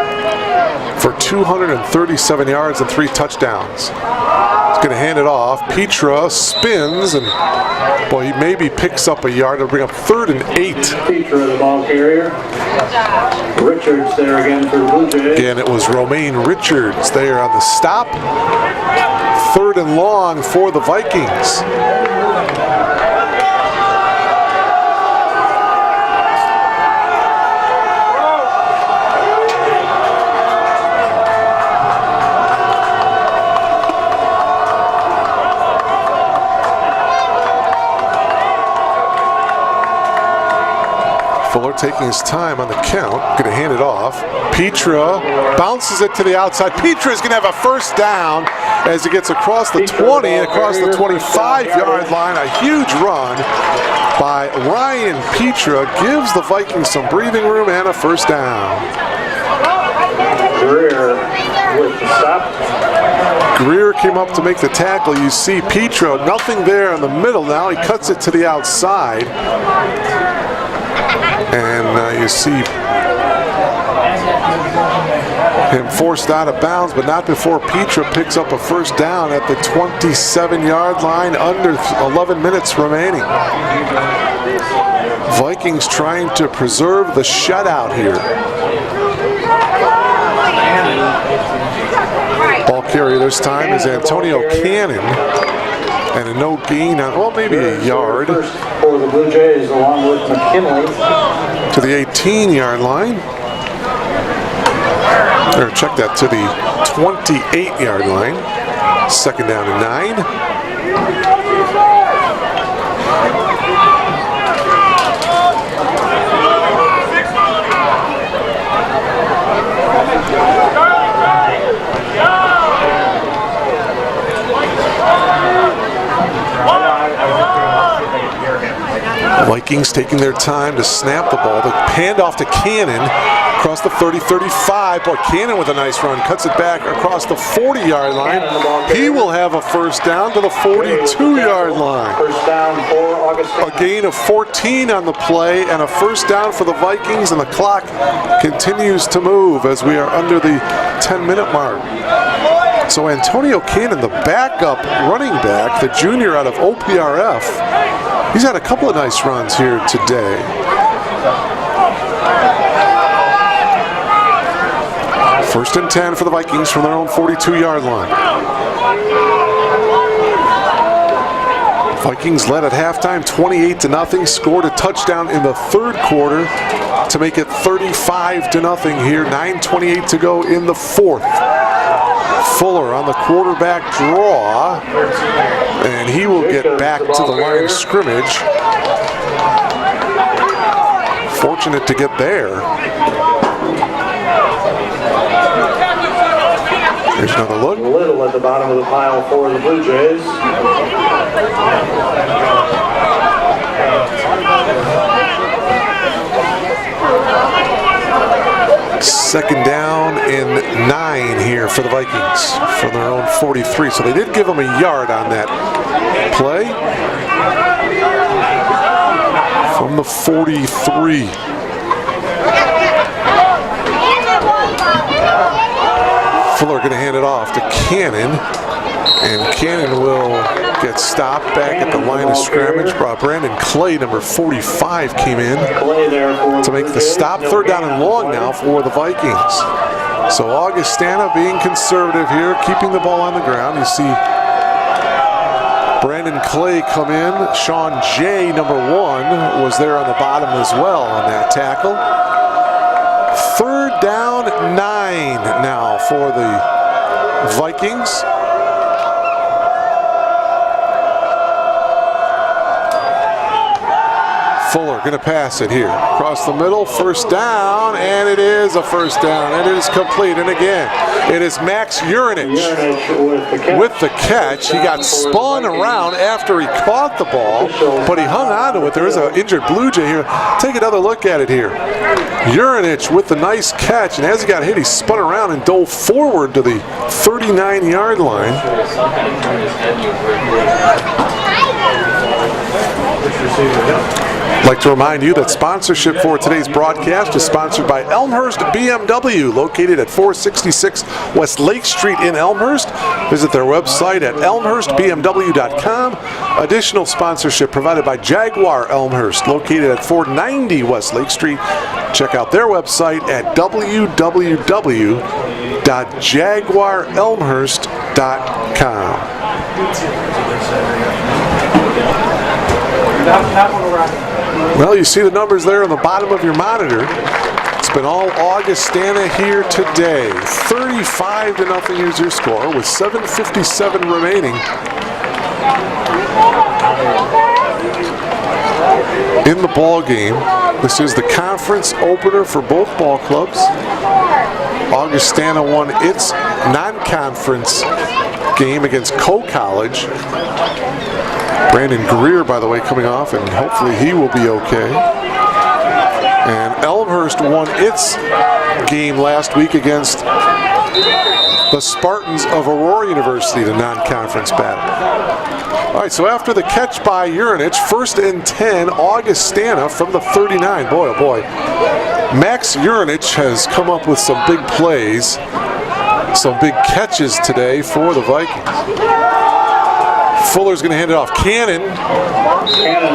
Speaker 1: for 237 yards and 3 touchdowns. He's going to hand it off. Petra spins, and boy, he maybe picks up a yard. It'll bring up 3rd and 8.
Speaker 2: Petra, the ball carrier. Richards there again for the Blue Jays.
Speaker 1: Again, it was Romaine Richards there on the stop. 3rd and long for the Vikings. Fuller taking his time on the count, going to hand it off. Petra bounces it to the outside. Petra is going to have a 1st down as he gets across the 20, across the 25-yard line. A huge run by Ryan Petra gives the Vikings some breathing room and a 1st down.
Speaker 2: Greer with the stop.
Speaker 1: Greer came up to make the tackle. You see Petra, nothing there in the middle now. He cuts it to the outside. And you see him forced out of bounds, but not before Petra picks up a 1st down at the 27-yard line, under 11 minutes remaining. Vikings trying to preserve the shutout here. Ball carrier this time is Antonio Cannon. And a no gain on, well, maybe a yard.
Speaker 2: For the Blue Jays along with McKinley.
Speaker 1: To the 18-yard line. Or check that, to the 28-yard line. 2nd down and 9. Vikings taking their time to snap the ball. The handoff to Cannon. across the 30-35. Boy, Cannon with a nice run. Cuts it back across the 40-yard line. He will have a first down to the 42-yard line.
Speaker 2: First down for Augustana.
Speaker 1: A gain of 14 on the play and a first down for the Vikings, and the clock continues to move as we are under the 10-minute mark. So Antonio Cannon, the backup running back, the junior out of OPRF, he's had a couple of nice runs here today. First and 10 for the Vikings from their own 42-yard line. Vikings led at halftime 28-0, scored a touchdown in the third quarter to make it 35-0 here, 9:28 to go in the fourth. Fuller on the quarterback draw, and he will get back to the line of scrimmage. Fortunate to get there. Here's another look.
Speaker 2: Little at the bottom of the pile for the Blue Jays.
Speaker 1: Second down and 9 here for the Vikings from their own 43. So they did give them a yard on that play. From the 43. Fuller going to hand it off to Cannon, and Cannon will get stopped back at the line of scrimmage. Brandon Clay, number 45, came in to make the stop. Third down and long now for the Vikings. So Augustana being conservative here, keeping the ball on the ground. You see Brandon Clay come in. Sean Jay, number 1, was there on the bottom as well on that tackle. Third down, 9 now for the Vikings. Fuller going to pass it here. Across the middle, first down, and it is a first down, and it is complete. And again, it is Max Urinich with the catch. He got spun around after he caught the ball, but he hung on to it. There is an injured Blue Jay here. Take another look at it here. Urinich with the nice catch, and as he got hit, he spun around and dove forward to the 39-yard line. I'd like to remind you that sponsorship for today's broadcast is sponsored by Elmhurst BMW, located at 466 West Lake Street in Elmhurst. Visit their website at elmhurstbmw.com. Additional sponsorship provided by Jaguar Elmhurst, located at 490 West Lake Street. Check out their website at www.jaguarelmhurst.com. Well, you see the numbers there on the bottom of your monitor. It's been all Augustana here today. 35-0 is your score with 7:57 remaining in the ball game. This is the conference opener for both ball clubs. Augustana won its non-conference game against Co-College. Brandon Greer, by the way, coming off, and hopefully he will be okay. And Elmhurst won its game last week against the Spartans of Aurora University, the non-conference battle. All right, so after the catch by Urinich, first and 10, Augustana from the 39. Boy, oh boy. Max Urinich has come up with some big plays, some big catches today for the Vikings. Fuller's going to hand it off. Cannon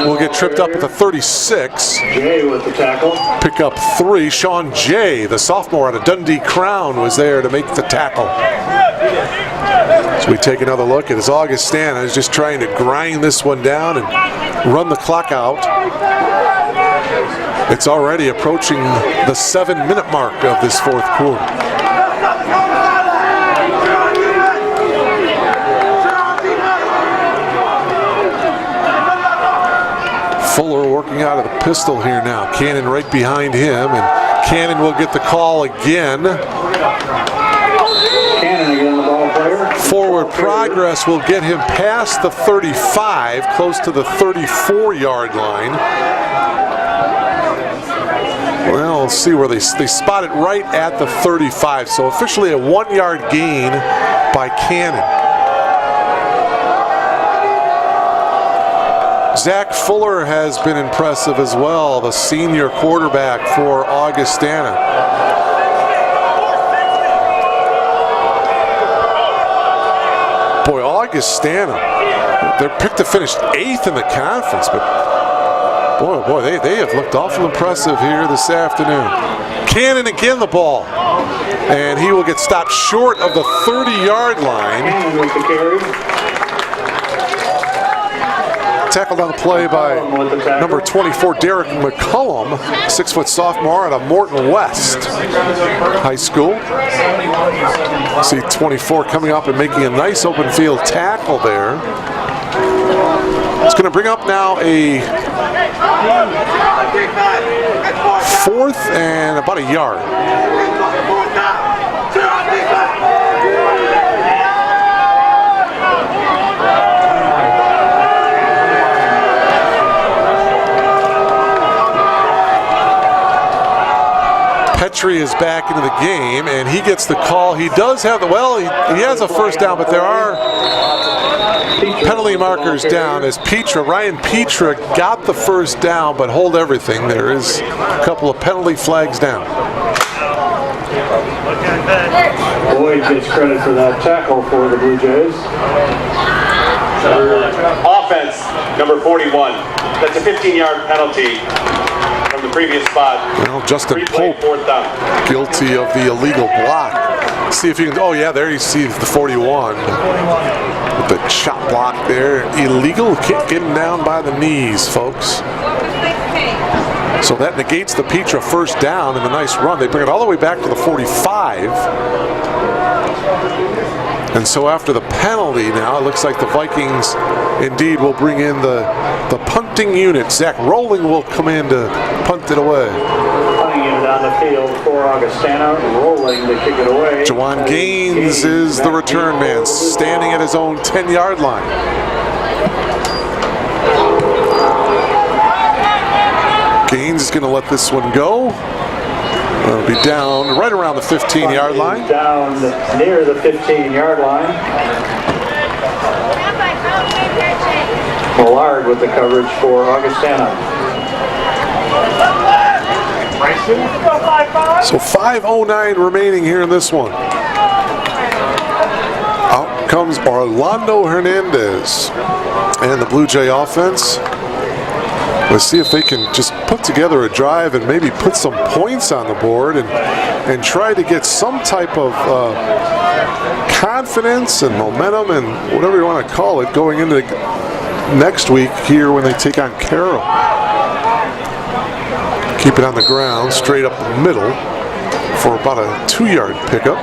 Speaker 1: will get tripped up at the 36.
Speaker 2: Jay with the tackle.
Speaker 1: Pick up 3. Sean Jay, the sophomore out of Dundee Crown, was there to make the tackle. So we take another look at as Augustana is just trying to grind this one down and run the clock out. It's already approaching the 7-minute mark of this fourth quarter. Fuller working out of the pistol here now. Cannon right behind him, and Cannon will get the call again.
Speaker 2: Cannon again, the ball player.
Speaker 1: Forward progress will get him past the 35, close to the 34-yard line. Well, We'll see where they spot it right at the 35. So officially a 1-yard gain by Cannon. Zach Fuller has been impressive as well, the senior quarterback for Augustana. Boy, Augustana, they're picked to finish 8th in the conference, but boy, they have looked awful impressive here this afternoon. Cannon again the ball, and he will get stopped short of the 30-yard line. Tackled on the play by number 24, Derek McCullum, 6-foot sophomore out of Morton West High School. See 24 coming up and making a nice open field tackle there. It's going to bring up now a 4th and about a yard. Petrie is back into the game, and he gets the call. He does have the, well, he has a first down, but there are penalty markers down as Ryan Petra got the first down, but hold everything. There is a couple of penalty flags down.
Speaker 2: Boyd gets credit for that tackle for the Blue Jays.
Speaker 4: Offense, number 41. That's a 15-yard penalty from the previous spot.
Speaker 1: Well, Justin Pope guilty of the illegal block. See if you can, oh yeah, there you see the 41. With the chop block there. Illegal, getting down by the knees, folks. So that negates the Petra first down and the nice run. They bring it all the way back to the 45. And so after the penalty now, it looks like the Vikings indeed will bring in the punting unit. Zach Rolling will come in to punt it away.
Speaker 2: Punting it down the field for Augustana, Rolling to kick it away.
Speaker 1: Jawan Gaines is the return man, standing at his own 10-yard line. Gaines is going to let this one go. It'll be down right around the 15-yard line.
Speaker 2: Down near the 15-yard line. Millard with the coverage for Augustana.
Speaker 1: So 5:09 remaining here in this one. Out comes Orlando Hernandez and the Blue Jay offense. Let's see if they can just put together a drive and maybe put some points on the board and try to get some type of confidence and momentum and whatever you want to call it going into next week here when they take on Carroll. Keep it on the ground, straight up the middle for about a 2-yard pickup.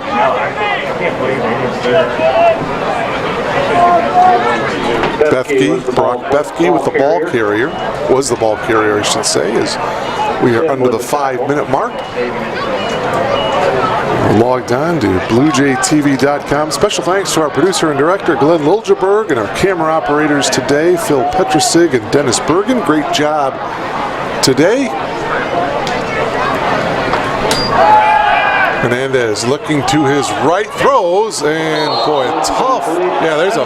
Speaker 1: Brock Bethke with the ball carrier, was the ball carrier I should say, as we are under the 5-minute mark. We're logged on to BlueJayTV.com. Special thanks to our producer and director Glenn Liljeberg and our camera operators today, Phil Petrusig and Dennis Bergen. Great job today. Hernandez looking to his right, throws, and boy, tough. Yeah, there's a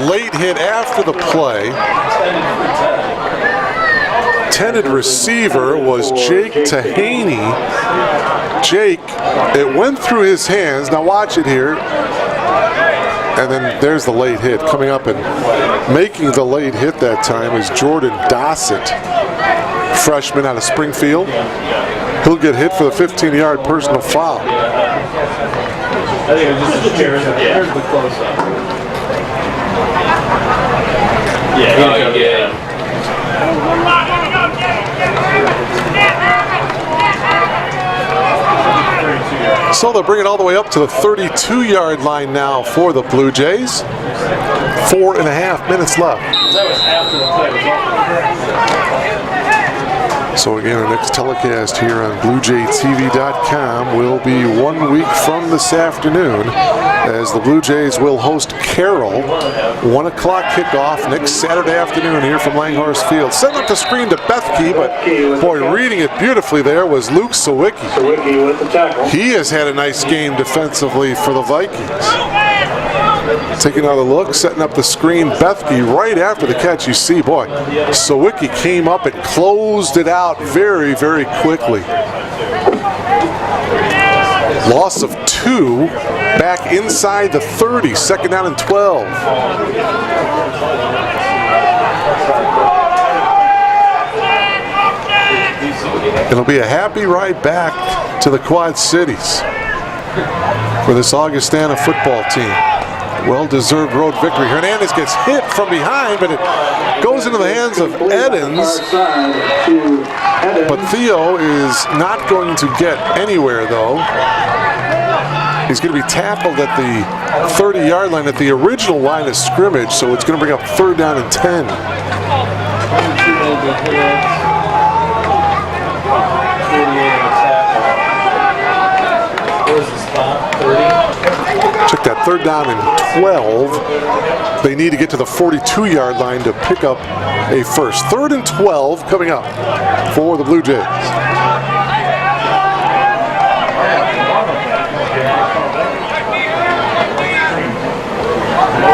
Speaker 1: late hit after the play. Intended receiver was Jake Tahaney. Jake, it went through his hands. Now watch it here. And then there's the late hit. Coming up and making the late hit that time is Jordan Dossett, freshman out of Springfield. He'll get hit for the 15-yard personal foul.
Speaker 2: I think it was just here's the close-up. Yeah.
Speaker 1: So they'll bring it all the way up to the 32-yard line now for the Blue Jays. 4.5 minutes left.
Speaker 2: That was after the play was over.
Speaker 1: So again, our next telecast here on BlueJayTV.com will be 1 week from this afternoon, as the Blue Jays will host Carroll. 1 o'clock kickoff next Saturday afternoon here from Langhorse Field. Setting up the screen to Bethke, but boy, reading it beautifully there was Luke Sawicki. He has had a nice game defensively for the Vikings. Taking another look, setting up the screen. Bethke right after the catch. You see, boy, Sawicki came up and closed it out very, very quickly. Loss of 2 back inside the 30, second down and 12. It'll be a happy ride back to the Quad Cities for this Augustana football team. Well-deserved road victory. Hernandez gets hit from behind, but it goes into the hands of Edens. But Theo is not going to get anywhere, though. He's going to be tackled at the 30-yard line, at the original line of scrimmage, so it's going to bring up third down and 10. Check that, third down and 12. They need to get to the 42-yard line to pick up a first. Third and 12 coming up for the Blue Jays.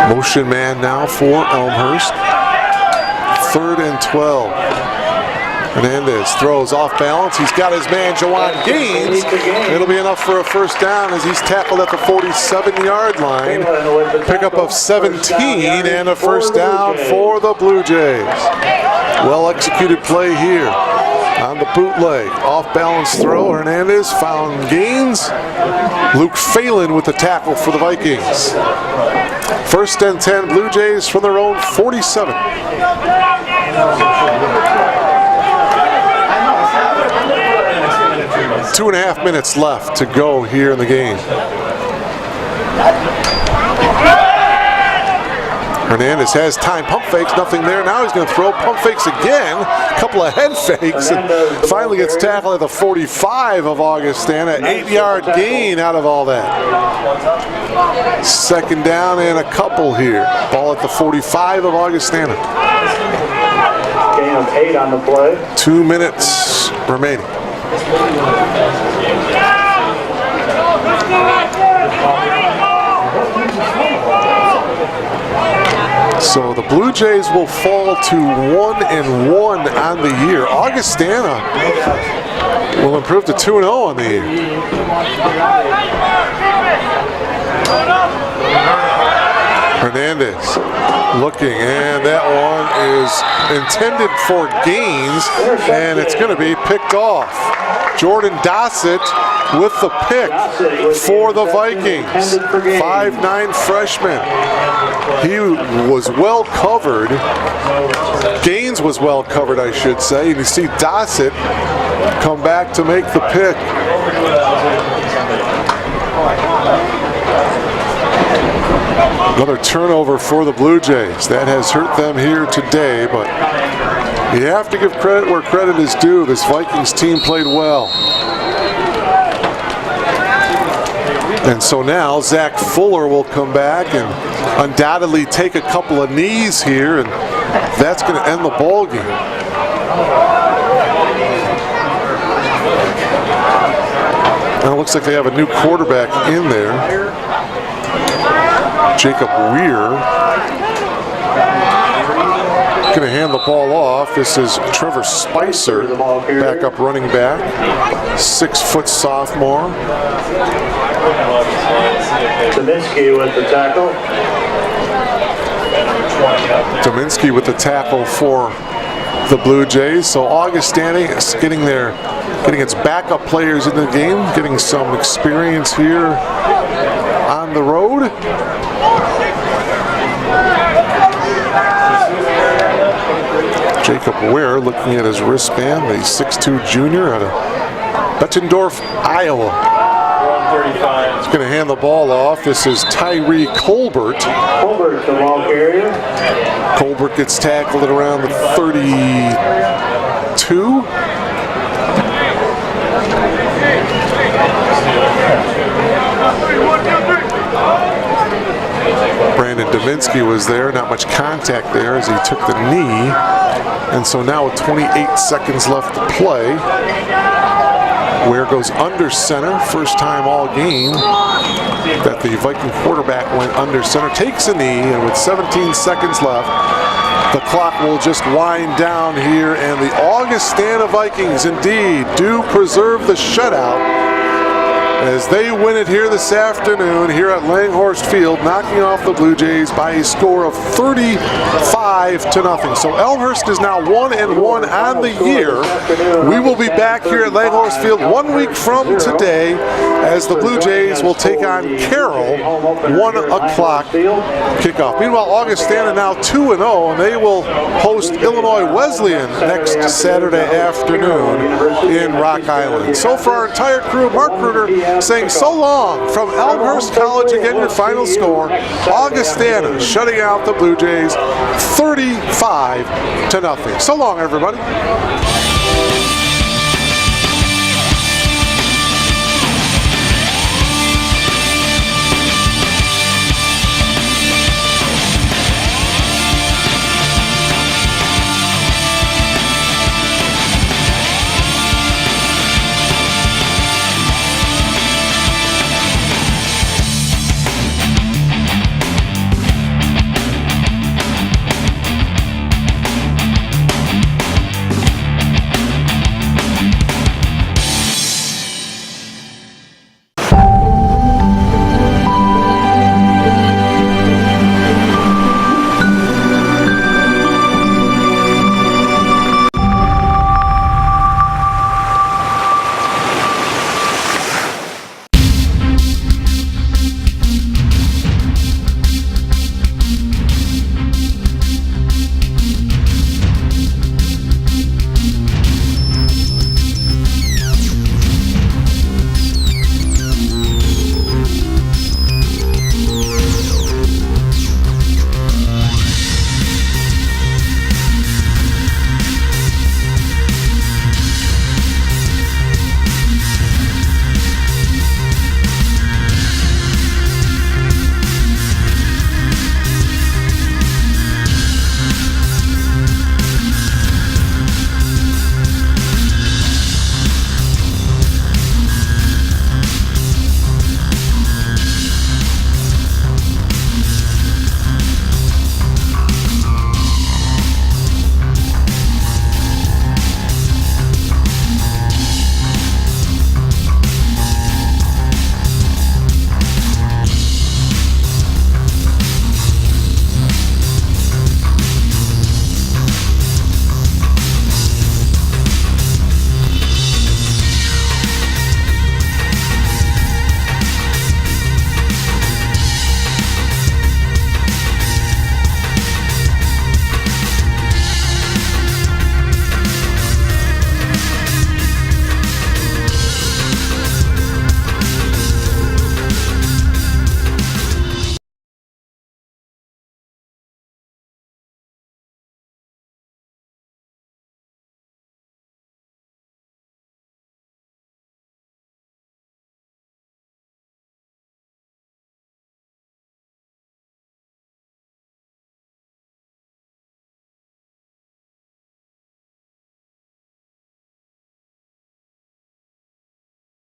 Speaker 1: Motion man now for Elmhurst. Third and 12. Hernandez throws off balance. He's got his man, Jawan Gaines. It'll be enough for a first down as he's tackled at the 47-yard line. Pickup of 17 and a first down for the Blue Jays. Well-executed play here on the bootleg. Off-balance throw. Hernandez found Gaines. Luke Phelan with the tackle for the Vikings. First and 10, Blue Jays from their own 47. 2.5 minutes left to go here in the game. Hernandez has time, pump fakes, nothing there. Now he's going to throw, pump fakes again, a couple of head fakes, and finally gets tackled at the 45 of Augustana. 8-yard gain out of all that. Second down and a couple here. Ball at the 45 of Augustana.
Speaker 2: Gain of 8 on the play.
Speaker 1: 2 minutes remaining. So the Blue Jays will fall to 1-1 on the year. Augustana will improve to 2-0 on the year. Hernandez looking, and that one is intended for Gaines, and it's going to be picked off. Jordan Dossett with the pick for the Vikings. 5'9" freshman. He was well covered. Gaines was well covered, I should say. And you see Dossett come back to make the pick. Another turnover for the Blue Jays. That has hurt them here today, but you have to give credit where credit is due. This Vikings team played well. And so now Zach Fuller will come back and undoubtedly take a couple of knees here, and that's going to end the ball game. Now it looks like they have a new quarterback in there. Jacob Weir going to hand the ball off. This is Trevor Spicer, backup running back, 6-foot sophomore.
Speaker 2: Dominski with the tackle.
Speaker 1: Dominski with the tackle for the Blue Jays. So Augustana is getting its backup players in the game, getting some experience here on the road. Jacob Ware looking at his wristband, the 6'2" junior out of Bettendorf, Iowa. He's going to hand the ball off. This is Tyree Colbert.
Speaker 2: Colbert, the ball carrier.
Speaker 1: Colbert gets tackled at around the 32. Brandon Davinsky was there, not much contact there as he took the knee. And so now with 28 seconds left to play, Ware goes under center, first time all game that the Viking quarterback went under center, takes a knee, and with 17 seconds left, the clock will just wind down here, and the Augustana Vikings indeed do preserve the shutout as they win it here this afternoon here at Langhorst Field, knocking off the Blue Jays by a score of 35-0. So Elmhurst is now 1-1 on the year. We will be back here at Langhorst Field 1 week from today as the Blue Jays will take on Carroll, 1 o'clock kickoff. Meanwhile, Augustana now 2-0, and they will host Illinois Wesleyan next Saturday afternoon in Rock Island. So for our entire crew, Mark Ruder saying so long from Elmhurst College. Again, your final score, Augustana shutting out the Blue Jays 35-0. So long, everybody.